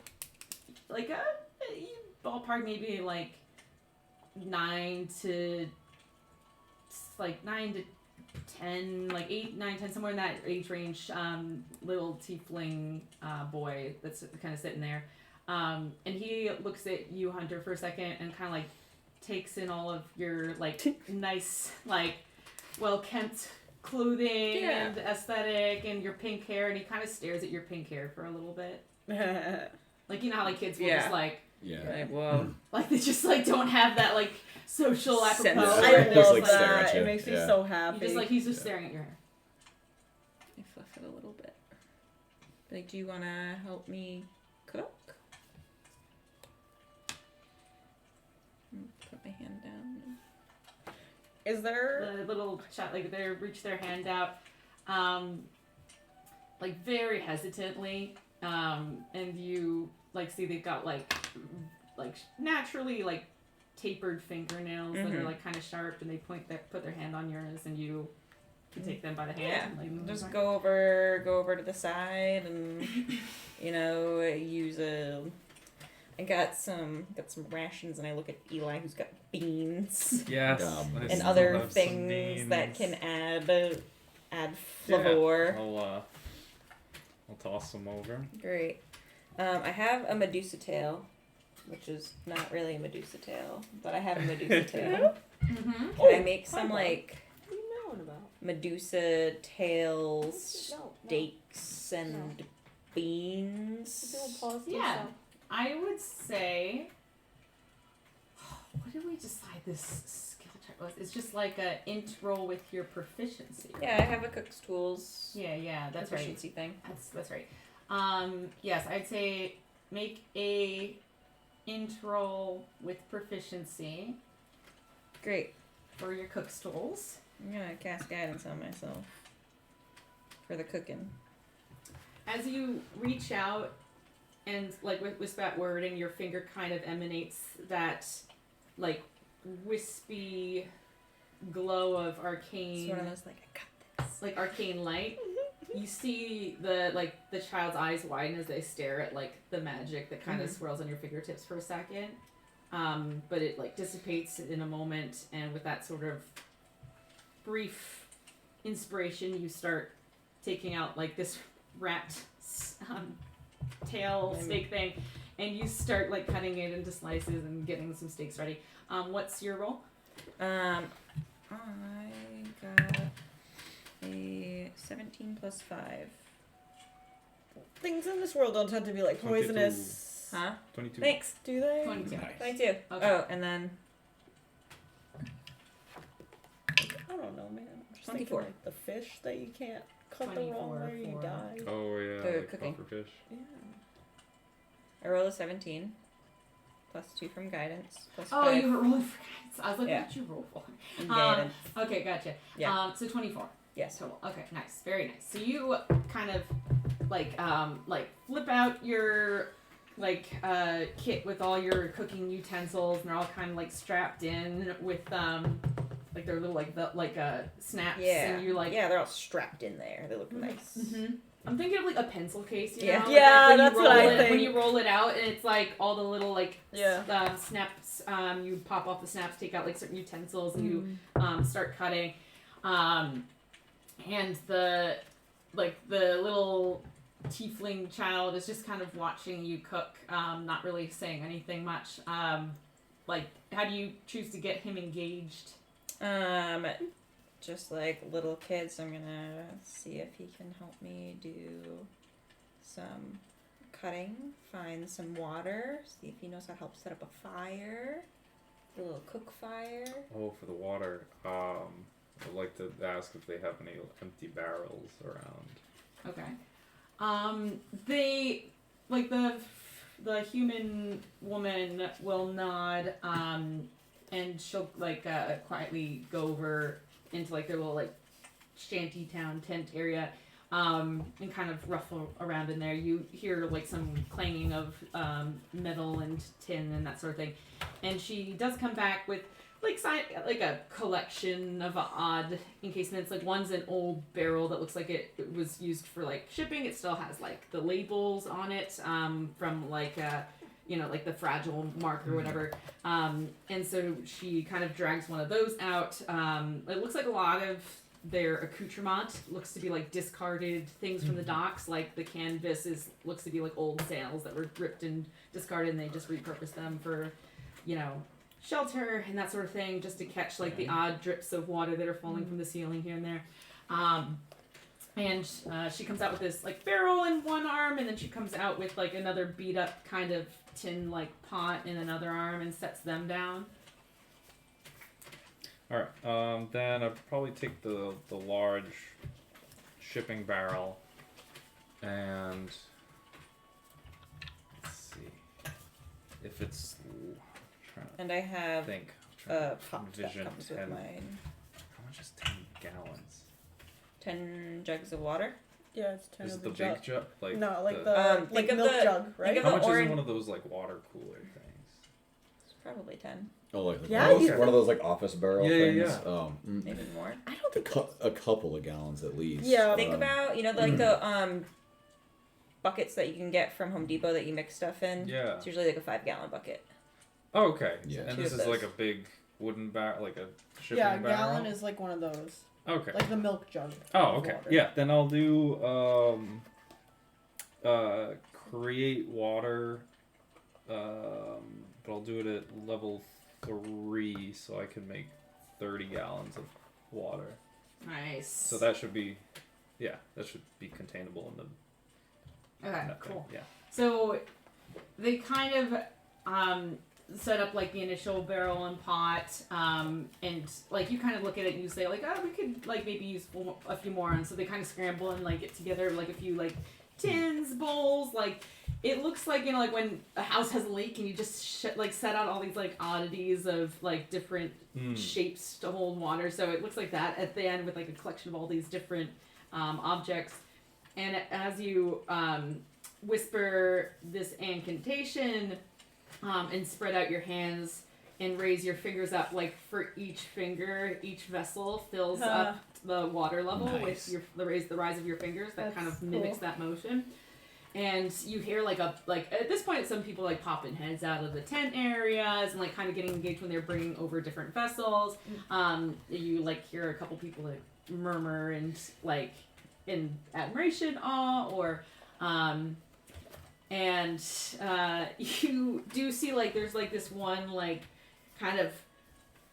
ballpark, maybe like 9 to 10, like 8, 9, 10, somewhere in that age range. Little tiefling boy that's kind of sitting there. And he looks at you, Hunter, for a second and kind of like takes in all of your like nice, like well-kempt clothing Yeah. and aesthetic and your pink hair, and he kind of stares at your pink hair for a little bit. Like, you know how like kids will Yeah. just like Yeah. Whoa. they just like don't have that like social Sense. apropos. Yeah, I where just, they're love like, stare that. at you. It makes me Yeah. so you happy. just like he's just Yeah. staring at your hair. I fluff it a little bit. Like, do you want to help me cook? Put my hand down. Is there? The little chat, like they reach their hand out, like very hesitantly, and you like see they've got like naturally like tapered fingernails that are Mhm. like kind of sharp, and they put their hand on yours, and you can take them by the hand. Yeah, and, like, just go over to the side and use a. I got some rations, and I look at Eli, who's got beans Yes. Yum. I and still other have some things that beans. can add flavor. I'll toss them over. Great. I have a Medusa tail, which is not really a Medusa tail, but I have a Medusa tail. Mm-hmm. Can I make some hi, like What are you knowing about? Medusa tails, No. steaks, and beans? Yeah. I would say. What did we decide this skill check was? It's just like a int roll with your proficiency. Yeah, I have a cook's tools Yeah, that's right. proficiency thing. That's right. Yes, I'd say make a int roll with proficiency Great. for your cook's tools. I'm gonna cast guidance on myself for the cooking. As you reach out and like with that wording, your finger kind of emanates that like wispy glow of It's arcane, one of those like I got this. like arcane light. You see the child's eyes widen as they stare at like the magic that kind of swirls on your fingertips for a second, but it like dissipates in a moment, and with that sort of brief inspiration, you start taking out like this rat tail steak thing, and you start like cutting it into slices and getting some steaks ready. What's your roll? I got a 17 plus 5. Things in this world don't tend to be like 22. poisonous. Huh? 22. Thanks. Do they? 22. 22. Okay. Oh, and then I don't know, man. I'm just thinking 24. like the fish that you can't cut the wrong 24 way, you for- die. Oh yeah, The like cooking. puffer fish. Yeah. I rolled a 17. Plus 2 from guidance. Plus Oh, 5 you were rolling for guidance. I was like, Yeah. what'd you roll for? from guidance. Okay, gotcha. Yeah. So 24. Yes. Total. Okay, nice. Very nice. So you kind of like flip out your kit with all your cooking utensils, and they're all kind of like strapped in with like their little snaps, Yeah. and you like Yeah, they're all strapped in there. They look nice. Mm-hmm. I'm thinking of like a pencil case, you Yeah. know? Yeah, when that's you what roll I it, When think. you roll it out, and it's like all the little Yeah. snaps. You pop off the snaps, take out like certain utensils, and you Mm. start cutting. And the little tiefling child is just kind of watching you cook, not really saying anything much. How do you choose to get him engaged? Just like little kids, I'm gonna see if he can help me do some cutting, find some water, see if he knows how to help set up a fire, a little cook fire. Oh, for the water. I'd like to ask if they have any empty barrels around. Okay. They the human woman will nod, and she'll quietly go over into like their little shanty town tent area, and kind of ruffle around in there. You hear like some clanging of metal and tin and that sort of thing, and she does come back with a collection of odd encasements. Like one's an old barrel that looks like it was used for shipping. It still has the labels on it from the fragile mark or whatever. And so she kind of drags one of those out. It looks like a lot of their accoutrement looks to be discarded things from the docks. Like the canvas looks to be old sails that were ripped and discarded, and they just repurposed them for shelter and that sort of thing, just to catch the odd drips of water that are falling from the ceiling here and there. And she comes out with this barrel in one arm, and then she comes out with another beat up kind of tin pot in another arm and sets them down. All right. Then I'd probably take the large shipping barrel and let's see if it's. And I have Think. a pot that envision comes 10. with mine. How much is 10 gallons? 10 jugs of water. Yeah, it's 10 Is of it the jug. big jug? No, the, the think of milk the- jug, right? of How the much is orange- one of those water cooler things? It's probably 10, Oh, Yeah, one, of those, you- one of those office barrel Yeah, things. yeah. maybe more. I don't think A couple of gallons at least. Yeah. Think about the buckets that you can get from Home Depot that you mix stuff in. Yeah. It's usually a 5-gallon bucket. Oh, okay. Yeah. And Two this of is those. a big wooden barrel, a shipping yeah, a barrel? gallon is one of those. Okay. Like the milk jug. Oh, of okay. water. Yeah, then I'll do create water, but I'll do it at level 3 so I can make 30 gallons of water. Nice. So that should be containable in the okay, that thing. cool. Yeah. So they kind of set up the initial barrel and pot, and you kind of look at it and you say oh, we could maybe use a few more, and so they kind of scramble and get together a few tins, bowls. It looks when a house has a leak and you just set out all these oddities of different shapes to hold water. So it looks like that at the end with a collection of all these different objects. And as you whisper this incantation and spread out your hands and raise your fingers up, for each finger, each vessel fills up the water level Nice. with the rise of your fingers. That That's kind of mimics cool. that motion. And you hear at this point some people popping heads out of the tent areas and kind of getting engaged when they're bringing over different vessels. You hear a couple people murmur and in admiration, awe, or and you do see like there's like this one like kind of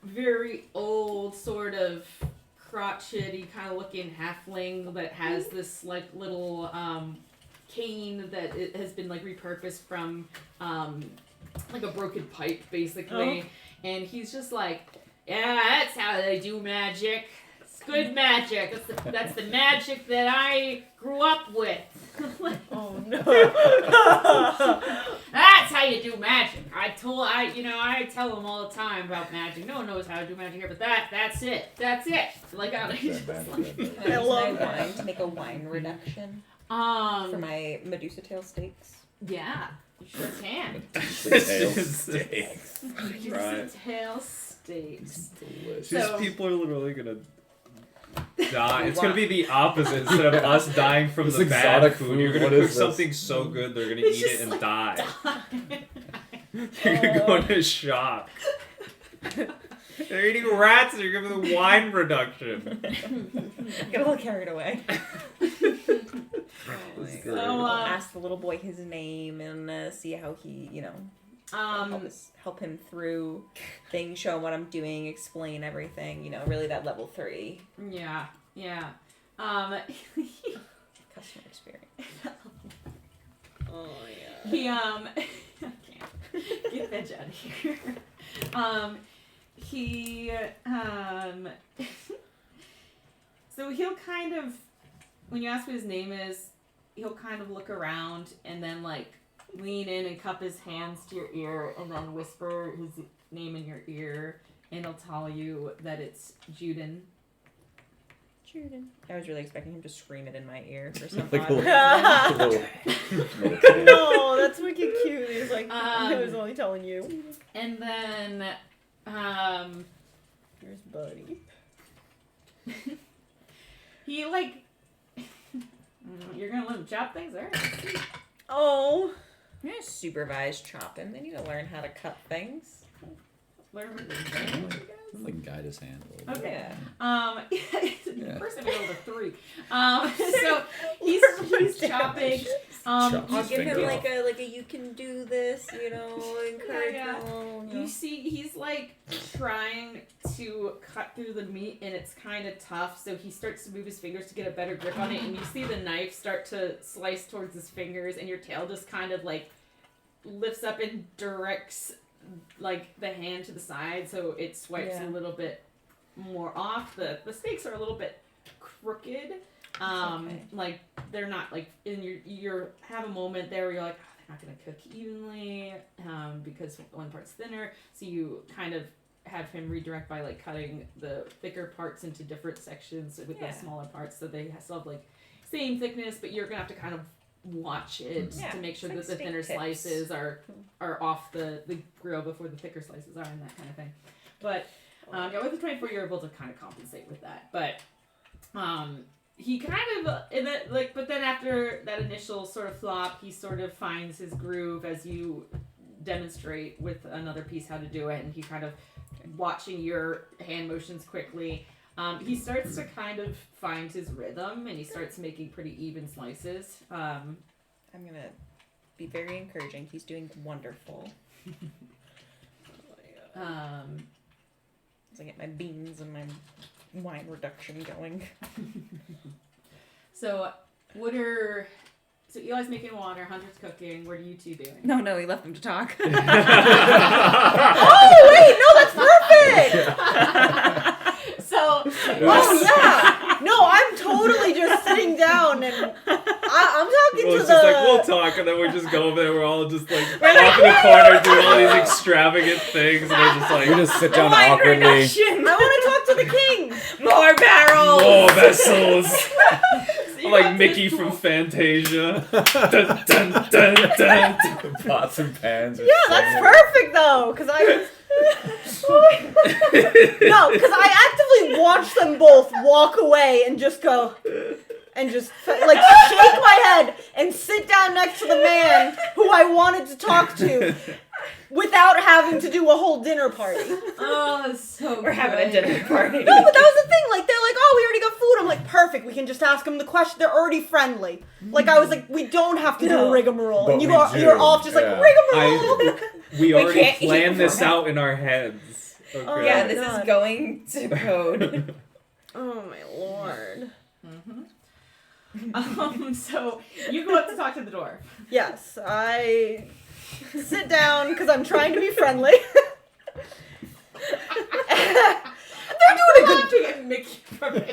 very old sort of crotchety kind of looking halfling that has this like little cane that it has been like repurposed from like a broken pipe basically. And he's just like, yeah, that's how they do magic. It's good magic. That's the magic that I grew up with. Oh no. That's how you do magic. I tell them all the time about magic. No one knows how to do magic here, but that's it. That's it. Like I Can I use love my that. wine to make a wine reduction for um my Medusa tail steaks. yeah, you sure can. Tail steaks. Right. Tail steaks. Delicious. These So- people are literally gonna die. It's gonna be the opposite. Instead of us dying from This the bad exotic food, food, you're gonna what cook is this? something so good they're gonna It's eat it just and like die. You're gonna go into shock. They're eating rats and you're giving them wine reduction. Get a little carried away. So, Ask the little boy his name and see how he, help him through things, show him what I'm doing, explain everything. Really that level 3 yeah. customer experience. Oh yeah. He I can't get Veg out of here. So he'll kind of, when you ask what his name is, he'll kind of look around and then like lean in and cup his hands to your ear and then whisper his name in your ear, and he'll tell you that it's Juden. I was really expecting him to scream it in my ear for some Like odd a reason. little No, that's wicked cute. He's like, I was only telling you. And then Here's Buddy. he like you're gonna let him chop things, alright? Oh. I'm gonna supervise chopping. They need to learn how to cut things. Learn what they're doing. like guide his hand a little bit. Okay. Yeah. First I rolled a 3. So he's chopping. Chop. I'll His give him finger like a you can do this, encourage Yeah. him. You see, he's like trying to cut through the meat, and it's kind of tough. So he starts to move his fingers to get a better grip on it, and you see the knife start to slice towards his fingers, and your tail just kind of like lifts up and directs like the hand to the side, so it swipes Yeah. a little bit more off. The steaks are a little bit crooked. Okay. Like they're not like in your have a moment there where you're like, oh, they're not gonna cook evenly, because one part's thinner. So you kind of have him redirect by like cutting the thicker parts into different sections with Yeah. the smaller parts, so they still have like same thickness, but you're gonna have to kind of watch it Yeah, to make sure it's that like the thinner steak tips. slices are off the grill before the thicker slices are, and that kind of thing. But yeah, with the 24 you're able to kind of compensate with that. But he kind of but then after that initial sort of flop, he sort of finds his groove as you demonstrate with another piece how to do it, and he kind of watching your hand motions quickly. He starts to kind of find his rhythm, and he starts making pretty even slices. I'm gonna be very encouraging. He's doing wonderful. As I get my beans and my wine reduction going. So Eli's making water, Hunter's cooking. What are you two doing? No, he left him to talk. Oh wait, no, that's perfect. So Oh yeah. No, I'm totally just sitting down and I'm talking Well, to it's the. just like, we'll talk, and then we just go over there. We're all just like off in the corner doing all these extravagant things, and they're just like, We just sit down Wine awkwardly. reduction. I want to talk to the king. More barrels. more vessels. So you Like got Mickey this from pool- Fantasia. Dun, dun, dun, dun. Pots and pans. Yeah, that's perfect though, because I. No, because I actively watch them both walk away and just go, and just like shake my head and sit down next to the man who I wanted to talk to, with without having to do a whole dinner party. Oh, that's so We're having a good. dinner party. No, but that was the thing. Like, they're like, oh, we already got food. I'm like, perfect. We can just ask them the question. They're already friendly. Like, I was like, we don't have to do a rigmarole. But And you we are, do, you're off just like, yeah. rigmarole. We already can't eat planned this beforehand. out in our heads. Okay. Oh, Yeah, this God. is going to code. Oh, my lord. So you go up to talk to the dwarf. Yes, I sit down because I'm trying to be friendly. They're doing a good Laughing at Mickey from it.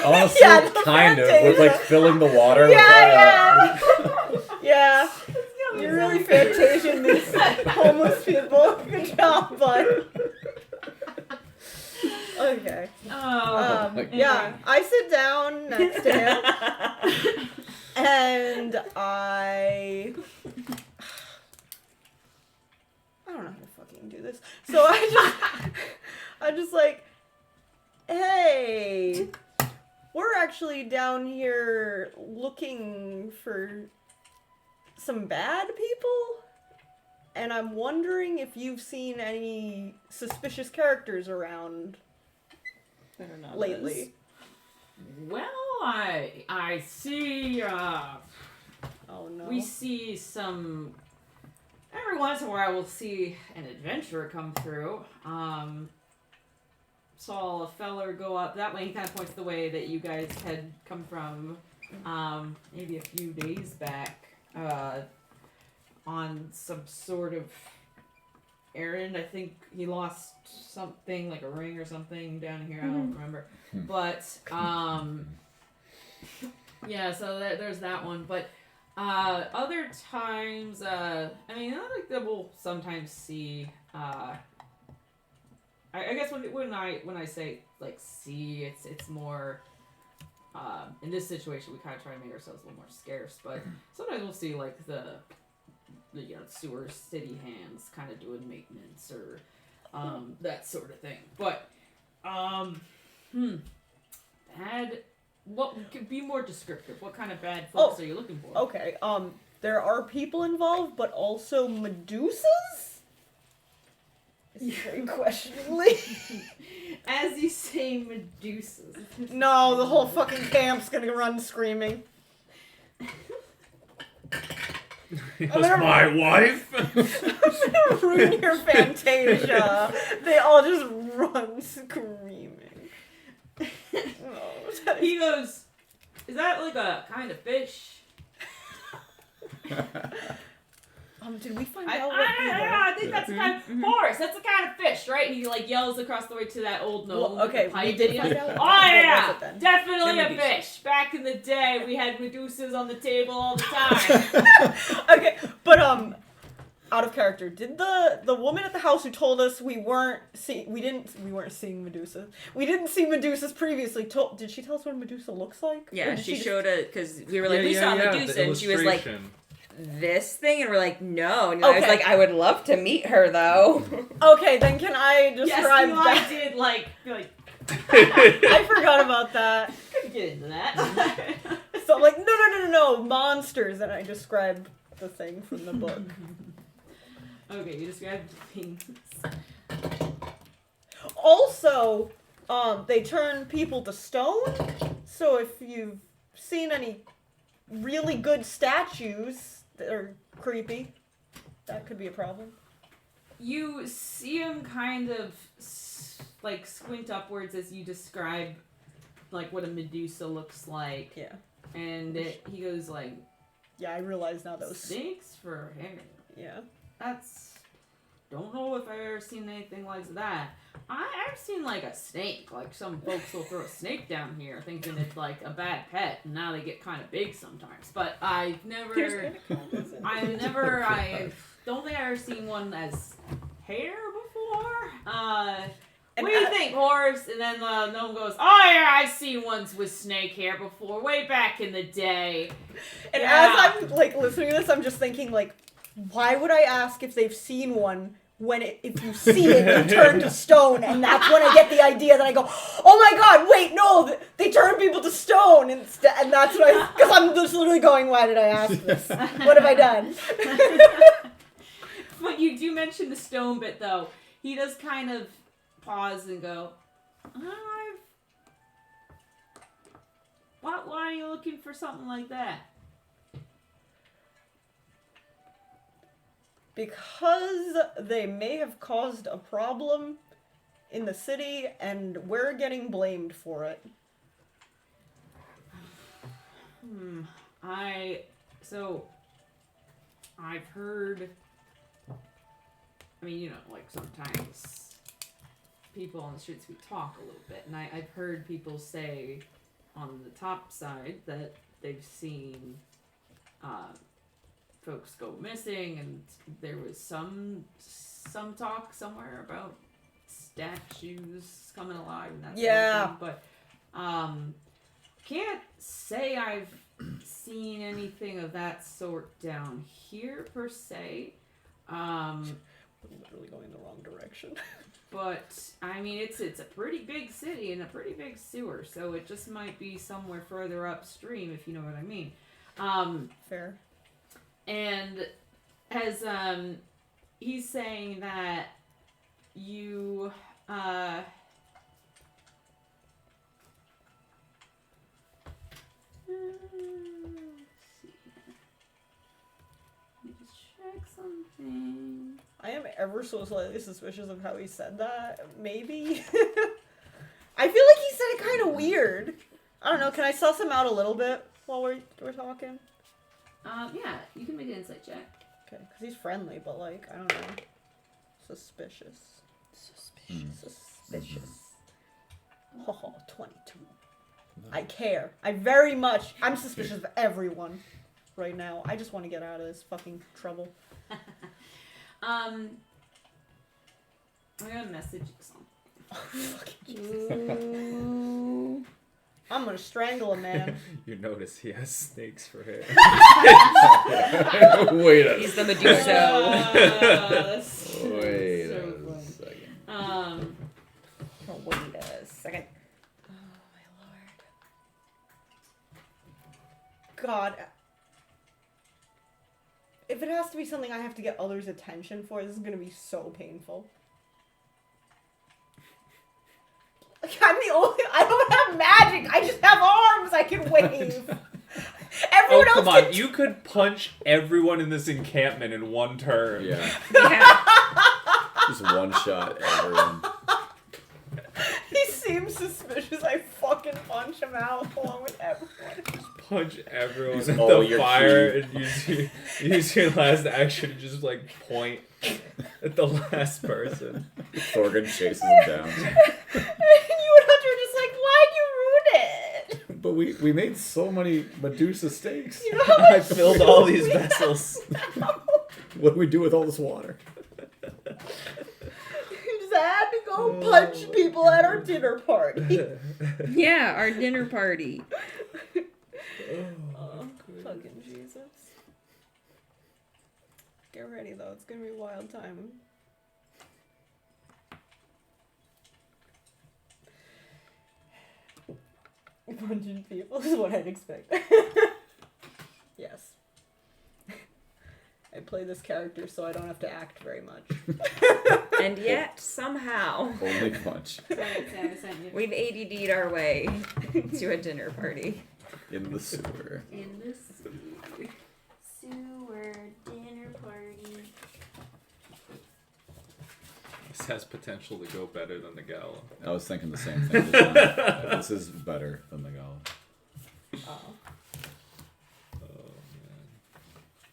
Honestly, Yeah, the kind of. With Fantasia. like filling the water with Yeah. Yeah. You're really Fantasiaing these homeless people. Good job, bud. Okay. Oh. Yeah, I sit down next to him and I don't know how to fucking do this. So I'm just like, hey, we're actually down here looking for some bad people, and I'm wondering if you've seen any suspicious characters around lately. Well, I see. Oh no. We see some. Every once in a while, we'll see an adventurer come through. Saw a feller go up that way. He kind of points the way that you guys had come from, maybe a few days back, on some sort of errand. I think he lost something like a ring or something down here. I don't remember, but yeah. So there's that one, but. Other times, I mean, I think that we'll sometimes see, I guess when I say, like, see, it's more, in this situation, we kind of try to make ourselves a little more scarce, but sometimes we'll see, like, the sewer city hands kind of doing maintenance or, that sort of thing. But, bad... What could be more descriptive? What kind of bad folks are you looking for? Okay, there are people involved, but also Medusas? Is very questioningly. As you say, Medusas. No, the whole fucking camp's gonna run screaming. That's my wife. I'm gonna ruin your Fantasia. They all just run screaming. Oh, He goes, is that like a kind of fish? did we find I out what they were? think that's a kind of horse. That's a kind of fish, right? And he like yells across the way to that old gnome. Well, okay, with the pipe. we did And he find goes, out. oh What yeah, was it then? definitely They're a Medusas. fish. Back in the day, we had Medusas on the table all the time. Okay, but out of character, did the woman at the house who told us we weren't seeing Medusas? We didn't see Medusas previously. Did she tell us what a Medusa looks like? Or Yeah, did she just- showed a, because we were like, we saw the Medusa, and she was like, illustration. this thing? And we're like, no. And I was Okay. like, I would love to meet her, though. Okay, then can I Yes, describe Eli that? did like I forgot about that. couldn't get into that. So I'm like, no, monsters, and I described the thing from the book. Okay, you described things. Also, they turn people to stone. So if you've seen any really good statues that are creepy, that could be a problem. You see him kind of like squint upwards as you describe like what a Medusa looks like, Yeah. and he goes like, Yeah, I realize now those. snakes for hair. Yeah. That's don't know if I've ever seen anything like that. I've seen like a snake. Like some folks will throw a snake down here thinking it's like a bad pet, and now they get kind of big sometimes. But I don't think I've ever seen one as hair before. And What do you think, horse? And then gnome goes, oh yeah, I've seen ones with snake hair before, way back in the day. And Yeah. as I'm like listening to this, I'm just thinking like, why would I ask if they've seen one if you see it, you turn to stone, and that's when I get the idea that I go, oh my god, wait, no, they turn people to stone instead, and that's what because I'm just literally going, why did I ask this? What have I done? But you do mention the stone bit, though. He does kind of pause and go, why are you looking for something like that? Because they may have caused a problem in the city, and we're getting blamed for it. I've heard, I mean, you know, like sometimes people on the streets, we talk a little bit, and I've heard people say on the top side that they've seen folks go missing, and there was some talk somewhere about statues coming alive and that sort of thing, but can't say I've seen anything of that sort down here per se. We're literally going the wrong direction. But I mean, it's a pretty big city and a pretty big sewer, so it just might be somewhere further upstream, if you know what I mean. Fair. And as he's saying that you check something. I am ever so slightly suspicious of how he said that. Maybe. I feel like he said it kind of weird. I don't know. Can I suss him out a little bit while we're talking? Yeah, you can make an insight check. Okay, because he's friendly, but like, I don't know. Suspicious. Suspicious. Oh, 22. I care. I'm suspicious of everyone right now. I just want to get out of this fucking trouble. I'm gonna message you Ooh. I'm gonna strangle a man. You notice he has snakes for hair. Wait a He's the Medusa. Wait so a funny. second. Oh, wait a second. Oh my lord. God. If it has to be something I have to get others' attention for, this is gonna be so painful. Like, I don't have magic, I just have arms I can wave. Everyone else Come on, can you could punch everyone in this encampment in one turn. Yeah. Yeah. Just one shot everyone. He seems suspicious, I fucking punch him out along with everyone. Punch everyone Use at all the your fire ki. and use your last action to just like point at the last person. Thorgan chases him down. And you and Hunter are just like, why'd you ruin it? But we made so many Medusa steaks. You know how much I filled all these vessels. What do we do with all this water? You just had to go punch people at our dinner party. Yeah, our dinner party. Oh, fucking Jesus. Get ready though, it's gonna be a wild time. Punching people is what I'd expect. Yes. I play this character so I don't have to act very much. And yet, somehow, Only punch. we've ADD'd our way to a dinner party. In the sewer. In the sewer dinner party. This has potential to go better than the gala. I was thinking the same thing. This is better than the gala. Oh. Oh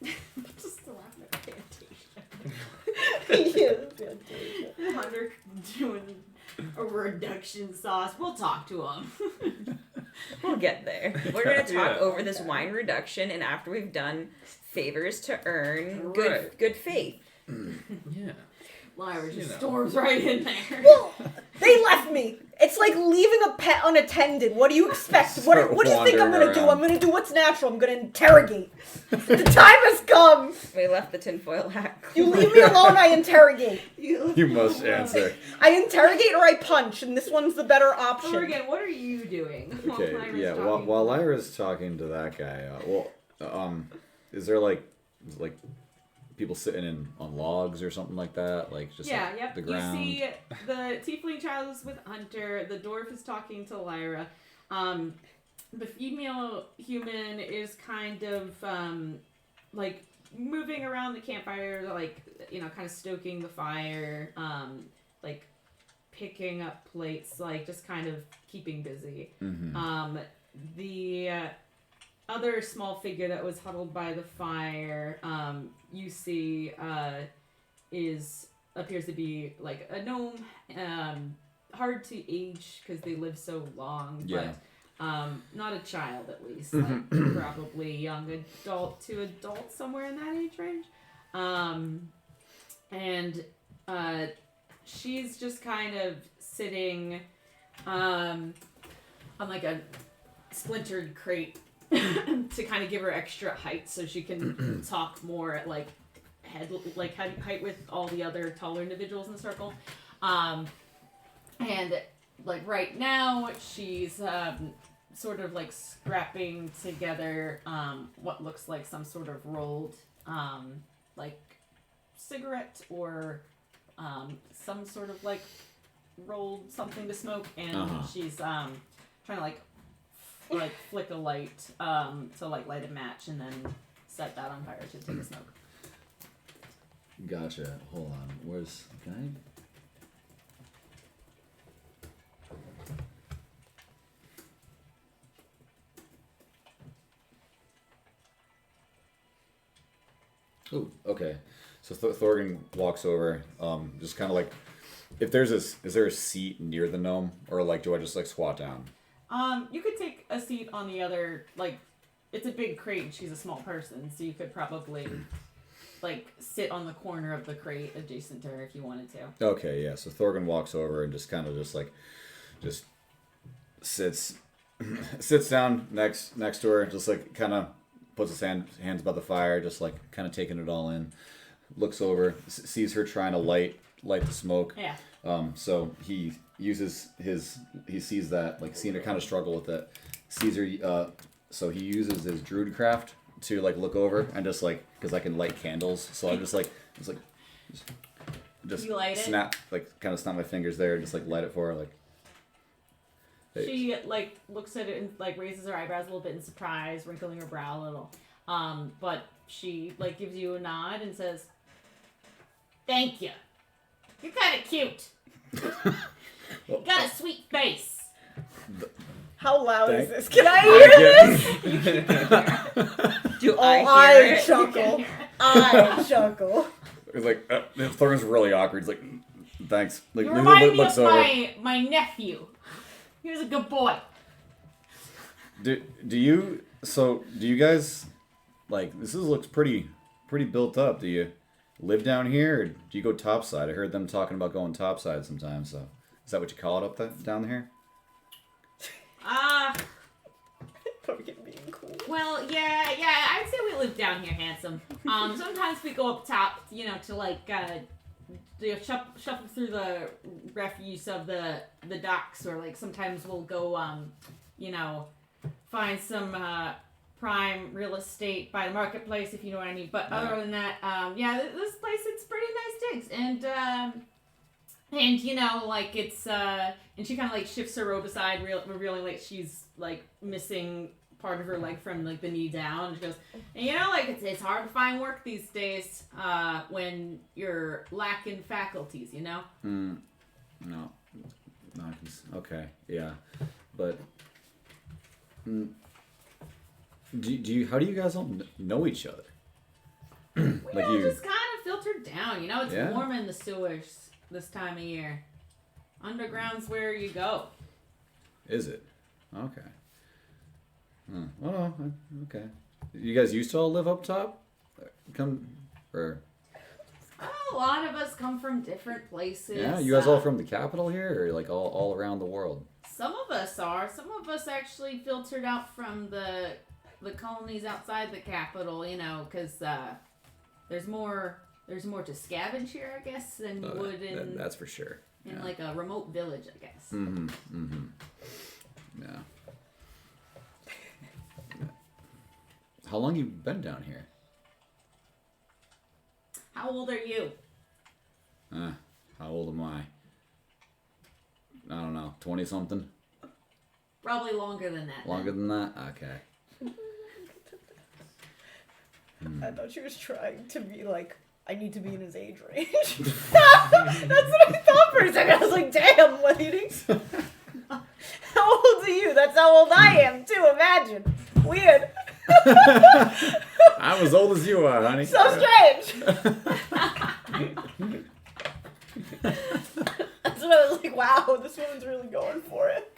man. Just still have that Yeah, Hunter doing a reduction sauce. We'll talk to him. We'll get there. We're gonna talk Yeah. over this wine reduction, and after we've done favors to earn Right. good faith. Yeah. Lyra just You know. storms right in there. Well, they left me. It's like leaving a pet unattended. What do you expect? Start What do you think I'm wandering gonna do? around. I'm gonna do what's natural. I'm gonna interrogate. The time has come. We left the tinfoil hat. You leave me alone, I interrogate. You must answer. I interrogate or I punch, and this one's the better option. Oregon, what are you doing? while Okay, Lyra's yeah. talking? While Lyra's talking to that guy, is there like people sitting on logs or something like that? Like just Yeah, like yep. the ground. You see the tiefling child is with Hunter. The dwarf is talking to Lyra. The female human is kind of like moving around the campfire, like kind of stoking the fire, like picking up plates, like just kind of keeping busy. Mm-hmm. The other small figure that was huddled by the fire, you see, appears to be like a gnome. Hard to age because they live so long, Yeah. but not a child at least. Like probably young adult to adult, somewhere in that age range. And she's just kind of sitting on like a splintered crate to kind of give her extra height so she can talk more at like height with all the other taller individuals in the circle. And like right now she's sort of like scrapping together what looks like some sort of rolled like cigarette or some sort of like rolled something to smoke, and she's trying to like flick a light to like light a match and then set that on fire to take a smoke. Gotcha. Hold on. Where's can I? Ooh, okay. So Thorgan walks over, just kind of like, if there's is there a seat near the gnome, or like do I just like squat down? You could take a seat on the other, like, it's a big crate and she's a small person, so you could probably like sit on the corner of the crate adjacent to her if you wanted to. Okay, yeah. So Thorgan walks over and just kind of just sits down next to her, just like kind of puts his hands by the fire, just like kind of taking it all in. Looks over, sees her trying to light the smoke. Yeah. So he uses he sees that, like seeing her kind of struggle with it. Sees her, so he uses his druidcraft to like look over and just like, because I can light candles, so I'm just You light it? snap, like kind of snap my fingers there and just like light it for her, like. She like looks at it and like raises her eyebrows a little bit in surprise, wrinkling her brow a little. But she like gives you a nod and says, "Thank you. You're kind of cute. You got a sweet face." How loud Thank- is this? Can I hear this? Do Oh, I hear I it? chuckle. I chuckle. It's like Thorgan's really awkward. He's like, thanks. Like You remind me looks of over. my nephew. He was a good boy. Do you guys like this? Looks pretty built up. Do you live down here, or do you go topside? I heard them talking about going topside sometimes. So is that what you call it up down here? Thorgan being cool. Well, yeah, I'd say we live down here, handsome. Sometimes we go up top, to like shuffle through the refuse of the docks, or like sometimes we'll go, find some prime real estate by the marketplace, if you know what I mean. But other than that, this place, it's pretty nice digs, and like it's and she kind of like shifts her robe aside, revealing like she's like missing part of her leg from like the knee down. And she goes, like it's hard to find work these days when you're lacking faculties, No. Okay. Yeah. But do you? How do you guys all know each other? We all just kind of filtered down. It's Yeah. warm in the sewers this time of year. Underground's where you go. Is it? Okay. Oh, okay. You guys used to all live up top? Or Oh, lot of us come from different places. Yeah, you guys all from the capital here, or like all around the world? Some of us are. Some of us actually filtered out from the colonies outside the capital. You know, because there's more to scavenge here, I guess, than you would in That's for sure. in like a remote village, I guess. Yeah. How long you been down here? How old are you? How old am I? I don't know, 20 something? Probably longer than that. Longer than that? Okay. I thought she was trying to be like, I need to be in his age range. That's what I thought for a second. I was like, damn, lady. How old are you? That's how old I am, too. Imagine. Weird. I'm as old as you are, honey. So strange. That's what I was like, wow, this woman's really going for it.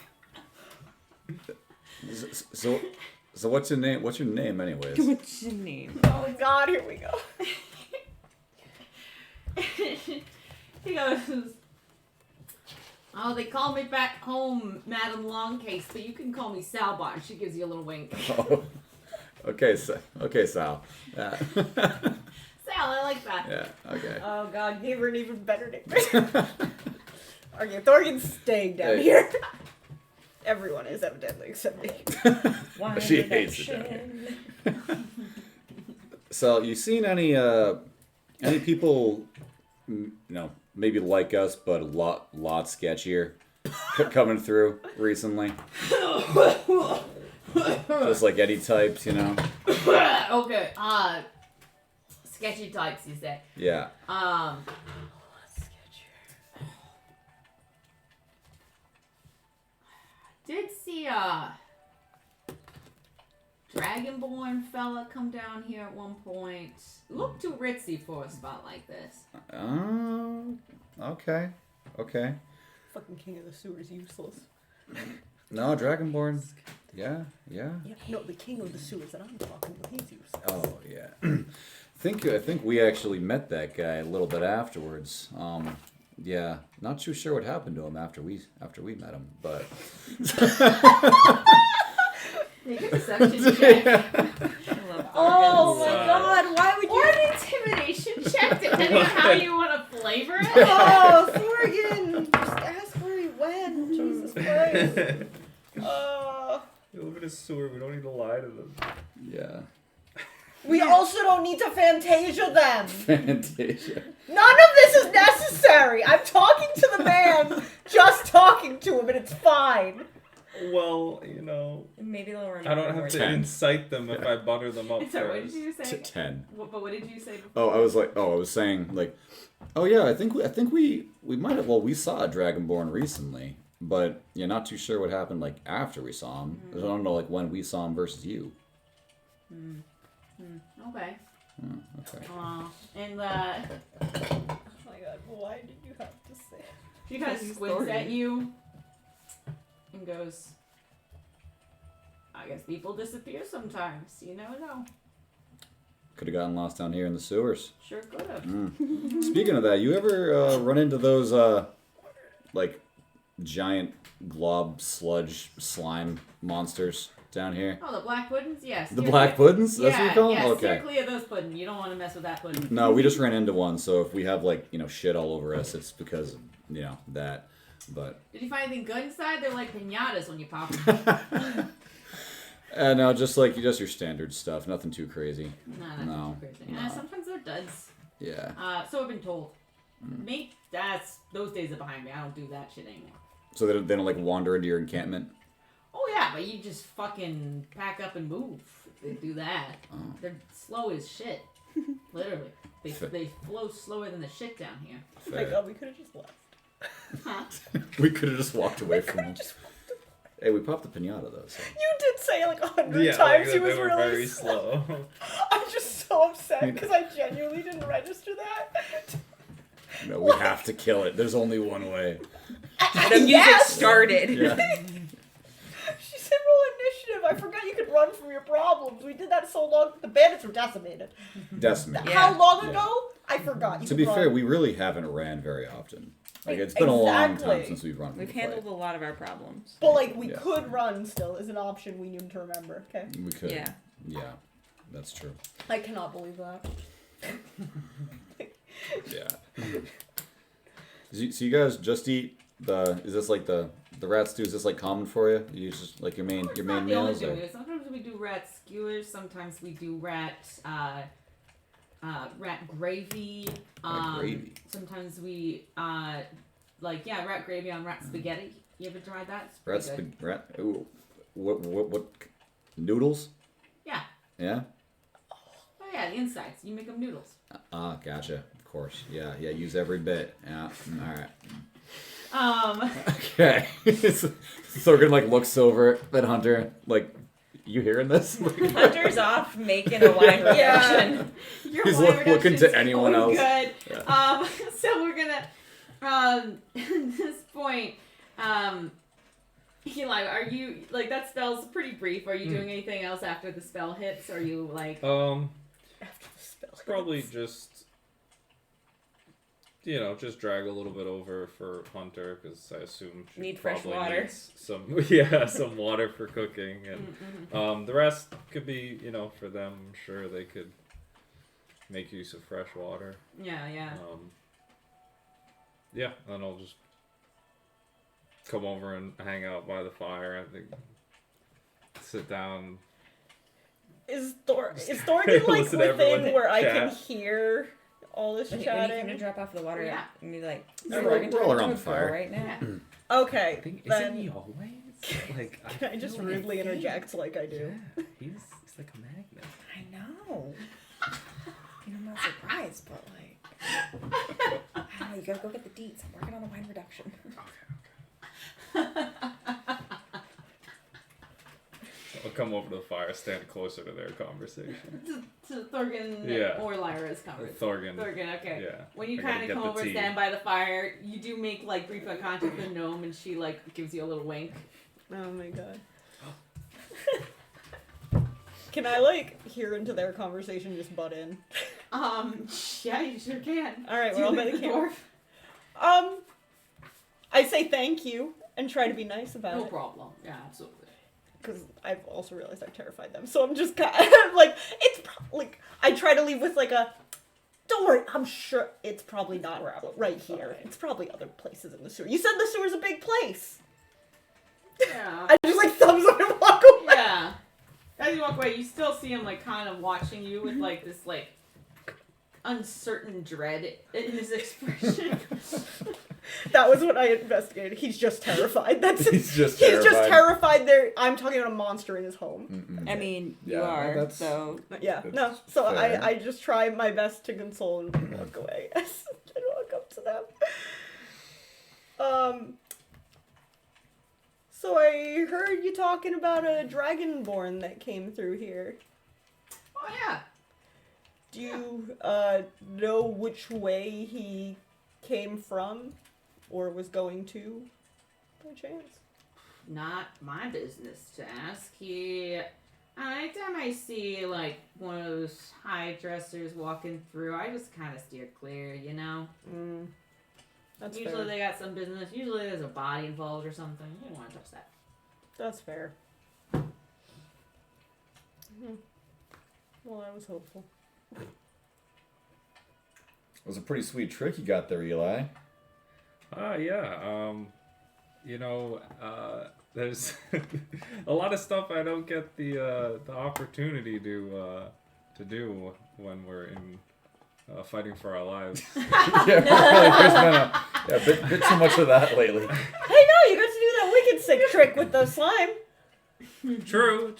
So what's your name? What's your name, anyways? What's your name? Oh, God, here we go. He goes, oh, they call me back home, Madam Longcase, but you can call me Salbot. And she gives you a little wink. Oh. Okay, Sal. Yeah. Sal, I like that. Yeah. Okay. Oh, God, gave her an even better nickname. Okay, Thorgan's staying down Hey. here. Everyone is evidently except me. She hates it down here. So, you seen any people, maybe like us, but a lot sketchier coming through recently? Just like any types, Okay, sketchy types, you say. Yeah. Did see a Dragonborn fella come down here at one point. Looked too ritzy for a spot like this. Okay. Fucking King of the Sewer is useless. No, Dragonborn. Yeah. No, the King of the Sewers that I'm talking about, he's useless. Oh yeah. I think we actually met that guy a little bit afterwards. Yeah, not too sure what happened to him after we met him, but Make a deception check. Oh my God, why would Or you? an intimidation check, depending on how you want to flavor it. Oh, Thorgan! Just ask where he went. Jesus Christ. You live in a sewer. We don't need to lie to them. yeah. We also don't need to Fantasia them. Fantasia. None of this is necessary. I'm talking to the man, just talking to him, and it's fine. Well, Maybe they'll remember. I don't have to 10. incite them if I butter them up So what did first. you say? 10. But what did you say before? Oh, I was saying like, oh yeah, I think we might have. Well, we saw a Dragonborn recently, but yeah, not too sure what happened like after we saw him. I don't know like when we saw him versus you. Okay. Okay. And Oh my God, why did you have to say? she kind of squints at you and goes, I guess people disappear sometimes. You never know. Could have gotten lost down here in the sewers. Sure could have. Speaking of that, you ever run into those like giant glob sludge slime monsters down here? Oh, the black puddings? Yes. The You're black clear. puddings? That's what you call them? Yes, Okay. you're clear of those pudding. You don't want to mess with that pudding. No, we just ran into one, so if we have like, shit all over us, it's because of, that. But Did you find anything good inside? They're like pinatas when you pop them. no, just your standard stuff, nothing too crazy. Nah, No, that's too crazy. no. Sometimes they're duds. Yeah. So I've been told. Me, those days are behind me. I don't do that shit anymore. So they don't like wander into your encampment? Oh yeah, but you just fucking pack up and move. If they do that. Oh. They're slow as shit. Literally. They flow slower than the shit down here. Oh my God, we could have just left. Huh? We could have just walked away We from could them. have just walked away. Hey, we popped the pinata though. So. You did say like 100 Yeah, times like, he they was were really very slow. I'm just so upset because I genuinely didn't register that. No, we have to kill it. There's only one way. The music Yes! started. Yeah. She said roll initiative. I forgot you could run from your problems. We did that so long the bandits were decimated. Decimate. Yeah. How long Yeah. ago? I forgot. You To can be run. fair, we really haven't ran very often. Like it's been a long Exactly. time since we've run. From We've the handled fight. a lot of our problems. But like we Yeah. could run still is an option we need to remember. Okay. We could. Yeah. Yeah, that's true. I cannot believe that. Yeah. So you guys just eat the? Is this like the rat stew? Is this like common for you? You just like your main It's not the only meals? thing Or? we do. Sometimes we do rat skewers. Sometimes we do rat gravy. Rat gravy. Sometimes we rat gravy on rat spaghetti. You ever tried that? It's pretty good. Rat. Ooh, what? Noodles? Yeah. Yeah. Oh yeah, the insides. You make them noodles. Ah, gotcha. Of course. Yeah. Use every bit. Yeah. All right. Okay. So Thorgan like looks over at Hunter like, you hearing this? Hunter's off making a wine reaction. Your He's wine looking reduction's to anyone going else. Good. Yeah. So we're gonna at this point, Eli, are you like that spell's pretty brief? Are you doing anything else after the spell hits? Are you like After the spell. Probably just, just drag a little bit over for Hunter because I assume she Need fresh probably water. needs some water for cooking, and the rest could be, for them. I'm sure they could make use of fresh water. yeah. And I'll just come over and hang out by the fire. I think sit down. Is Thorgan like Listen to within everyone where I can chat. hear all this When you came chatting? to drop off the water, Yeah. and be like, Yeah, we're we're all around the fire fire. right now. Okay, Isn't then he always like? can I just feel rudely like- interject like I do? Yeah, he's like a magnet. I know. I'm not surprised, but like, I don't know. You gotta go get the deets. I'm working on a wine reduction. I'll come over to the fire, stand closer to their conversation. To Thorgan Yeah. or Lyra's conversation. Thorgan. Thorgan, okay. Yeah. When you I gotta kind of get come the over, tea. stand by the fire, you do make like brief eye contact with the gnome, and she like gives you a little wink. Oh my god. Can I like hear into their conversation, just butt in? Yeah, you sure can. All right, Do we're all you by the think camp. dwarf? I say thank you and try to be nice about No it. problem. Yeah, absolutely. Because I've also realized I've terrified them. So I'm just kind of like, like, I try to leave with like a, don't worry, I'm sure it's probably not right here. It's probably other places in the sewer. You said the sewer's a big place. Yeah. I just like thumbs up and walk away. Yeah. As you walk away, you still see him like kind of watching you with like this like uncertain dread in his expression. That was what I investigated. He's just terrified. That's it. He's just He's just terrified. terrified. There, I'm talking about a monster in his home. Mm-mm. I mean, Yeah, you are, that's- so Yeah, That's no. So fair. I just try my best to console and walk away as I walk up to them. So I heard you talking about a dragonborn that came through here. Oh yeah. Do you know which way he came from, or was going to, by chance? Not my business to ask. Anytime I see like one of those high dressers walking through, I just kind of steer clear, you know. That's Usually fair. they got some business. Usually there's a body involved or something. You don't want to touch that. That's fair. Well, I was hopeful. It was a pretty sweet trick you got there, Eli. Yeah. There's a lot of stuff I don't get the opportunity to do when we're in fighting for our lives. Yeah, really, there's been a bit too much of that lately. Hey, no, you got to do that wicked sick trick with the slime. True.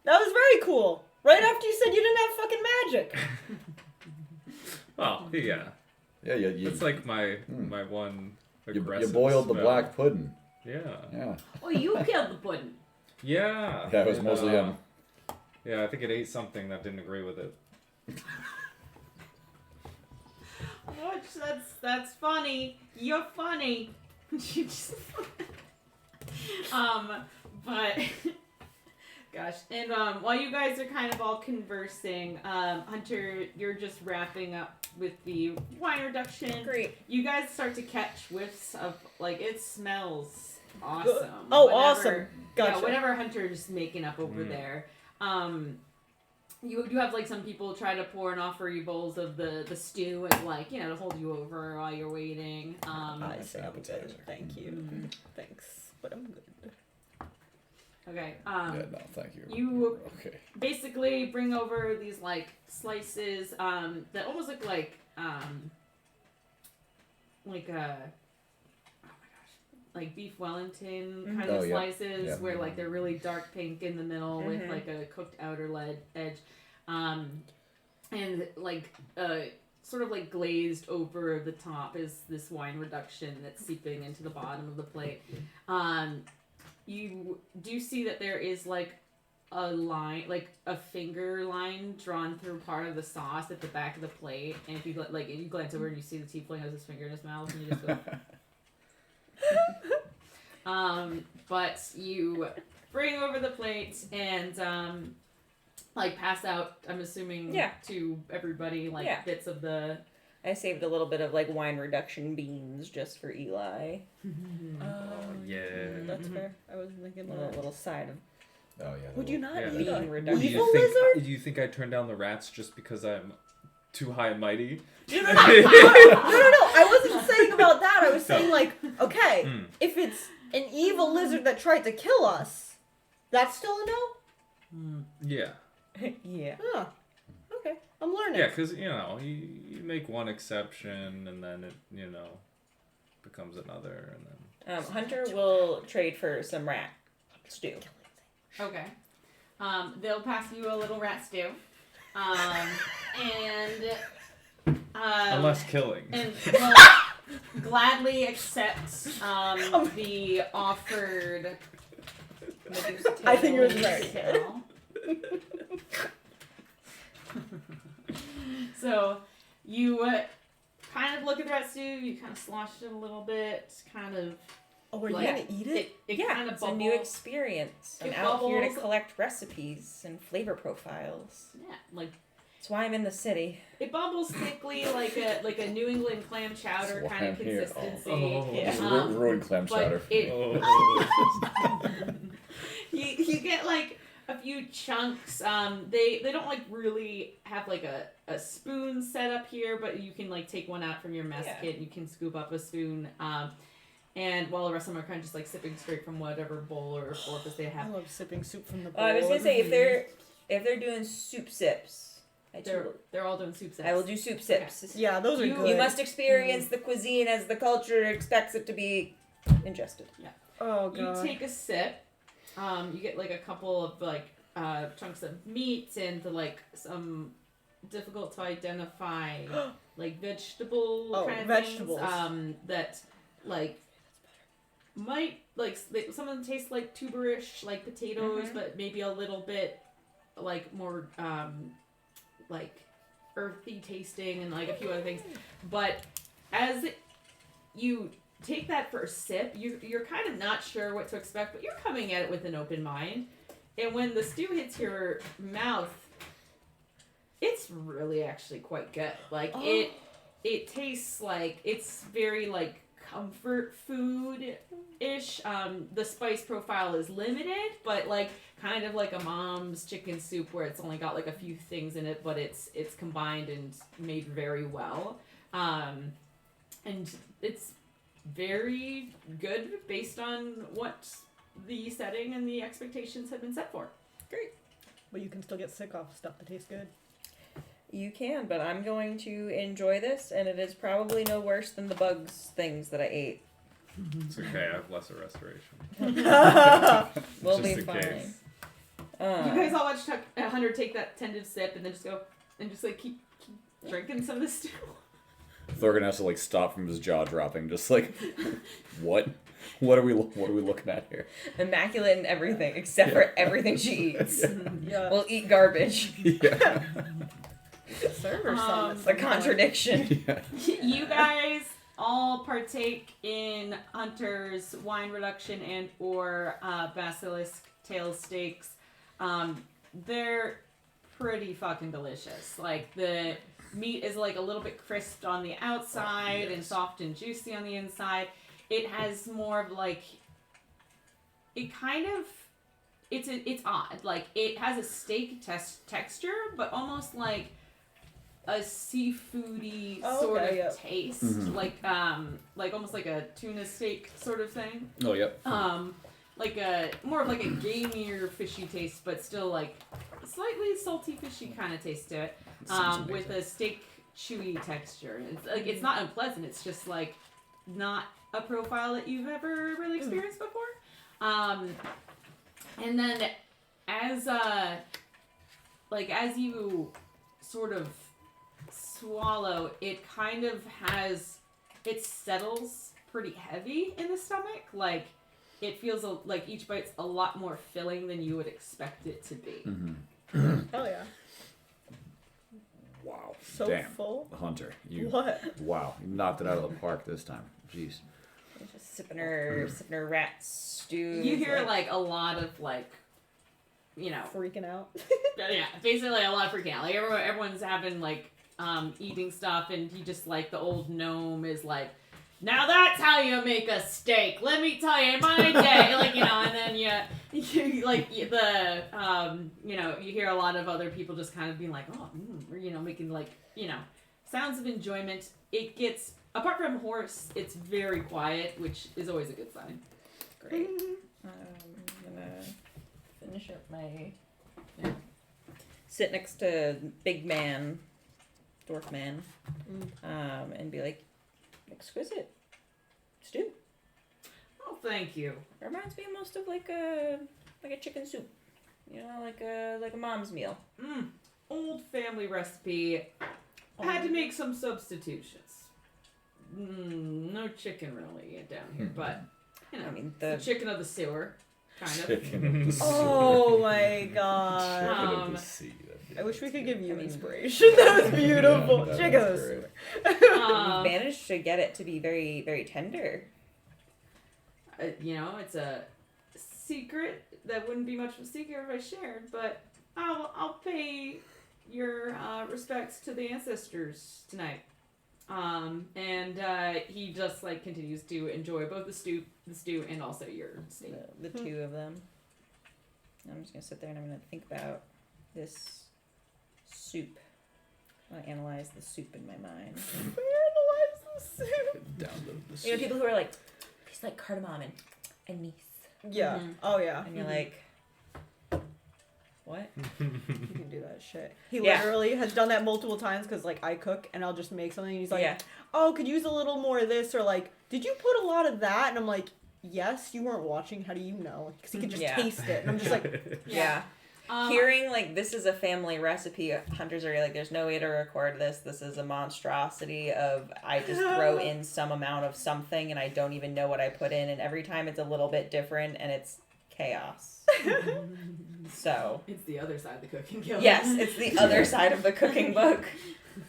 That was very cool. Right after you said you didn't have fucking magic. Well, yeah. Yeah, you It's like my one you aggressive boiled the spell. black pudding. Yeah. Yeah. Oh, you killed the pudding. Yeah. Yeah, it was mostly him. Yeah, I think it ate something that didn't agree with it. That's funny. You're funny. You just but Gosh. And while you guys are kind of all conversing, Hunter, you're just wrapping up with the wine reduction. Great. You guys start to catch whiffs of, like, it smells awesome. Oh, Whatever- awesome. Gotcha. Yeah, whatever Hunter's making up over there. You have, like, some people try to pour and offer you bowls of the stew and, like, you know, to hold you over while you're waiting. I That's say an I'm good. appetizer. Thank you. Thanks, but I'm good. Okay. Yeah, no, thank you. You Okay. basically bring over these like slices that almost look like like beef Wellington kind of Oh, yeah. slices Yeah. where like they're really dark pink in the middle with Mhm. like a cooked outer edge, and like sort of like glazed over the top is this wine reduction that's seeping into the bottom of the plate. You do see that there is like a line, like a finger line drawn through part of the sauce at the back of the plate, and if you you glance over and you see the tiefling has his finger in his mouth, and you just go. But you bring over the plate and like pass out. I'm assuming Yeah. to everybody like Yeah. bits of the. I saved a little bit of like wine reduction beans just for Eli. Yeah. That's fair. I was thinking A that. little side of Oh yeah. Would you not Yeah, eat a bean reduction. evil lizard? Do you think I turned down the rats just because I'm too high and mighty? No, I wasn't saying about that. I was saying like, okay, Hmm. if it's an evil lizard that tried to kill us, that's still a no? Yeah. yeah. Huh. Okay, I'm learning. Yeah, because, you make one exception and then it, becomes another and then... Hunter will trade for some rat stew. Okay. They'll pass you a little rat stew. And Unless killing. and will gladly accept the offered. I think it was right. tail. So you kind of look at the rat stew. You kind of slosh it a little bit. Kind of. Oh, are you Like, gonna eat it? It Yeah, kind of it's a new bubbles. experience. I'm It out here to bubbles. collect recipes and flavor profiles. Yeah, like. That's why I'm in the city. It bubbles thickly like a New England clam chowder That's kind of why I'm here. consistency. Oh. Yeah. Ruined clam but chowder. it- Oh. You get like a few chunks. They don't like really have like a spoon set up here, but you can like take one out from your mess Yeah. kit and you can scoop up a spoon. And while the rest of them are kind of just like sipping straight from whatever bowl or orifice they I have. love sipping soup from the bowl. I was gonna say if they're doing soup sips, They're all doing soup sets. I will do soup sips. Yeah, those are You- good. You must experience the cuisine as the culture expects it to be ingested. Oh You god. take a sip. You get like a couple of like chunks of meat and like some difficult to identify like vegetable Oh, kind of vegetables. things. That like might like some of them taste like tuberish, like potatoes, Mhm. but maybe a little bit like more like earthy tasting and like a few other things. But as you take that first sip, you're kind of not sure what to expect, but you're coming at it with an open mind. And when the stew hits your mouth, it's really actually quite good. Like it tastes like it's very like comfort food ish. The spice profile is limited, but like kind of like a mom's chicken soup where it's only got like a few things in it, but it's combined and made very well. And it's very good based on what the setting and the expectations have been set for. But you can still get sick off stuff that tastes good. You can, but I'm going to enjoy this, and it is probably no worse than the bugs things that I ate. It's okay, I have lesser restoration. We'll Just be in fine. case. You guys all watch Hunter take that tentative sip and then just go and just like keep drinking some of this stew. Thorgan has to like stop from his jaw dropping, just like, what? What are we looking at here? Immaculate in everything, except for everything she eats. Yeah. We'll eat garbage. Yeah. Serve or some. It's a contradiction. Yeah. You guys all partake in Hunter's wine reduction and or basilisk tail steaks. they're pretty fucking delicious. Like the meat is like a little bit crisped on the outside and soft and juicy on the inside. It has more of like, it kind of, it's odd. Like it has a steak texture, but almost like a seafoody sort of taste, like almost like a tuna steak sort of thing. Oh, yep. Like a more of like a gamier fishy taste, but still like slightly salty fishy kind of taste to it. With a steak chewy texture. It's like it's not unpleasant. It's just like not a profile that you've ever really experienced before. And then as you sort of swallow, it kind of it settles pretty heavy in the stomach. Like it feels like each bite's a lot more filling than you would expect it to be. Hell yeah. Wow. So Damn. full. Hunter, you. What? Wow, you knocked it out of the park this time. Jeez. Just sipping her rat stew. You hear like a lot of like, you know, Freaking out. yeah, basically a lot of freaking out. Like everyone's having like eating stuff, and he just like the old gnome is like, now that's how you make a steak. Let me tell you, in my day, like you know, and then you like the you know, you hear a lot of other people just kind of being like, oh, or, you know, making like, you know, sounds of enjoyment. It gets, apart from horse, it's very quiet, which is always a good sign. Great. I'm gonna finish up my. Yeah. Sit next to big man, dwarf man, and be like, exquisite stew. Oh, thank you. It reminds me most of like a chicken soup, you know, like a mom's meal. Old family recipe. Had to make some substitutions. No chicken really down here, but you know, I mean the chicken of the sewer, kind of. Chicken of the sea. Oh my god. Chicken of the sea. I wish we could give you I mean- inspiration. That was beautiful. That Chicken was of great. the We managed to get it to be very, very tender. You know, it's a secret that wouldn't be much of a secret if I shared, but I'll pay your respects to the ancestors tonight. And he just like continues to enjoy both the stew and also your steak. The two of them. I'm just gonna sit there and I'm gonna think about this soup. I analyze the soup in my mind. Download the You know, sea. people who are like, tastes like cardamom and anise. Yeah. Mhm. Oh yeah. And you're like, what? You can do that shit. He Yeah. literally has done that multiple times because like I cook and I'll just make something and he's like, Yeah. oh, could use a little more of this, or like, did you put a lot of that? And I'm like, yes, you weren't watching. How do you know? Because he can just Yeah. taste it. And I'm just like, Yeah. Hearing like this is a family recipe, hunters are like, there's no way to record this. This is a monstrosity of I just throw in some amount of something and I don't even know what I put in, and every time it's a little bit different and it's chaos. So It's the other side of the cooking guild. yes, it's the other side of the cooking book.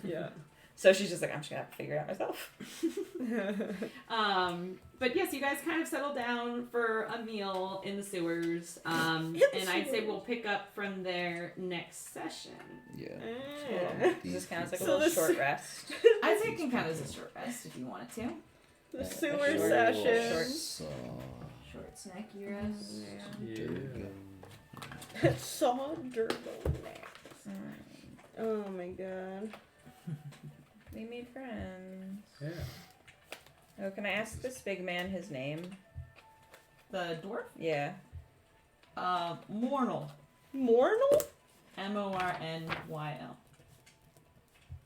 yeah. So she's just like, I'm just gonna have to figure it out myself. But yes, you guys kind of settle down for a meal in the sewers. And I'd say we'll pick up from there next session. Yeah. This counts like a So little this- short rest. I'd say it can count as a short rest if you wanted to. The A sewer short- session. Short snacky rest. Yeah. Saw Durgle next. Oh my god. We made friends. Yeah. Oh, can I ask this big man his name? The dwarf? Yeah. Mornal. Mornal? Mornyl.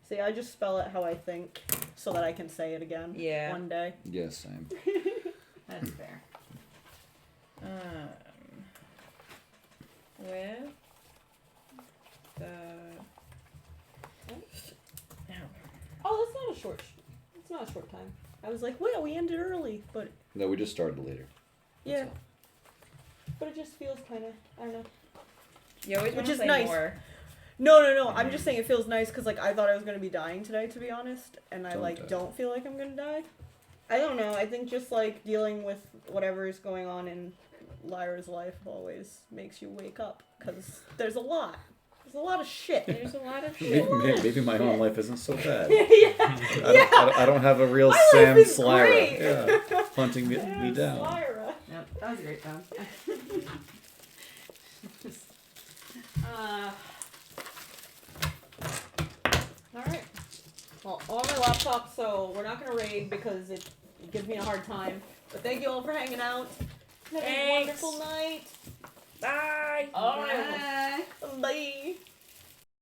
See, I just spell it how I think so that I can say it again Yeah. one day. Yes, same. That's fair. With the Oh, that's not a short. It's not a short time. I was like, well, we ended early, but No, we just started later. yeah. That's all. But it just feels kind of, I don't know. you always want Which to is say nice. more. No. I'm just saying it feels nice because like I thought I was gonna be dying today, to be honest, and I Don't like die. don't feel like I'm gonna die. I don't know. I think just like dealing with whatever is going on in Lyra's life always makes you wake up because there's a lot. There's a lot of shit. There's a lot of shit. Maybe my own life isn't so bad. yeah. I don't have a real My Sam life is Slyra. great. Yeah, hunting me down. Lyra. Yep, that was a great time. Alright. Well, I'm on my laptop, so we're not gonna raid because it gives me a hard time. But thank you all for hanging out. Have a Thanks. wonderful night. Bye. Alright.